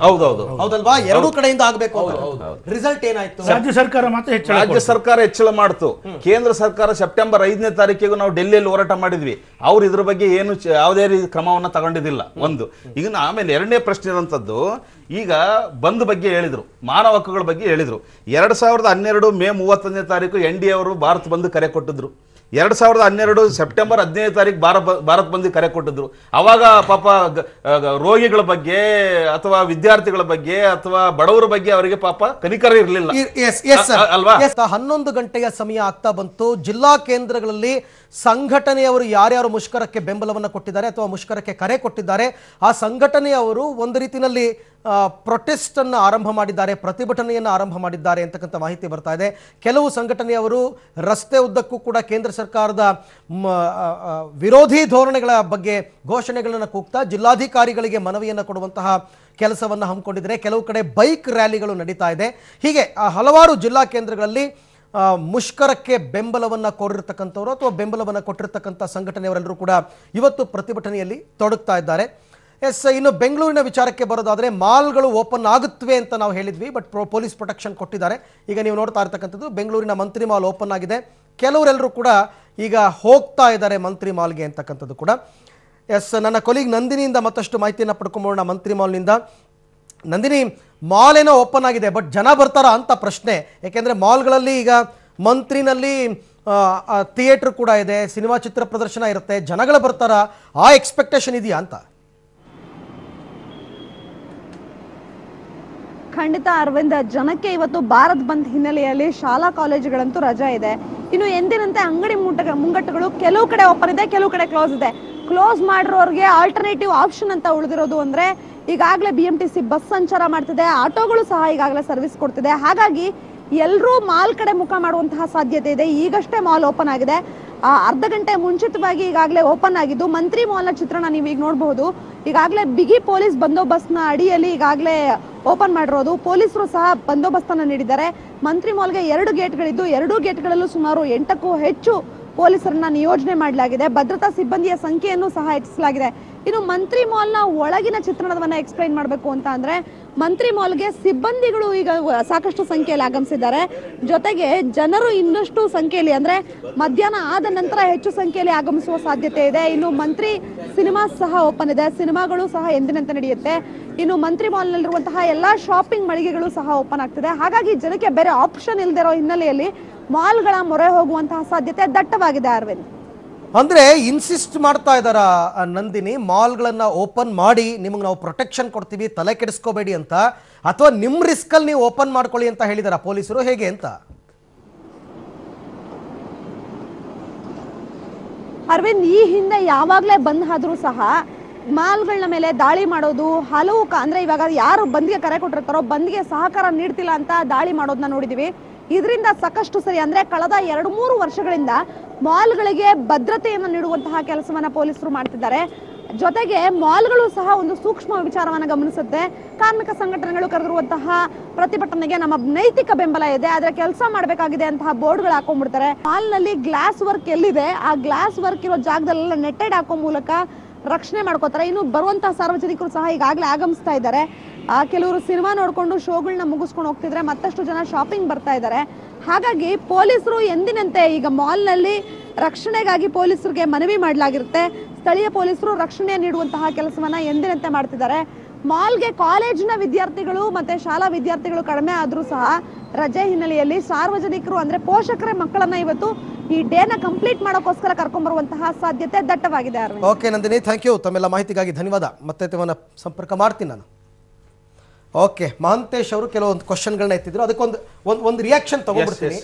ಹೌದಲ್ವಾ? ಎರಡೂ ಕಡೆಯಿಂದ ಆಗಬೇಕು. ರಿಸಲ್ಟ್ ಏನಾಯ್ತು? ರಾಜ್ಯ ಸರ್ಕಾರ ಮಾತ್ರ ಹೆಚ್ಚಳ ಮಾಡ್ತು. ಕೇಂದ್ರ ಸರ್ಕಾರ ಸೆಪ್ಟೆಂಬರ್ 5ನೇ ತಾರೀಕಿಗೂ ನಾವು ಡೆಲ್ಲಿಯಲ್ಲಿ ಹೋರಾಟ ಮಾಡಿದ್ವಿ. ಅವ್ರು ಇದ್ರ ಬಗ್ಗೆ ಏನು ಯಾವುದೇ ರೀತಿ ಕ್ರಮವನ್ನ ತಗೊಂಡಿದ್ದಿಲ್ಲ. ಒಂದು. ಈಗ ಆಮೇಲೆ ಎರಡನೇ ಪ್ರಶ್ನೆ ಇರುವಂತದ್ದು, ಈಗ ಬಂದ್ ಬಗ್ಗೆ ಹೇಳಿದ್ರು, ಮಾನವ ಹಕ್ಕುಗಳ ಬಗ್ಗೆ ಹೇಳಿದ್ರು. 2012 ಮೇ 31ನೇ ತಾರೀಕು NDA ಅವರು ಭಾರತ್ ಬಂದ್ ಕರೆ ಕೊಟ್ಟಿದ್ರು. 2012 ಸೆಪ್ಟೆಂಬರ್ 15ನೇ ತಾರೀಕು ಭಾರತ್ ಬಂದ್ ಕರೆ ಕೊಟ್ಟಿದ್ರು. ಅವಾಗ ಪಾಪ ರೋಗಿಗಳ ಬಗ್ಗೆ ಅಥವಾ ವಿದ್ಯಾರ್ಥಿಗಳ ಬಗ್ಗೆ ಅಥವಾ ಬಡವರ ಬಗ್ಗೆ ಅವರಿಗೆ ಪಾಪ ಕನಿಕರ ಇರಲಿಲ್ಲ ಅಲ್ವಾ? 11 ಗಂಟೆಯ ಸಮಯ ಆಗ್ತಾ ಬಂತು. ಜಿಲ್ಲಾ ಕೇಂದ್ರಗಳಲ್ಲಿ ಸಂಘಟನೆಯವರು ಯಾರ್ಯಾರು ಮುಷ್ಕರಕ್ಕೆ ಬೆಂಬಲವನ್ನು ಕೊಟ್ಟಿದ್ದಾರೆ ಅಥವಾ ಮುಷ್ಕರಕ್ಕೆ ಕರೆ ಕೊಟ್ಟಿದ್ದಾರೆ, ಆ ಸಂಘಟನೆಯವರು ಒಂದು ರೀತಿಯಲ್ಲಿ ಪ್ರೊಟೆಸ್ಟ್ ಅನ್ನು ಆರಂಭ ಮಾಡಿದ್ದಾರೆ, ಪ್ರತಿಭಟನೆಯನ್ನು ಆರಂಭ ಮಾಡಿದ್ದಾರೆ ಅಂತಕ್ಕಂಥ ಮಾಹಿತಿ ಬರ್ತಾ ಇದೆ. ಕೆಲವು ಸಂಘಟನೆಯವರು ರಸ್ತೆ ಉದ್ದಕ್ಕೂ ಕೂಡ ಕೇಂದ್ರ ಸರ್ಕಾರದ ವಿರೋಧಿ ಧೋರಣೆಗಳ ಬಗ್ಗೆ ಘೋಷಣೆಗಳನ್ನು ಕೂಗ್ತಾ ಜಿಲ್ಲಾಧಿಕಾರಿಗಳಿಗೆ ಮನವಿಯನ್ನು ಕೊಡುವಂತಹ ಕೆಲಸವನ್ನು ಹಮ್ಮಿಕೊಂಡಿದ್ದಾರೆ. ಕೆಲವು ಕಡೆ ಬೈಕ್ ರ್ಯಾಲಿಗಳು ನಡೀತಾ ಇದೆ. ಹೀಗೆ ಹಲವಾರು ಜಿಲ್ಲಾ ಕೇಂದ್ರಗಳಲ್ಲಿ ಮುಷ್ಕರಕ್ಕೆ ಬೆಂಬಲವನ್ನು ಕೋರಿರ್ತಕ್ಕಂಥವ್ರು ಅಥವಾ ಬೆಂಬಲವನ್ನು ಕೊಟ್ಟಿರ್ತಕ್ಕಂಥ ಸಂಘಟನೆಯವರೆಲ್ಲರೂ ಕೂಡ ಇವತ್ತು ಪ್ರತಿಭಟನೆಯಲ್ಲಿ ತೊಡಗ್ತಾ ಇದ್ದಾರೆ. ಇನ್ನು ಬೆಂಗಳೂರಿನ ವಿಚಾರಕ್ಕೆ ಬರೋದಾದರೆ, ಮಾಲ್ಗಳು ಓಪನ್ ಆಗುತ್ತವೆ ಅಂತ ನಾವು ಹೇಳಿದ್ವಿ, ಬಟ್ ಪೊಲೀಸ್ ಪ್ರೊಟೆಕ್ಷನ್ ಕೊಟ್ಟಿದ್ದಾರೆ. ಈಗ ನೀವು ನೋಡ್ತಾ ಇರ್ತಕ್ಕಂಥದ್ದು ಬೆಂಗಳೂರಿನ ಮಂತ್ರಿ ಮಾಲ್ ಓಪನ್ ಆಗಿದೆ. ಕೆಲವರೆಲ್ಲರೂ ಕೂಡ ಈಗ ಹೋಗ್ತಾ ಇದ್ದಾರೆ ಮಂತ್ರಿ ಮಾಲ್ಗೆ ಅಂತಕ್ಕಂಥದ್ದು ಕೂಡ. ನನ್ನ ಕೊಲೀಗ್ ನಂದಿನಿಯಿಂದ ಮತ್ತಷ್ಟು ಮಾಹಿತಿಯನ್ನು ಪಡ್ಕೊಂಬೋಣ ಮಂತ್ರಿ ಮಾಲ್ನಿಂದ. ನಂದಿನಿ, ಮಾಲ್ ಏನೋ ಓಪನ್ ಆಗಿದೆ, ಬಟ್ ಜನ ಬರ್ತಾರಾ ಅಂತ ಪ್ರಶ್ನೆ. ಯಾಕೆಂದರೆ ಮಾಲ್ಗಳಲ್ಲಿ ಈಗ ಮಂತ್ರಿನಲ್ಲಿ ಥಿಯೇಟರ್ ಕೂಡ ಇದೆ, ಸಿನಿಮಾ ಚಿತ್ರ ಪ್ರದರ್ಶನ ಇರುತ್ತೆ, ಜನಗಳು ಬರ್ತಾರಾ? ಆ ಎಕ್ಸ್ಪೆಕ್ಟೇಷನ್ ಇದೆಯಾ ಅಂತ? ಖಂಡಿತ ಅರವಿಂದ್, ಜನಕ್ಕೆ ಇವತ್ತು ಭಾರತ್ ಬಂದ್ ಹಿನ್ನೆಲೆಯಲ್ಲಿ ಶಾಲಾ ಕಾಲೇಜುಗಳಂತೂ ರಜಾ ಇದೆ. ಇನ್ನು ಎಂದಿನಂತೆ ಅಂಗಡಿ ಮುಂಗಟ್ಟುಗಳು ಕೆಲವು ಕಡೆ ಓಪನ್ ಇದೆ, ಕೆಲವು ಕಡೆ ಕ್ಲೋಸ್ ಇದೆ. ಕ್ಲೋಸ್ ಮಾಡಿರೋರಿಗೆ ಆಲ್ಟರ್ನೇಟಿವ್ ಆಪ್ಷನ್ ಅಂತ ಉಳಿದಿರೋದು ಅಂದ್ರೆ ಈಗಾಗಲೇ BMTC ಬಸ್ ಸಂಚಾರ ಮಾಡ್ತಿದೆ, ಆಟೋಗಳು ಸಹ ಈಗಾಗಲೇ ಸರ್ವಿಸ್ ಕೊಡ್ತಿದೆ. ಹಾಗಾಗಿ ಎಲ್ಲರೂ ಮಾಲ್ ಕಡೆ ಮುಖ ಮಾಡುವಂತಹ ಸಾಧ್ಯತೆ ಇದೆ. ಈಗಷ್ಟೇ ಮಾಲ್ ಓಪನ್ ಆಗಿದೆ, ಅರ್ಧ ಗಂಟೆ ಮುಂಚಿತವಾಗಿ ಈಗಾಗಲೇ ಓಪನ್ ಆಗಿದ್ದು ಮಂತ್ರಿ ಮಾಲ್ನ ಚಿತ್ರಣ ನೀವು ಈಗ ನೋಡಬಹುದು. ಈಗಾಗಲೇ ಬಿಗಿ ಪೊಲೀಸ್ ಬಂದೋಬಸ್ತ್ನ ಅಡಿಯಲ್ಲಿ ಈಗಾಗಲೇ ಓಪನ್ ಮಾಡಿರೋದು. ಪೊಲೀಸರು ಸಹ ಬಂದೋಬಸ್ತನ್ನು ನೀಡಿದ್ದಾರೆ. ಮಂತ್ರಿ ಮಾಲ್ಗೆ 2 ಗೇಟ್ಗಳಿದ್ದು 2 ಗೇಟ್ಗಳಲ್ಲೂ ಸುಮಾರು 8ಕ್ಕೂ ಹೆಚ್ಚು ಪೊಲೀಸರನ್ನ ನಿಯೋಜನೆ ಮಾಡಲಾಗಿದೆ. ಭದ್ರತಾ ಸಿಬ್ಬಂದಿಯ ಸಂಖ್ಯೆಯನ್ನು ಸಹ ಹೆಚ್ಚಿಸಲಾಗಿದೆ. ಇನ್ನು ಮಂತ್ರಿ ಮಾಲ್ನ ಒಳಗಿನ ಚಿತ್ರಣವನ್ನ ಎಕ್ಸ್ಪ್ಲೈನ್ ಮಾಡಬೇಕು ಅಂತ ಅಂದ್ರೆ ಮಂತ್ರಿ ಮಾಲ್ಗೆ ಸಿಬ್ಬಂದಿಗಳು ಈಗ ಸಾಕಷ್ಟು ಸಂಖ್ಯೆಯಲ್ಲಿ ಆಗಮಿಸಿದ್ದಾರೆ. ಜೊತೆಗೆ ಜನರು ಇನ್ನಷ್ಟು ಸಂಖ್ಯೆಯಲ್ಲಿ ಅಂದ್ರೆ ಮಧ್ಯಾಹ್ನ ಆದ ನಂತರ ಹೆಚ್ಚು ಸಂಖ್ಯೆಯಲ್ಲಿ ಆಗಮಿಸುವ ಸಾಧ್ಯತೆ ಇದೆ. ಇನ್ನು ಮಂತ್ರಿ ಸಿನಿಮಾ ಸಹ ಓಪನ್ ಇದೆ, ಸಿನಿಮಾಗಳು ಸಹ ಎಂದಿನಂತೆ ನಡೆಯುತ್ತೆ. ಇನ್ನು ಮಂತ್ರಿ ಮಾಲ್ನಲ್ಲಿರುವಂತಹ ಎಲ್ಲಾ ಶಾಪಿಂಗ್ ಮಳಿಗೆಗಳು ಸಹ ಓಪನ್ ಆಗ್ತಿದೆ. ಹಾಗಾಗಿ ಜನಕ್ಕೆ ಬೇರೆ ಆಪ್ಷನ್ ಇಲ್ಲದಿರೋ ಹಿನ್ನೆಲೆಯಲ್ಲಿ ಮಾಲ್ಗಳ ಮೊರೆ ಹೋಗುವಂತಹ ಸಾಧ್ಯತೆ ದಟ್ಟವಾಗಿದೆ. ಅರವಿಂದ್, ಅಂದ್ರೆ ಇನ್ಸಿಸ್ಟ್ ಮಾಡ್ತಾ ಇದಾರ ನಂದಿನಿ, ಮಾಲ್ಗಳನ್ನ ಓಪನ್ ಮಾಡಿ ನಿಮಗೆ ನಾವು ಪ್ರೊಟೆಕ್ಷನ್ ಕೊಡ್ತೀವಿ, ತಲೆ ಕೆಡಿಸ್ಕೋಬೇಡಿ ಅಂತ, ಅಥವಾ ನಿಮ್ ರಿಸ್ಕ್ ಅಲ್ಲಿ ನೀವು ಓಪನ್ ಮಾಡ್ಕೊಳ್ಳಿ ಅಂತ ಹೇಳಿದಾರ ಪೊಲೀಸರು, ಹೇಗೆ ಅಂತ? ಅರವಿಂದ್, ಈ ಹಿಂದೆ ಯಾವಾಗ್ಲೇ ಬಂದ್ ಆದ್ರೂ ಸಹ ಮಾಲ್ಗಳನ್ನ ಮೇಲೆ ದಾಳಿ ಮಾಡೋದು, ಹಲವು ಅಂದ್ರೆ ಇವಾಗ ಯಾರು ಬಂದ್ಗೆ ಕರೆ ಕೊಟ್ಟಿರ್ತಾರೋ ಬಂದ್ಗೆ ಸಹಕಾರ ನೀಡ್ತಿಲ್ಲ ಅಂತ ದಾಳಿ ಮಾಡೋದನ್ನ ನೋಡಿದೀವಿ. ಇದರಿಂದ ಸಾಕಷ್ಟು ಸರಿ ಅಂದ್ರೆ ಕಳೆದ 2-3 ವರ್ಷಗಳಿಂದ ಮಾಲ್ಗಳಿಗೆ ಭದ್ರತೆಯನ್ನು ನೀಡುವಂತಹ ಕೆಲಸವನ್ನ ಪೊಲೀಸರು ಮಾಡ್ತಿದ್ದಾರೆ. ಜೊತೆಗೆ ಮಾಲ್ಗಳು ಸಹ ಒಂದು ಸೂಕ್ಷ್ಮ ವಿಚಾರವನ್ನ ಗಮನಿಸುತ್ತೆ. ಕಾರ್ಮಿಕ ಸಂಘಟನೆಗಳು ಕರೆದಿರುವಂತಹ ಪ್ರತಿಭಟನೆಗೆ ನಮ್ಮ ನೈತಿಕ ಬೆಂಬಲ ಇದೆ, ಆದ್ರೆ ಕೆಲಸ ಮಾಡಬೇಕಾಗಿದೆ ಅಂತಹ ಬೋರ್ಡ್ಗಳು ಹಾಕೊಂಡ್ಬಿಡ್ತಾರೆ. ಮಾಲ್ ನಲ್ಲಿ ಗ್ಲಾಸ್ ವರ್ಕ್ ಎಲ್ಲಿದೆ ಆ ಗ್ಲಾಸ್ ವರ್ಕ್ ಇರೋ ಜಾಗದಲ್ಲೆಲ್ಲ ನೆಟ್ಟೆಡ್ ಹಾಕೋ ಮೂಲಕ ರಕ್ಷಣೆ ಮಾಡ್ಕೋತಾರೆ. ಇನ್ನು ಬರುವಂತಹ ಸಾರ್ವಜನಿಕರು ಸಹ ಈಗಾಗಲೇ ಆಗಮಿಸ್ತಾ ಇದ್ದಾರೆ. ಕೆಲವರು ಸಿನಿಮಾ ನೋಡ್ಕೊಂಡು ಶೋಗಳನ್ನ ಮುಗಿಸ್ಕೊಂಡು ಹೋಗ್ತಿದ್ರೆ, ಮತ್ತಷ್ಟು ಜನ ಶಾಪಿಂಗ್ ಬರ್ತಾ ಇದ್ದಾರೆ. ಹಾಗಾಗಿ ಪೊಲೀಸರು ಎಂದಿನಂತೆ ಈಗ ಮಾಲ್ನಲ್ಲಿ ರಕ್ಷಣೆಗಾಗಿ ಪೊಲೀಸರಿಗೆ ಮನವಿ ಮಾಡಲಾಗಿರುತ್ತೆ. ಸ್ಥಳೀಯ ಪೊಲೀಸರು ರಕ್ಷಣೆ ನೀಡುವಂತಹ ಕೆಲಸವನ್ನ ಎಂದಿನಂತೆ ಮಾಡ್ತಿದ್ದಾರೆ. ಮಾಲ್ಗೆ ಕಾಲೇಜಿನ ವಿದ್ಯಾರ್ಥಿಗಳು ಮತ್ತೆ ಶಾಲಾ ವಿದ್ಯಾರ್ಥಿಗಳು ಕಡಿಮೆ ಆದ್ರೂ ಸಹ ರಜೆ ಹಿನ್ನೆಲೆಯಲ್ಲಿ ಸಾರ್ವಜನಿಕರು ಅಂದ್ರೆ ಪೋಷಕರೇ ಮಕ್ಕಳನ್ನ ಇವತ್ತು ಈ ಡೇನ ಕಂಪ್ಲೀಟ್ ಮಾಡೋಕ್ಕೋಸ್ಕರ ಕರ್ಕೊಂಡ್ ಬರುವಂತಹ ಸಾಧ್ಯತೆ ದಟ್ಟವಾಗಿದೆ. ಓಕೆ ನಂದಿನಿ, ಥ್ಯಾಂಕ್ ಯು, ತಮ್ಮೆಲ್ಲ ಮಾಹಿತಿಗಾಗಿ ಧನ್ಯವಾದ. ಮತ್ತೆ ತಮ್ಮನ್ನ ಸಂಪರ್ಕ ಮಾಡ್ತೀನಿ ನಾನು. ಓಕೆ, ಮಹಾಂತೇಶ್ ಅವರು ಕೆಲವೊಂದು ಕ್ವಶನ್ಗಳನ್ನ ಎತ್ತಿದ್ರು, ಅದಕ್ಕೊಂದು ರಿಯಾಕ್ಷನ್ ತಗೊಂಡ್ಬಿಡ್ತೀನಿ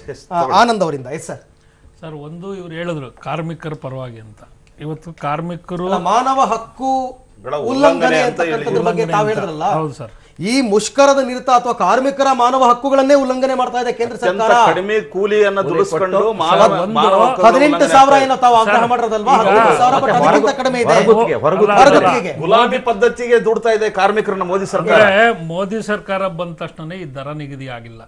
ಆನಂದ್ ಅವರಿಂದ. Yes sir. ಸರ್, ಒಂದು ಇವ್ರು ಹೇಳಿದ್ರು ಕಾರ್ಮಿಕರ ಪರವಾಗಿ ಅಂತ. ಇವತ್ತು ಕಾರ್ಮಿಕರು ಮಾನವ ಹಕ್ಕು ಉಲ್ಲಂಘನೆ ಅಂತಕ್ಕಂಥದ್ರ ಬಗ್ಗೆ ತಾವು ಹೇಳಿದ್ರಲ್ಲ, ಹೌದು ಸರ್, ಈ ಮುಷ್ಕರದ ನಿರತ ಅಥವಾ ಕಾರ್ಮಿಕರ ಮಾನವ ಹಕ್ಕುಗಳನ್ನೇ ಉಲ್ಲಂಘನೆ ಮಾಡ್ತಾ ಇದೆ ಕೇಂದ್ರ ಸರ್ಕಾರ. ಕಡಿಮೆ ಕೂಲಿಯನ್ನು ದುಡಿಸಿಕೊಂಡು 18,000 ಏನೋ ತಾವು ಆಗ್ರಹ ಮಾಡಿರೋದಲ್ವಾ, 18,000 ಬಟ್ ಅದಕ್ಕಿಂತ ಕಡಿಮೆ ಇದೆ. ಗುಲಾಬಿ ಪದ್ಧತಿಗೆ ದುಡ್ತಾ ಇದೆ ಕಾರ್ಮಿಕರನ್ನ ಮೋದಿ ಸರ್ಕಾರ. ಮೋದಿ ಸರ್ಕಾರ ಬಂದ ತಕ್ಷಣ ಈ ದರ ನಿಗದಿ ಆಗಿಲ್ಲ.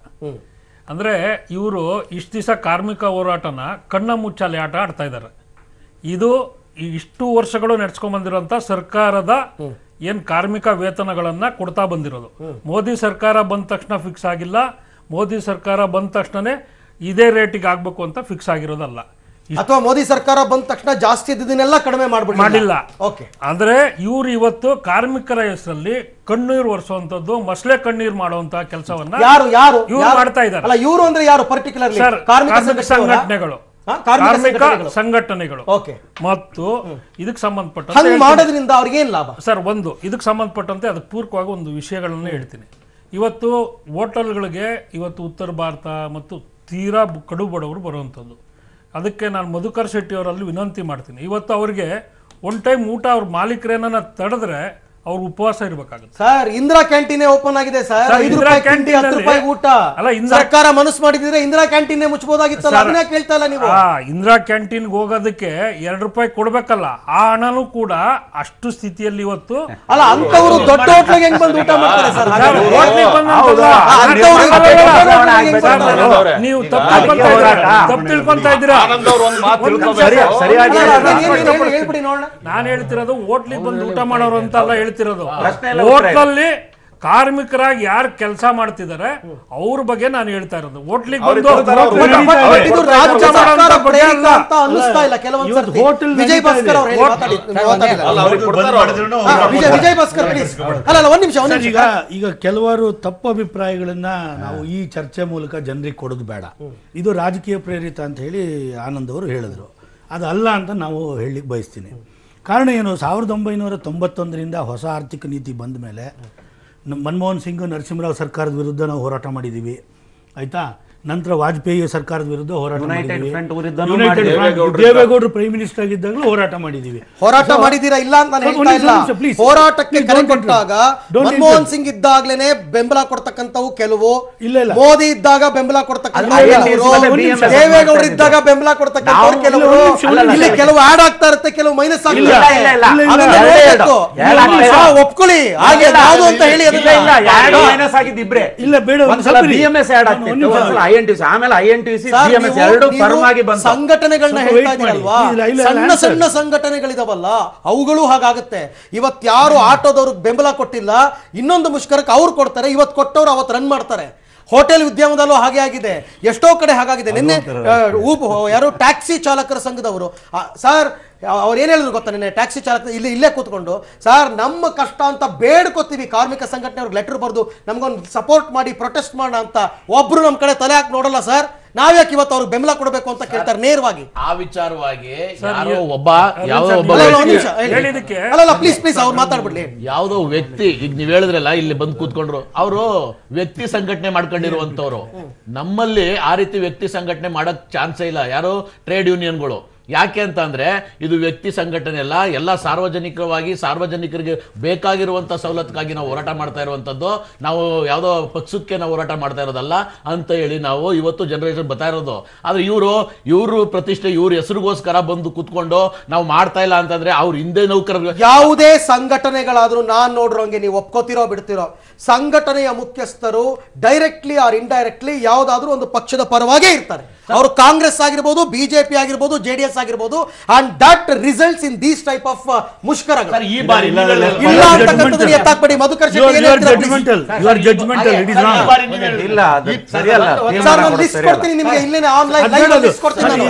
ಅಂದ್ರೆ ಇವರು ಇಷ್ಟು ದಿವಸ ಕಾರ್ಮಿಕ ಹೋರಾಟನ ಕಣ್ಣ ಮುಚ್ಚಾಲೆ ಆಟ ಆಡ್ತಾ ಇದ್ದಾರೆ. ಇದು ಇಷ್ಟು ವರ್ಷಗಳು ನಡೆಸ್ಕೊಂಡ್ ಬಂದಿರುವಂತ ಸರ್ಕಾರದ ಏನ್ ಕಾರ್ಮಿಕ ವೇತನಗಳನ್ನ ಕೊಡ್ತಾ ಬಂದಿರೋದು. ಮೋದಿ ಸರ್ಕಾರ ಬಂದ ತಕ್ಷಣ ಫಿಕ್ಸ್ ಆಗಿಲ್ಲ, ಮೋದಿ ಸರ್ಕಾರ ಬಂದ ತಕ್ಷಣನೇ ಇದೇ ರೇಟಿಗೆ ಆಗ್ಬೇಕು ಅಂತ ಫಿಕ್ಸ್ ಆಗಿರೋದಲ್ಲ. ಅಥವಾ ಮೋದಿ ಸರ್ಕಾರ ಬಂದ ತಕ್ಷಣ ಜಾಸ್ತಿ ಇದ್ದದನ್ನೆಲ್ಲ ಕಡಿಮೆ ಮಾಡಿಲ್ಲ. ಅಂದ್ರೆ ಇವ್ರು ಇವತ್ತು ಕಾರ್ಮಿಕರ ಹೆಸರಲ್ಲಿ ಕಣ್ಣೀರು ಒರೆಸುವಂತದ್ದು, ಮಸಳೆ ಕಣ್ಣೀರು ಮಾಡುವಂತಹ ಕೆಲಸವನ್ನ ಇವ್ರು ಮಾಡ್ತಾ ಇದ್ದಾರೆ. ಇವರು ಅಂದ್ರೆ ಯಾರು ಪರ್ಟಿಕ್ಯುಲರ್ ಕಾರ್ಮಿಕ ಸಂಘಟನೆಗಳು, ಕಾರ್ಮಿಕ ಸಂಘಟನೆಗಳು ಮತ್ತು ಇದಕ್ಕೆ ಸಂಬಂಧಪಟ್ಟಂತೆ ಮಾಡೋದ್ರಿಂದ ಅವ್ರಿಗೆ ಏನ್ ಲಾಭ ಸರ್? ಒಂದು ಇದಕ್ಕೆ ಸಂಬಂಧಪಟ್ಟಂತೆ ಅದಕ್ಕೆ ಪೂರಕವಾಗಿ ಒಂದು ವಿಷಯಗಳನ್ನ ಹೇಳ್ತೀನಿ. ಇವತ್ತು ಹೋಟೆಲ್ಗಳಿಗೆ ಇವತ್ತು ಉತ್ತರ ಭಾರತ ಮತ್ತು ತೀರಾ ಕಡು ಬಡವರು ಬರುವಂಥದ್ದು. ಅದಕ್ಕೆ ನಾನು ಮಧುಕರ್ ಶೆಟ್ಟಿ ಅವರಲ್ಲಿ ವಿನಂತಿ ಮಾಡ್ತೀನಿ, ಇವತ್ತು ಅವ್ರಿಗೆ ಒನ್ ಟೈಮ್ ಊಟ ಅವ್ರ ಮಾಲೀಕರೇನ ತಡೆದ್ರೆ ಅವ್ರು ಉಪವಾಸ ಇರಬೇಕಾಗುತ್ತೆ. ಸರ್, ಇಂದಿರಾ ಕ್ಯಾಂಟೀನ್ ಓಪನ್ ಆಗಿದೆ ಸರ್, 5 ರೂಪಾಯಿ ತಿಂಡಿ 10 ರೂಪಾಯಿ ಊಟ. ಸರ್ಕಾರ ಮನಸ್ಸು ಮಾಡಿದ್ರೆ ಇಂದಿರಾ ಕ್ಯಾಂಟೀನ್ ಮುಚ್ಚಬಹುದಾಗಿತ್ತಲ್ಲ, ಅದನ್ನೇ ಕೇಳ್ತಾ ಇಲ್ಲ ನೀವು? ಇಂದಿರಾ ಕ್ಯಾಂಟೀನ್ ಹೋಗೋದಕ್ಕೆ 2 ರೂಪಾಯಿ ಕೊಡ್ಬೇಕಲ್ಲ, ಆ ಹಣನೂ ಕೂಡ ಅಷ್ಟು ಸ್ಥಿತಿಯಲ್ಲಿ ಇವತ್ತು ಅಲ್ಲ. ಅಂತವರು ದೊಡ್ಡ ಹೋಟ್ಲಿಗೆ ಹೆಂಗ್ ಬಂದು ಊಟ ಮಾಡ್ತಾರೆ ಸರ್? ನೀವು ತಪ್ಪು ತಿಳ್ಕೊಂತಾ ಇದ್ದೀರಾ. ನಾನು ಹೇಳ್ತಿರೋದು ಹೋಟ್ಲಿಗೆ ಬಂದು ಊಟ ಮಾಡೋರು ಅಂತ ಅಲ್ಲ ಹೇಳ್ತಿರೋದು. ಹೋಟ್ಲಲ್ಲಿ ಕಾರ್ಮಿಕರಾಗಿ ಯಾರು ಕೆಲಸ ಮಾಡ್ತಿದ್ದಾರೆ ಅವ್ರ ಬಗ್ಗೆ ನಾನು ಹೇಳ್ತಾ ಇರೋದು. ಹೋಟ್ಲಿಗೆ ಬಂದು ವಿಜಯ್ ಭಾಸ್ಕರ್ ಈಗ ಕೆಲವರು ತಪ್ಪು ಅಭಿಪ್ರಾಯಗಳನ್ನ ನಾವು ಈ ಚರ್ಚೆ ಮೂಲಕ ಜನರಿಗೆ ಕೊಡೋದು ಬೇಡ. ಇದು ರಾಜಕೀಯ ಪ್ರೇರಿತ ಅಂತ ಹೇಳಿ ಆನಂದ್ ಅವರು ಹೇಳಿದ್ರು. ಅದಲ್ಲ ಅಂತ ನಾವು ಹೇಳಲಿಕ್ಕೆ ಬಯಸ್ತೀನಿ. ಕಾರಣ ಏನು, 1991ರಿಂದ ಹೊಸ ಆರ್ಥಿಕ ನೀತಿ ಬಂದ ಮೇಲೆ ಮನಮೋಹನ್ ಸಿಂಗ್ ನರಸಿಂಹರಾವ್ ಸರ್ಕಾರದ ವಿರುದ್ಧ ನಾವು ಹೋರಾಟ ಮಾಡಿದ್ದೀವಿ, ಆಯಿತಾ. ನಂತರ ವಾಜಪೇಯಿ ಸರ್ಕಾರದ ವಿರುದ್ಧ ಹೋರಾಟ ಮಾಡಿದ್ದೀವಿ. ದೇವೇಗೌಡರು ಪ್ರೈಮ್ ಮಿನಿಸ್ಟರ್ ಆಗಿದ್ದಾಗಲೂ ಹೋರಾಟ ಮಾಡಿದ್ದೀವಿ. ಹೋರಾಟ ಮಾಡಿದ್ದೀರಾ ಇಲ್ಲ ಅಂತ ನಾನು ಹೇಳ್ತಾ ಇಲ್ಲ. ಹೋರಾಟಕ್ಕೆ ಕರೆ ಕೊಟ್ಟಾಗ ಮನಮೋಹನ್ ಸಿಂಗ್ ಇದ್ದಾಗ್ಲೇನೆ ಬೆಂಬಲ ಕೊಡ್ತಕ್ಕಂಥವು ಕೆಲವು, ಮೋದಿ ಇದ್ದಾಗ ಬೆಂಬಲ ಕೊಡ್ತಕ್ಕಂಥವು ಕೆಲವರು, ದೇವೇಗೌಡರು ಇದ್ದಾಗ ಬೆಂಬಲ ಕೊಡ್ತಕ್ಕಂಥವ್ರು ಕೆಲವರು, ಇಲ್ಲಿ ಕೆಲವು ಆಡ್ ಆಗ್ತಾ ಇರುತ್ತೆ, ಕೆಲವು ಮೈನಸ್ ಆಗ್ತಾ ಒಪ್ಕೊಳ್ಳಿ. ಹಾಗೆ ಯಾವುದು ಅಂತ ಹೇಳಿ ಇಲ್ಲ ಬೇಡ, ಆಮೇಲೆ INTC BMS ಎರಡು ಫರ್ಮ್ ಆಗಿ ಬಂತು. ಸಂಘಟನೆಗಳನ್ನ ಹೇಳ್ತಾ ಇದ್ದೀರಲ್ವಾ, ಸಣ್ಣ ಸಣ್ಣ ಸಂಘಟನೆಗಳಿದಾವಲ್ಲ ಅವುಗಳು ಹಾಗಾಗುತ್ತೆ. ಇವತ್ತು ಯಾರು ಆಟೋದವ್ರಿಗೆ ಬೆಂಬಲ ಕೊಟ್ಟಿಲ್ಲ, ಇನ್ನೊಂದು ಮುಷ್ಕರಕ್ಕೆ ಅವ್ರು ಕೊಡ್ತಾರೆ, ಇವತ್ತು ಕೊಟ್ಟವ್ರು ಅವತ್ತು ರನ್ ಮಾಡ್ತಾರೆ. ಹೋಟೆಲ್ ಉದ್ಯಮದಲ್ಲೂ ಹಾಗೆ ಆಗಿದೆ, ಎಷ್ಟೋ ಕಡೆ ಹಾಗಾಗಿದೆ. ನಿನ್ನೆ ಯಾರು ಟ್ಯಾಕ್ಸಿ ಚಾಲಕರ ಸಂಘದವರು ಸರ್ ಅವ್ರು ಏನ್ ಹೇಳಿದ್ರು ಗೊತ್ತಾ, ನಿನ್ನೆ ಟ್ಯಾಕ್ಸಿ ಚಾಲಕ ಇಲ್ಲೇ ಕೂತ್ಕೊಂಡು, ಸರ್ ನಮ್ಮ ಕಷ್ಟ ಅಂತ ಬೇಡ್ಕೋತೀವಿ, ಕಾರ್ಮಿಕ ಸಂಘಟನೆಯವ್ರಿಗೆ ಲೆಟರ್ ಬರೆದು ನಮ್ಗೊಂದು ಸಪೋರ್ಟ್ ಮಾಡಿ ಪ್ರೊಟೆಸ್ಟ್ ಮಾಡೋಣ ಅಂತ. ಒಬ್ರು ನಮ್ ಕಡೆ ತಲೆ ಹಾಕಿ ನೋಡಲ್ಲ ಸರ್, ನಾವ್ಯಾಕೆ ಇವತ್ತು ಅವ್ರಿಗೆ ಬೆಂಬಲ ಕೊಡಬೇಕು ಅಂತ ಕೇಳ್ತಾರೆ ನೇರವಾಗಿ. ಆ ವಿಚಾರವಾಗಿ ಯಾವುದೋ ವ್ಯಕ್ತಿ, ಈಗ ನೀವ್ ಹೇಳಿದ್ರಲ್ಲ ಇಲ್ಲಿ ಬಂದು ಕೂತ್ಕೊಂಡ್ರು, ಅವರು ವ್ಯಕ್ತಿ ಸಂಘಟನೆ ಮಾಡ್ಕೊಂಡಿರುವಂತವ್ರು. ನಮ್ಮಲ್ಲಿ ಆ ರೀತಿ ವ್ಯಕ್ತಿ ಸಂಘಟನೆ ಮಾಡಕ್ ಚಾನ್ಸೇ ಇಲ್ಲ. ಯಾರು ಟ್ರೇಡ್ ಯೂನಿಯನ್ಗಳು. ಯಾಕೆ ಅಂತ ಅಂದ್ರೆ ಇದು ವ್ಯಕ್ತಿ ಸಂಘಟನೆ ಅಲ್ಲ, ಎಲ್ಲ ಸಾರ್ವಜನಿಕವಾಗಿ ಸಾರ್ವಜನಿಕರಿಗೆ ಬೇಕಾಗಿರುವಂತ ಸವಲತ್ತಿಗಾಗಿ ನಾವು ಹೋರಾಟ ಮಾಡ್ತಾ ಇರುವಂತದ್ದು. ನಾವು ಯಾವುದೋ ಪಕ್ಷಕ್ಕೆ ನಾವು ಹೋರಾಟ ಮಾಡ್ತಾ ಇರೋದಲ್ಲ ಅಂತ ಹೇಳಿ ನಾವು ಇವತ್ತು ಜನರೇಷನ್ ಬರ್ತಾ ಇರೋದು. ಆದ್ರೆ ಇವರು ಪ್ರತಿಷ್ಠೆ, ಇವ್ರ ಹೆಸರಿಗೋಸ್ಕರ ಬಂದು ಕೂತ್ಕೊಂಡು ನಾವು ಮಾಡ್ತಾ ಇಲ್ಲ ಅಂತಂದ್ರೆ ಅವ್ರ ಹಿಂದೆ ನೌಕರರು ಯಾವುದೇ ಸಂಘಟನೆಗಳಾದ್ರೂ ನಾನ್ ನೋಡ್ರಂಗೆ ನೀವು ಒಪ್ಕೋತಿರೋ ಬಿಡ್ತಿರೋ, ಸಂಘಟನೆಯ ಮುಖ್ಯಸ್ಥರು ಡೈರೆಕ್ಟ್ಲಿ ಆರ್ ಇಂಡೈರೆಕ್ಟ್ಲಿ ಯಾವ್ದಾದ್ರೂ ಒಂದು ಪಕ್ಷದ ಪರವಾಗೇ ಇರ್ತಾರೆ. ಅವರು ಕಾಂಗ್ರೆಸ್ ಆಗಿರ್ಬೋದು, ಬಿಜೆಪಿ ಆಗಿರ್ಬೋದು, JDS ಆಗಿರ್ಬೋದು. And that results in these type of ಮುಷ್ಕರಗಳು. ಈ ಬಾರಿ ಇಲ್ಲ ಅಂತಕ್ಕಂಥದ್ದನ್ನ ಎತ್ತಾಕ್ಬೇಡಿ. ಮಧುಕರ್ ಶೆಟ್ಟಿ ಇಲ್ಲ ಸರ್, ನಾನು ಲಿಸ್ಟ್ ಕೊಡ್ತೀನಿ ನಿಮಗೆ, ಇಲ್ಲೇನೆ ಆನ್ಲೈನ್ ಲೈವ್ ಲಿಸ್ಟ್ ಕೊಡ್ತೀನಿ ನಾನು.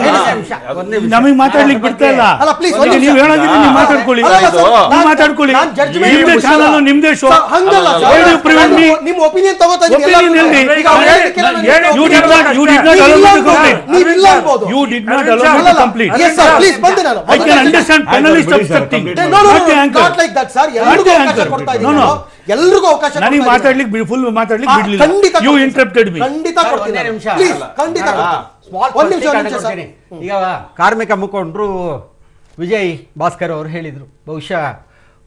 ನಮಗೆ ಮಾತಾಡ್ಲಿಕ್ಕೆ ಬಿಡ್ತಾ ಇಲ್ಲ. ಅಲ್ಲ ಪ್ಲೀಸ್ ನೀವು ಹೇಳೋದಿದ್ರೆ ನೀವು ಮಾತಾಡ್ಕೊಳ್ಳಿ, ಮಾತಾಡ್ಕೊಳ್ಳಿ. ನಿಮ್ದೇ ಚಾನಲ್, ನಿಮ್ದೇ ಶೋ. ಹಂಗಲ್ಲ ನಿಮ್ಮ ಒಪಿನಿಯನ್ ತಗೋತಾ ಇದ್ದೀವಿ. You did not allow me to complete. Yes sir, please ಬಂದೆ ನಾನು. I can understand panelist obstructing. Not like that sir. ಎಲ್ಲರಿಗೂ ಅವಕಾಶ ಕೊಡ್ತಾ ಇದ್ದೀನಿ. ಎಲ್ಲರಿಗೂ ಅವಕಾಶ ಕೊಡ್ತಾ ಇದ್ದೀನಿ. ನನಗೆ ಮಾತಾಡ್ಲಿಕ್ಕೆ ಫುಲ್ ಮಾತಾಡ್ಲಿಕ್ಕೆ ಬಿಡ್ಲಿಲ್ಲ. You interrupted me. ಖಂಡಿತ ಕೊಡ್ತೀನಿ. ಪ್ಲೀಸ್ ಖಂಡಿತ ಒಂದು ನಿಮಿಷ ಸರ್. ಈಗ ಕಾರ್ಮಿಕ ಮುಖಂಡರು ವಿಜಯ್ ಭಾಸ್ಕರ್ ಅವರು ಹೇಳಿದರು, ಬಹುಶಃ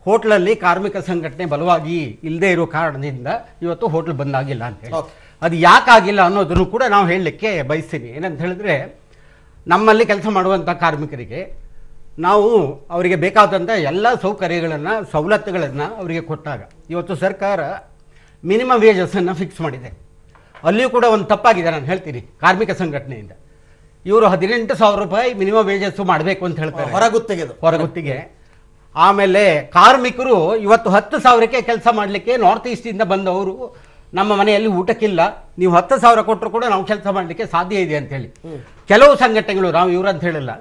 ಹೋಟ್ಲಲ್ಲಿ ಕಾರ್ಮಿಕ ಸಂಘಟನೆ ಬಲವಾಗಿ ಇಲ್ಲದೆ ಇರೋ ಕಾರಣದಿಂದ ಇವತ್ತು ಹೋಟ್ಲ್ ಬಂದ್ ಆಗಿಲ್ಲ ಅಂತ ಹೇಳಿ. ಅದು ಯಾಕಾಗಿಲ್ಲ ಅನ್ನೋದನ್ನು ಕೂಡ ನಾವು ಹೇಳಲಿಕ್ಕೆ ಬಯಸ್ತೀನಿ. ಏನಂತ ಹೇಳಿದ್ರೆ, ನಮ್ಮಲ್ಲಿ ಕೆಲಸ ಮಾಡುವಂಥ ಕಾರ್ಮಿಕರಿಗೆ ನಾವು ಅವರಿಗೆ ಬೇಕಾದಂಥ ಎಲ್ಲ ಸೌಕರ್ಯಗಳನ್ನು, ಸವಲತ್ತುಗಳನ್ನು ಅವರಿಗೆ ಕೊಟ್ಟಾಗ, ಇವತ್ತು ಸರ್ಕಾರ ಮಿನಿಮಮ್ ವೇಜಸ್ಸನ್ನು ಫಿಕ್ಸ್ ಮಾಡಿದೆ. ಅಲ್ಲಿಯೂ ಕೂಡ ಒಂದು ತಪ್ಪಾಗಿದೆ, ನಾನು ಹೇಳ್ತೀನಿ. ಕಾರ್ಮಿಕ ಸಂಘಟನೆಯಿಂದ ಇವರು 18,000 ರೂಪಾಯಿ ಮಿನಿಮಮ್ ವೇಜಸ್ಸು ಮಾಡಬೇಕು ಅಂತ ಹೇಳ್ತಾರೆ, ಹೊರಗುತ್ತಿಗೆ. ಆಮೇಲೆ ಕಾರ್ಮಿಕರು ಇವತ್ತು 10,000ಕ್ಕೆ ಕೆಲಸ ಮಾಡಲಿಕ್ಕೆ ನಾರ್ತ್ ಈಸ್ಟಿಂದ ಬಂದವರು, ನಮ್ಮ ಮನೆಯಲ್ಲಿ ಊಟಕ್ಕಿಲ್ಲ, ನೀವು 10,000 ಕೊಟ್ಟರು ಕೂಡ ನಾವು ಕೆಲಸ ಮಾಡಲಿಕ್ಕೆ ಸಾಧ್ಯ ಇದೆ ಅಂತೇಳಿ ಕೆಲವು ಸಂಘಟನೆಗಳು, ನಾವು ಇವರಂತ ಹೇಳಿಲ್ಲ,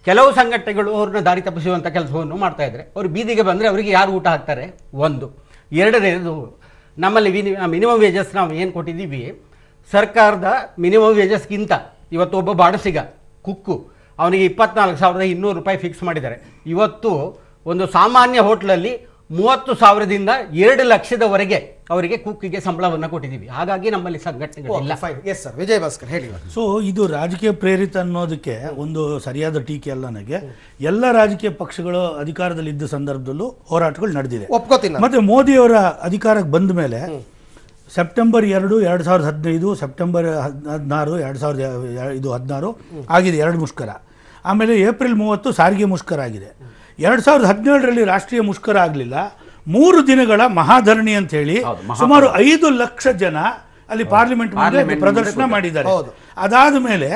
ಕೆಲವು ಸಂಘಟನೆಗಳು ಅವ್ರನ್ನ ದಾರಿ ತಪ್ಪಿಸುವಂಥ ಕೆಲಸವನ್ನು ಮಾಡ್ತಾ ಇದ್ದಾರೆ. ಅವರು ಬೀದಿಗೆ ಬಂದರೆ ಅವರಿಗೆ ಯಾರು ಊಟ ಹಾಕ್ತಾರೆ? ಒಂದು. ಎರಡನೇದು, ನಮ್ಮಲ್ಲಿ ಮಿನಿಮಮ್ ವೇಜಸ್ ನಾವು ಏನು ಕೊಟ್ಟಿದ್ದೀವಿ, ಸರ್ಕಾರದ ಮಿನಿಮಮ್ ವೇಜಸ್ಗಿಂತ ಇವತ್ತು ಒಬ್ಬ ಬಾಣಸಿಗ ಕುಕ್ಕು ಅವನಿಗೆ 24,200 ರೂಪಾಯಿ ಫಿಕ್ಸ್ ಮಾಡಿದ್ದಾರೆ. ಇವತ್ತು ಒಂದು ಸಾಮಾನ್ಯ ಹೋಟ್ಲಲ್ಲಿ 30,000ದಿಂದ 2 ಲಕ್ಷದವರೆಗೆ ಅವರಿಗೆ ಕುಕ್ಕಿಗೆ ಸಂಬಳವನ್ನು ಕೊಟ್ಟಿದ್ದೀವಿ. ಹಾಗಾಗಿ ನಮ್ಮಲ್ಲಿ ಸಂಘಟನೆಗಳಿಲ್ಲ. ವಿಜಯ್ ಭಾಸ್ಕರ್ ಹೇಳಿ. ಸೊ ಇದು ರಾಜಕೀಯ ಪ್ರೇರಿತ ಅನ್ನೋದಕ್ಕೆ ಒಂದು ಸರಿಯಾದ ಟೀಕೆ ಅಲ್ಲ. ನನಗೆ ಎಲ್ಲ ರಾಜಕೀಯ ಪಕ್ಷಗಳು ಅಧಿಕಾರದಲ್ಲಿದ್ದ ಸಂದರ್ಭದಲ್ಲೂ ಹೋರಾಟಗಳು ನಡೆದಿದೆ, ಒಪ್ಕೋತೀನಿ. ಮತ್ತೆ ಮೋದಿಯವರ ಅಧಿಕಾರಕ್ಕೆ ಬಂದ ಮೇಲೆ ಸೆಪ್ಟೆಂಬರ್ 2, 2015, ಸೆಪ್ಟೆಂಬರ್ 16, 2016 ಆಗಿದೆ 2 ಮುಷ್ಕರ. ಆಮೇಲೆ ಏಪ್ರಿಲ್ 30 ಸಾರಿಗೆ ಮುಷ್ಕರ ಆಗಿದೆ. 2017ರಲ್ಲಿ ರಾಷ್ಟ್ರೀಯ ಮುಷ್ಕರ ಆಗಲಿಲ್ಲ. 3 ದಿನಗಳ ಮಹಾಧರಣಿ ಅಂತ ಹೇಳಿ ಸುಮಾರು 5 ಲಕ್ಷ ಜನ ಅಲ್ಲಿ ಪಾರ್ಲಿಮೆಂಟ್ ಮುಂದೆ ಪ್ರದರ್ಶನ ಮಾಡಿದ್ದಾರೆ. ಅದಾದ ಮೇಲೆ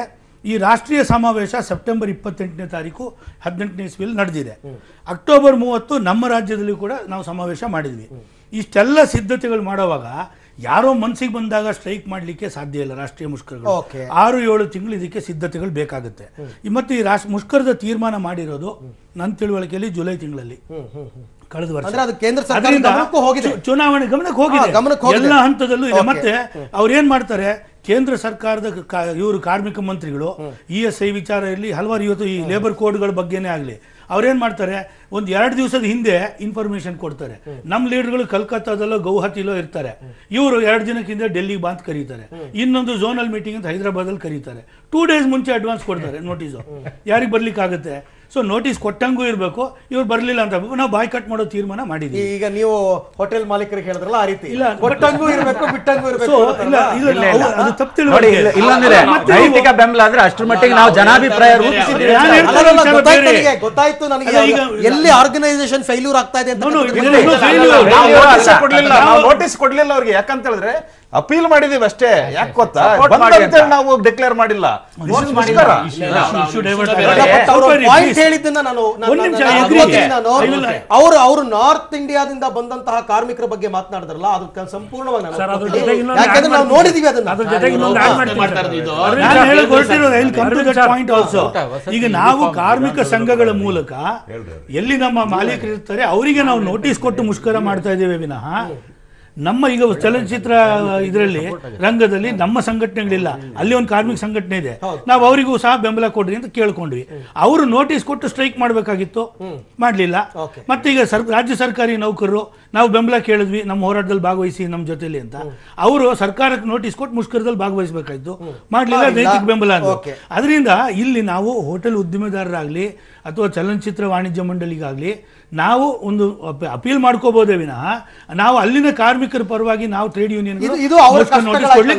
ಈ ರಾಷ್ಟ್ರೀಯ ಸಮಾವೇಶ ಸೆಪ್ಟೆಂಬರ್ 28ನೇ ತಾರೀಕು 18ನೇ ಇಸ್ವಿಯಲ್ಲಿ ನಡೆದಿದೆ. ಅಕ್ಟೋಬರ್ 30 ನಮ್ಮ ರಾಜ್ಯದಲ್ಲಿ ಕೂಡ ನಾವು ಸಮಾವೇಶ ಮಾಡಿದ್ವಿ. ಇಷ್ಟೆಲ್ಲ ಸಿದ್ಧತೆಗಳು ಮಾಡುವಾಗ ಯಾರೋ ಮನಸ್ಸಿಗೆ ಬಂದಾಗ ಸ್ಟ್ರೈಕ್ ಮಾಡಲಿಕ್ಕೆ ಸಾಧ್ಯ ಇಲ್ಲ. ರಾಷ್ಟ್ರೀಯ ಮುಷ್ಕರಗಳು 6-7 ತಿಂಗಳು ಇದಕ್ಕೆ ಸಿದ್ಧತೆಗಳು ಬೇಕಾಗುತ್ತೆ. ಮತ್ತು ಈ ಮುಷ್ಕರದ ತೀರ್ಮಾನ ಮಾಡಿರೋದು ನನ್ನ ತಿಳುವಳಿಕೆಯಲ್ಲಿ ಜುಲೈ ತಿಂಗಳಲ್ಲಿ ಕಳೆದ ವರ್ಷ. ಚುನಾವಣೆ ಗಮನಕ್ಕೆ ಹೋಗಿದೆ, ಎಲ್ಲ ಹಂತದಲ್ಲೂ ಇದೆ. ಮತ್ತೆ ಅವ್ರು ಏನ್ ಮಾಡ್ತಾರೆ, ಕೇಂದ್ರ ಸರ್ಕಾರದ ಇವರು ಕಾರ್ಮಿಕ ಮಂತ್ರಿಗಳು ESI ವಿಚಾರ ಇರಲಿ, ಹಲವಾರು ಇವತ್ತು ಈ ಲೇಬರ್ ಕೋಡ್ಗಳ ಬಗ್ಗೆನೇ ಆಗಲಿ, ಅವ್ರೇನ್ ಮಾಡ್ತಾರೆ, ಒಂದು 2 ದಿವಸದ ಹಿಂದೆ ಇನ್ಫಾರ್ಮೇಶನ್ ಕೊಡ್ತಾರೆ. ನಮ್ಮ ಲೀಡರ್ಗಳು ಕಲ್ಕತ್ತಾದಲ್ಲೋ ಗೌಹತಿಲೋ ಇರ್ತಾರೆ, ಇವರು 2 ದಿನಕ್ಕೆ ಹಿಂದೆ ಡೆಲ್ಲಿಗೆ ಬಂದು ಕರೀತಾರೆ, ಇನ್ನೊಂದು ಝೋನಲ್ ಮೀಟಿಂಗ್ ಅಂತ ಹೈದರಾಬಾದಲ್ಲಿ ಕರೀತಾರೆ. 2 ಡೇಸ್ ಮುಂಚೆ ಅಡ್ವಾನ್ಸ್ ಕೊಡ್ತಾರೆ ನೋಟಿಸು. ಯಾರಿಗೆ ಬರ್ಲಿಕ್ಕೆ ಆಗುತ್ತೆ? ಸೊ ನೋಟಿಸ್ ಕೊಟ್ಟಂಗೂ ಇರಬೇಕು, ಇವ್ರು ಬರ್ಲಿಲ್ಲ ಅಂತ ನಾವು ಬಾಯ್ ಕಟ್ ಮಾಡೋ ತೀರ್ಮಾನ ಮಾಡಿದ್ವಿ. ಈಗ ನೀವು ಹೋಟೆಲ್ ಮಾಲೀಕರಿಗೆ ಹೇಳಿದ್ರಲ್ಲ ಆ ರೀತಿ, ಇಲ್ಲ ಕೊಟ್ಟಂಗೂ ಇರಬೇಕು ಬಿಟ್ಟಂಗೂ ಇರಬೇಕು. ಅದು ತಪ್ಪು ತಿಳುವಳಿಕೆ. ನೈತಿಕ ಬೆಂಬಲ ಅಂದ್ರೆ ಅಷ್ಟರ ಮಟ್ಟಿಗೆ ನಾವು ಜನಾಭಿಪ್ರಾಯ ಗೊತ್ತಾಯ್ತು ನನಗೆ. ಎಲ್ಲಿ ಆರ್ಗನೈಸೇಷನ್ ಫೇಲ್ಯೂರ್ ಆಗ್ತಾ ಇದೆ ಅಂತ ನೋಟಿಸ್ ಕೊಡ್ಲಿಲ್ಲ ಅವ್ರಿಗೆ. ಯಾಕಂತ ಹೇಳಿದ್ರೆ ಅಪೀಲ್ ಮಾಡಿದೀವಿ ಅಷ್ಟೇ. ಯಾಕೆ ಗೊತ್ತಾ, ನಾವು ಡಿಕ್ಲೇರ್ ಮಾಡಿಲ್ಲ. ಅವರು ನಾರ್ತ್ ಇಂಡಿಯಾದಿಂದ ಬಂದಂತಹ ಕಾರ್ಮಿಕರ ಬಗ್ಗೆ ಮಾತನಾಡಿದ್ರಲ್ಲ, ಅದು ಸಂಪೂರ್ಣವಾಗಿ ಯಾಕಂದ್ರೆ ನಾವು ನೋಡಿದೀವಿ ಅದನ್ನ. ಈಗ ನಾವು ಕಾರ್ಮಿಕ ಸಂಘಗಳ ಮೂಲಕ ಎಲ್ಲಿ ನಮ್ಮ ಮಾಲೀಕರು ಇರ್ತಾರೆ ಅವರಿಗೆ ನಾವು ನೋಟಿಸ್ ಕೊಟ್ಟು ಮುಷ್ಕರ ಮಾಡ್ತಾ ಇದ್ದೇವೆ ವಿನಃ ನಮ್ಮ ಈಗ ಚಲನಚಿತ್ರ ಇದರಲ್ಲಿ ರಂಗದಲ್ಲಿ ನಮ್ಮ ಸಂಘಟನೆಗಳಿಲ್ಲ. ಅಲ್ಲಿ ಒಂದು ಕಾರ್ಮಿಕ ಸಂಘಟನೆ ಇದೆ, ನಾವು ಅವರಿಗೂ ಸಹ ಬೆಂಬಲ ಕೊಡ್ರಿ ಅಂತ ಕೇಳ್ಕೊಂಡ್ವಿ. ಅವರು ನೋಟಿಸ್ ಕೊಟ್ಟು ಸ್ಟ್ರೈಕ್ ಮಾಡಬೇಕಾಗಿತ್ತು, ಮಾಡಲಿಲ್ಲ. ಮತ್ತೆ ಈಗ ರಾಜ್ಯ ಸರ್ಕಾರಿ ನೌಕರರು ನಾವು ಬೆಂಬಲ ಕೇಳಿದ್ವಿ, ನಮ್ಮ ಹೋರಾಟದಲ್ಲಿ ಭಾಗವಹಿಸಿ ನಮ್ಮ ಜೊತೆಲಿ ಅಂತ. ಅವರು ಸರ್ಕಾರಕ್ಕೆ ನೋಟಿಸ್ ಕೊಟ್ಟು ಮುಷ್ಕರದಲ್ಲಿ ಭಾಗವಹಿಸಬೇಕಾಯ್ತು, ಮಾಡಲಿಲ್ಲ. ನೈತಿಕ ಬೆಂಬಲ ಅಂತ. ಅದರಿಂದ ಇಲ್ಲಿ ನಾವು ಹೋಟೆಲ್ ಉದ್ದಿಮೆದಾರರಾಗಲಿ ಅಥವಾ ಚಲನಚಿತ್ರ ವಾಣಿಜ್ಯ ಮಂಡಳಿಗಾಗಲಿ ನಾವು ಒಂದು ಅಪೀಲ್ ಮಾಡ್ಕೋಬಹುದೇ ವಿನಃ ನಾವು ಅಲ್ಲಿನ ಕಾರ್ಮಿಕರ ಪರವಾಗಿ ನಾವು ಟ್ರೇಡ್ ಯೂನಿಯನ್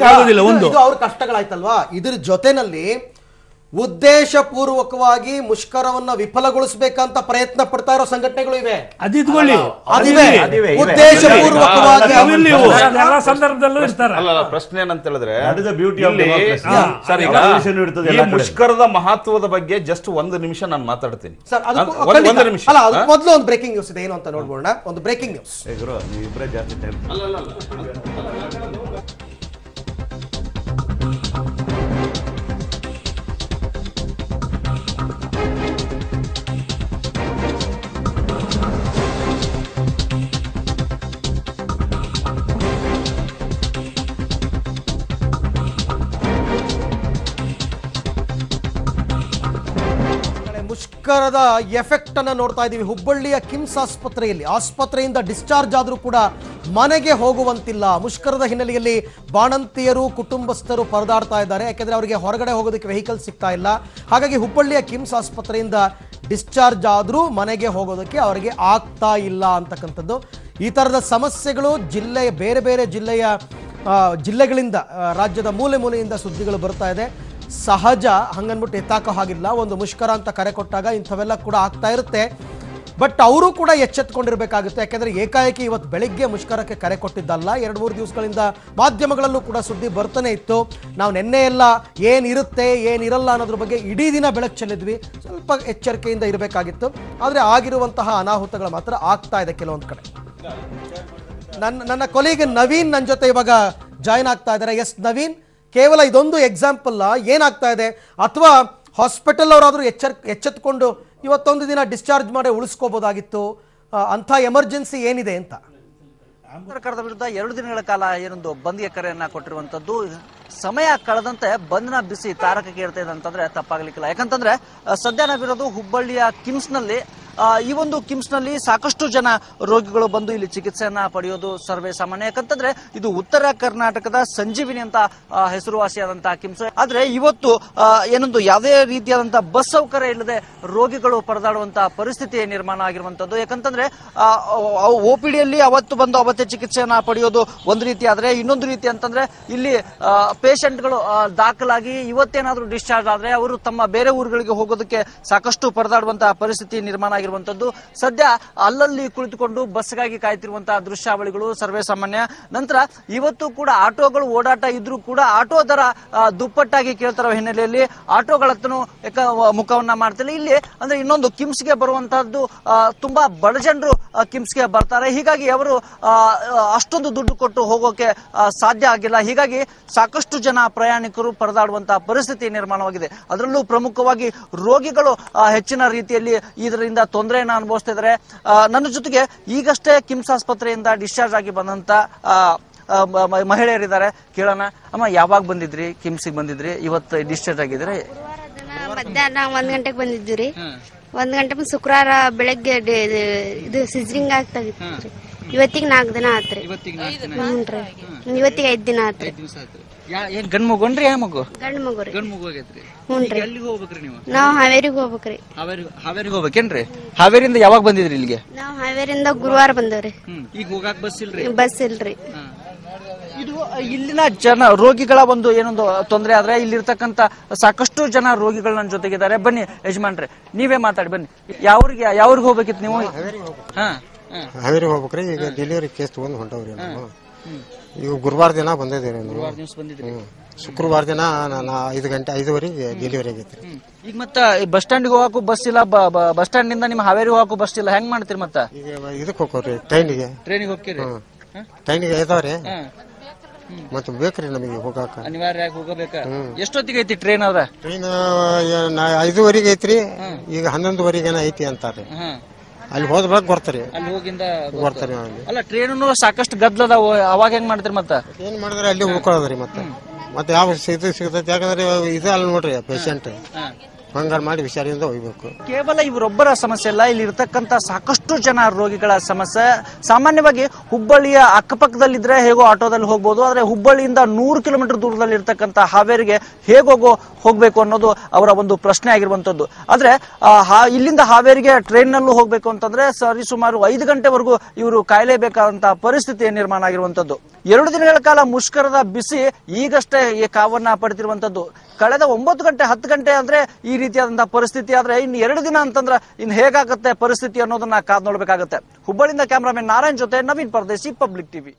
ಆಗೋದಿಲ್ಲ. ಒಂದು ಅವ್ರ ಕಷ್ಟಗಳಾಯ್ತಲ್ವಾ, ಇದ್ರ ಜೊತೆನಲ್ಲಿ ಉದ್ದೇಶ ಪೂರ್ವಕವಾಗಿ ಮುಷ್ಕರವನ್ನ ವಿಫಲಗೊಳಿಸಬೇಕಂತ ಪ್ರಯತ್ನ ಪಡ್ತಾ ಇರೋ ಸಂಘಟನೆಗಳು ಇವೆ. ಉದ್ದೇಶ ಪೂರ್ವಕವಾಗಿ ಸಂದರ್ಭದಲ್ಲೂ ಇರ್ತಾರೆ. ಪ್ರಶ್ನೆ ಏನಂತ ಹೇಳಿದ್ರೆ ಮುಷ್ಕರದ ಮಹತ್ವದ ಬಗ್ಗೆ ಜಸ್ಟ್ 1 ನಿಮಿಷ ನಾನು ಮಾತಾಡ್ತೀನಿ. ಮೊದಲು ಒಂದು ಬ್ರೇಕಿಂಗ್ ನ್ಯೂಸ್ ಇದೆ, ಏನು ಅಂತ ನೋಡ್ಬೋಣ. ಒಂದು ಬ್ರೇಕಿಂಗ್ ನ್ಯೂಸ್. ಮುಷ್ಕರದ ಎಫೆಕ್ಟ್ ಅನ್ನ ನೋಡ್ತಾ ಇದ್ದೀವಿ. ಹುಬ್ಬಳ್ಳಿಯ ಕಿಮ್ಸ್ ಆಸ್ಪತ್ರೆಯಿಂದ ಡಿಸ್ಚಾರ್ಜ್ ಆದರೂ ಕೂಡ ಮನೆಗೆ ಹೋಗುವಂತಿಲ್ಲ. ಮುಷ್ಕರದ ಹಿನ್ನೆಲೆಯಲ್ಲಿ ಬಾಣಂತಿಯರು ಕುಟುಂಬಸ್ಥರು ಪರದಾಡ್ತಾ ಇದ್ದಾರೆ, ಯಾಕೆಂದ್ರೆ ಅವರಿಗೆ ಹೊರಗಡೆ ಹೋಗೋದಕ್ಕೆ ವೆಹಿಕಲ್ ಸಿಗ್ತಾ ಇಲ್ಲ. ಹಾಗಾಗಿ ಹುಬ್ಬಳ್ಳಿಯ ಕಿಮ್ಸ್ ಆಸ್ಪತ್ರೆಯಿಂದ ಡಿಸ್ಚಾರ್ಜ್ ಆದರೂ ಮನೆಗೆ ಹೋಗೋದಕ್ಕೆ ಅವರಿಗೆ ಆಗ್ತಾ ಇಲ್ಲ ಅಂತಕ್ಕಂಥದ್ದು. ಈ ಥರದ ಸಮಸ್ಯೆಗಳು ಬೇರೆ ಬೇರೆ ಜಿಲ್ಲೆಗಳಿಂದ ರಾಜ್ಯದ ಮೂಲೆ ಮೂಲೆಯಿಂದ ಸುದ್ದಿಗಳು ಬರ್ತಾ ಇದೆ. ಸಹಜ, ಹಂಗನ್ಬಿಟ್ಟು ಎತ್ತಾಕೋ ಹಾಗಿಲ್ಲ. ಒಂದು ಮುಷ್ಕರ ಅಂತ ಕರೆ ಕೊಟ್ಟಾಗ ಇಂಥವೆಲ್ಲ ಕೂಡ ಆಗ್ತಾ ಇರುತ್ತೆ. ಬಟ್ ಅವರು ಕೂಡ ಎಚ್ಚೆತ್ಕೊಂಡಿರ್ಬೇಕಾಗುತ್ತೆ, ಯಾಕೆಂದ್ರೆ ಏಕಾಏಕಿ ಇವತ್ತು ಬೆಳಿಗ್ಗೆ ಮುಷ್ಕರಕ್ಕೆ ಕರೆ ಕೊಟ್ಟಿದ್ದಲ್ಲ. 2-3 ದಿವಸಗಳಿಂದ ಮಾಧ್ಯಮಗಳಲ್ಲೂ ಕೂಡ ಸುದ್ದಿ ಬರ್ತಾನೆ ಇತ್ತು. ನಾವು ನಿನ್ನೆ ಎಲ್ಲ ಏನಿರುತ್ತೆ ಏನಿರಲ್ಲ ಅನ್ನೋದ್ರ ಬಗ್ಗೆ ಇಡೀ ದಿನ ಬೆಳಕು ಚೆಲ್ಲಿದ್ವಿ. ಸ್ವಲ್ಪ ಎಚ್ಚರಿಕೆಯಿಂದ ಇರಬೇಕಾಗಿತ್ತು. ಆದರೆ ಆಗಿರುವಂತಹ ಅನಾಹುತಗಳು ಮಾತ್ರ ಆಗ್ತಾ ಇದೆ ಕೆಲವೊಂದು ಕಡೆ. ನನ್ನ ಕೊಲೀಗ್ ನವೀನ್ ನನ್ನ ಜೊತೆ ಇವಾಗ ಜಾಯಿನ್ ಆಗ್ತಾ ಇದ್ದಾರೆ. ಎಸ್ ನವೀನ್, ಕೇವಲ ಇದೊಂದು ಎಕ್ಸಾಂಪಲ್ ಏನಾಗ್ತಾ ಇದೆ, ಅಥವಾ ಹಾಸ್ಪಿಟಲ್ ಅವರಾದರೂ ಎಚ್ಚೆತ್ಕೊಂಡು ಇವತ್ತೊಂದು ದಿನ ಡಿಸ್ಚಾರ್ಜ್ ಮಾಡಿ ಉಳಿಸ್ಕೋಬೋದಾಗಿತ್ತು, ಅಂಥ ಎಮರ್ಜೆನ್ಸಿ ಏನಿದೆ ಅಂತ? ಸರ್ಕಾರದ ವಿರುದ್ಧ 2 ದಿನಗಳ ಕಾಲ ಏನೊಂದು ಬಂದ್ಗೆ ಕರೆಯನ್ನ ಕೊಟ್ಟಿರುವಂತದ್ದು. ಸಮಯ ಕಳೆದಂತೆ ಬಂದ್ನ ಬಿಸಿ ತಾರಕಕ್ಕೆ ಏರ್ತಾ ಇದೆ ಅಂತಂದ್ರೆ ತಪ್ಪಾಗಲಿಕ್ಕಿಲ್ಲ. ಯಾಕಂತಂದ್ರೆ ಸದ್ಯ ನಾವಿರೋದು ಹುಬ್ಬಳ್ಳಿಯ ಕಿಮ್ಸ್ನಲ್ಲಿ. ಈ ಒಂದು ಕಿಮ್ಸ್ನಲ್ಲಿ ಸಾಕಷ್ಟು ಜನ ರೋಗಿಗಳು ಬಂದು ಇಲ್ಲಿ ಚಿಕಿತ್ಸೆಯನ್ನ ಪಡೆಯೋದು ಸರ್ವೇ ಸಾಮಾನ್ಯ. ಯಾಕಂತಂದ್ರೆ ಇದು ಉತ್ತರ ಕರ್ನಾಟಕದ ಸಂಜೀವಿನಿ ಅಂತ ಹೆಸರುವಾಸಿಯಾದಂತಹ ಕಿಮ್ಸ್. ಆದ್ರೆ ಇವತ್ತು ಏನೊಂದು ಯಾವುದೇ ರೀತಿಯಾದಂತಹ ಬಸ್ ಸೌಕರ್ಯ ಇಲ್ಲದೆ ರೋಗಿಗಳು ಪರದಾಡುವಂತಹ ಪರಿಸ್ಥಿತಿ ನಿರ್ಮಾಣ ಆಗಿರುವಂತದ್ದು. ಯಾಕಂತಂದ್ರೆ OPDಯಲ್ಲಿ ಅವತ್ತು ಬಂದು ಅವತ್ತೇ ಚಿಕಿತ್ಸೆಯನ್ನ ಪಡೆಯೋದು ಒಂದು ರೀತಿ, ಆದ್ರೆ ಇನ್ನೊಂದು ರೀತಿ ಅಂತಂದ್ರೆ ಇಲ್ಲಿ ಪೇಷಂಟ್ಗಳು ದಾಖಲಾಗಿ ಇವತ್ತೇನಾದ್ರೂ ಡಿಸ್ಚಾರ್ಜ್ ಆದ್ರೆ ಅವರು ತಮ್ಮ ಬೇರೆ ಊರುಗಳಿಗೆ ಹೋಗೋದಕ್ಕೆ ಸಾಕಷ್ಟು ಪರದಾಡುವಂತಹ ಪರಿಸ್ಥಿತಿ ನಿರ್ಮಾಣ ಆಗಿರುವಂತದ್ದು. ಸದ್ಯ ಅಲ್ಲಲ್ಲಿ ಕುಳಿತುಕೊಂಡು ಬಸ್ಗಾಗಿ ಕಾಯ್ತಿರುವಂತಹ ದೃಶ್ಯಾವಳಿಗಳು ಸರ್ವೇ ಸಾಮಾನ್ಯ. ನಂತರ ಇವತ್ತು ಕೂಡ ಆಟೋಗಳು ಓಡಾಟ ಇದ್ರೂ ಕೂಡ ಆಟೋ ದರ ದುಪ್ಪಟ್ಟಾಗಿ ಕೇಳ್ತಿರೋ ಹಿನ್ನೆಲೆಯಲ್ಲಿ ಆಟೋಗಳತ್ತೂ ಮುಖವನ್ನ ಮಾಡ್ತಿಲ್ಲ. ಇಲ್ಲಿ ಅಂದ್ರೆ ಇನ್ನೊಂದು ಕಿಮ್ಸ್ಗೆ ಬರುವಂತಹದ್ದು ತುಂಬಾ ಬಡ ಜನರು ಕಿಮ್ಸ್ಗೆ ಬರ್ತಾರೆ. ಹೀಗಾಗಿ ಅವರು ಅಷ್ಟೊಂದು ದುಡ್ಡು ಕೊಟ್ಟು ಹೋಗೋಕೆ ಸಾಧ್ಯ ಆಗಿಲ್ಲ. ಹೀಗಾಗಿ ಸಾಕಷ್ಟು ಜನ ಪ್ರಯಾಣಿಕರು ಪರದಾಡುವಂತಹ ಪರಿಸ್ಥಿತಿ ನಿರ್ಮಾಣವಾಗಿದೆ. ಅದರಲ್ಲೂ ಪ್ರಮುಖವಾಗಿ ರೋಗಿಗಳು ಹೆಚ್ಚಿನ ರೀತಿಯಲ್ಲಿ ಇದರಿಂದ ತೊಂದರೆಯನ್ನು ಅನುಭವಿಸ್ತಾ ಇದ್ದಾರೆ. ನನ್ನ ಜೊತೆಗೆ ಈಗಷ್ಟೇ ಕಿಮ್ಸ್ ಆಸ್ಪತ್ರೆಯಿಂದ ಡಿಸ್ಚಾರ್ಜ್ ಆಗಿ ಬಂದಂತ ಮಹಿಳೆಯರಿದ್ದಾರೆ, ಕೇಳೋಣ. ಅಮ್ಮ, ಯಾವಾಗ ಬಂದಿದ್ರಿ? ಕಿಮ್ಸ್ಗೆ ಬಂದಿದ್ರಿ, ಇವತ್ತು ಡಿಸ್ಚಾರ್ಜ್ ಆಗಿದ್ರೆ? ಮಧ್ಯಾಹ್ನ 1 ಗಂಟೆಗೆ ಬಂದಿದ್ವಿ ರೀ. 1 ಗಂಟೆ ಮುಂದೆ ಶುಕ್ರವಾರ ಬೆಳಗ್ಗೆ ಇದು ಸಿಜರಿಂಗ್ ಆಗ್ತಾಗಿತ್ತು. ಇವತ್ತಿಗೆ 4 ದಿನ ಆತ್ರಿ. ಇವತ್ತಿಗೆ 5 ದಿನ ಆತ್ರಿ. ಗಂಡ್ ಮಗುನ್ರಿ ಯಾ ಮಗು? ಗಂಡು ಮಗು ರೀ. ಗಂಡ್ ಮಗು ಆಗೈತ್ರಿ. ಎಲ್ಲಿಗೆ ಹೋಗ್ಬೇಕ್ರಿ ನೀವು? ನಾವು ಹಾವೇರಿಗೆ ಹೋಗ್ಬೇಕ್ರಿ. ಹಾವೇರಿಗೆ ಹೋಗ್ಬೇಕೇನ್ರಿ? ಹಾವೇರಿಂದ ಯಾವಾಗ ಬಂದಿದ್ರಿ ಇಲ್ಲಿಗೆ? ನಾವು ಹಾವೇರಿಂದ ಗುರುವಾರ ಬಂದವ್ರಿ. ಈಗ ಹೋಗಾಕ್ ಬಸ್ ಇಲ್ರಿ? ಬಸ್ ಇಲ್ರಿ. ಇದು ಇಲ್ಲಿನ ರೋಗಿಗಳ ಒಂದು ಏನೊಂದು ತೊಂದರೆ ಆದ್ರೆ ಇಲ್ಲಿರ್ತಕ್ಕಂತ ಸಾಕಷ್ಟು ಜನ ರೋಗಿಗಳು ನನ್ನ ಜೊತೆಗಿದ್ದಾರೆ. ಬನ್ನಿ ಯಜಮಾನ್ರೆ, ನೀವೇ ಮಾತಾಡಿ ಬನ್ನಿ. ಯಾವ್ರಿಗೆ ಹೋಗ್ಬೇಕಿತ್ತು ನೀವು? ಹಾವೇರಿಗೆ ಹೋಗ್ಬೇಕ್ರಿ. ಈಗ ಡೆಲಿವರಿ ಕೇಸ್ ತಗೊಂಡ್ ಹೊಂಟವ್ರಿ ನಾವು. ಈಗ ಗುರುವಾರ ದಿನ ಬಂದಿದ್ದೀವಿ ನಾವು. ಶುಕ್ರವಾರ ದಿನ 5:05 ಡೆಲಿವರಿ ಆಗೈತ್ರಿ. ಈಗ ಮತ್ತ ಬಸ್ ಸ್ಟ್ಯಾಂಡ್ಗೆ ಹೋಗಕ್ಕೂ ಬಸ್ ಇಲ್ಲ, ಬಸ್ ಸ್ಟ್ಯಾಂಡ್ ನಿಂದ ನಿಮ್ಮ ಹಾವೇರಿ ಹೋಗಕ್ಕೂ ಬಸ್ ಇಲ್ಲ, ಹೆಂಗ್ ಮಾಡ್ತೀರಿ? ಮತ್ತ ಈಗ ಇದಕ್ಕೆ ಹೋಗ್ರಿ, ಟ್ರೈನಿಗೆ ಹೋಗ್ತೀರಿ? ಟ್ರೈನಿಗೆ ಇದಾವ್ರಿ, ಮತ್ತೆ ಬೇಕ್ರಿ ನಮಗೆ ಹೋಗಾಕ, ಅನಿವಾರ್ಯವಾಗಿ ಹೋಗಬೇಕ. ಎಷ್ಟೊತ್ತಿಗೆ ಐತಿ ಟ್ರೈನ್? ಅದ ಟ್ರೈನ್ 5:05 ಐತ್ರಿ. ಈಗ 11:00 ಐತಿ ಅಂತಾರ್ರಿ. ಅಲ್ಲಿ ಹೋದ ಬಳಿಕ ಬರ್ತಾರೆ. ಅಲ್ಲಿ ಹೋಗಿಂದ ಬರ್ತಾರೆ. ಅಲ್ಲ, ಟ್ರೈನು ಸಾಕಷ್ಟು ಗದ್ದಲ ಅದಾವ, ಅವಾಗ ಹೆಂಗ್ ಮಾಡ್ತೀರಿ? ಮತ್ತ ಏನ್ ಮಾಡಿದ್ರೆ ಅಲ್ಲಿ ಉಳ್ಕೊಳ್ಳೋದ್ರಿ. ಮತ್ತೆ ಯಾವ ಸಿಗ್ತೈತಿ, ಯಾಕಂದ್ರೆ ಇದು ಅಲ್ಲಿ ನೋಡ್ರಿ ಪೇಷಂಟ್ ಹಂಗಾರ್ ಮಾಡಿ ವಿಚಾರದಿಂದ ಹೋಗ್ಬೇಕು. ಕೇವಲ ಇವರೊಬ್ಬರ ಸಮಸ್ಯೆ ಅಲ್ಲ, ಇಲ್ಲಿ ಇರ್ತಕ್ಕಂತ ಸಾಕಷ್ಟು ಜನ ರೋಗಿಗಳ ಸಮಸ್ಯೆ. ಸಾಮಾನ್ಯವಾಗಿ ಹುಬ್ಬಳ್ಳಿಯ ಅಕ್ಕಪಕ್ಕದಲ್ಲಿದ್ರೆ ಹೇಗೋ ಆಟೋದಲ್ಲಿ ಹೋಗ್ಬೋದು, ಆದ್ರೆ ಹುಬ್ಬಳ್ಳಿಯಿಂದ 100 ಕಿಲೋಮೀಟರ್ ದೂರದಲ್ಲಿ ಇರ್ತಕ್ಕಂತ ಹಾವೇರಿಗೆ ಹೋಗ್ಬೇಕು ಅನ್ನೋದು ಅವರ ಒಂದು ಪ್ರಶ್ನೆ ಆಗಿರುವಂತದ್ದು. ಆದ್ರೆ ಇಲ್ಲಿಂದ ಹಾವೇರಿಗೆ ಟ್ರೈನ್ ನಲ್ಲೂ ಹೋಗ್ಬೇಕು ಅಂತಂದ್ರೆ ಸರಿಸುಮಾರು 5 ಗಂಟೆವರೆಗೂ ಇವರು ಕಾಯಲೇಬೇಕಾದಂತಹ ಪರಿಸ್ಥಿತಿ ನಿರ್ಮಾಣ ಆಗಿರುವಂತದ್ದು. 2 ದಿನಗಳ ಕಾಲ ಮುಷ್ಕರದ ಬಿಸಿ ಈಗಷ್ಟೇ ಕಾವನ್ನ ಪಡೆದಿರುವಂತದ್ದು. ಕಳೆದ 9 ಗಂಟೆ 10 ಗಂಟೆ ಅಂದ್ರೆ ಈ ರೀತಿಯಾದಂತಹ ಪರಿಸ್ಥಿತಿ ಆದ್ರೆ ಇನ್ನು 2 ದಿನ ಅಂತಂದ್ರೆ ಇನ್ನು ಹೇಗಾಗುತ್ತೆ ಪರಿಸ್ಥಿತಿ ಅನ್ನೋದನ್ನ ಕಾದ್ ನೋಡ್ಬೇಕಾಗತ್ತೆ. ಹುಬ್ಬಳ್ಳಿಯಿಂದ ಕ್ಯಾಮರಾಮನ್ ನಾರಾಯಣ್ ಜೊತೆ ನವೀನ್ ಪರದೇಶಿ, ಪಬ್ಲಿಕ್ ಟಿವಿ.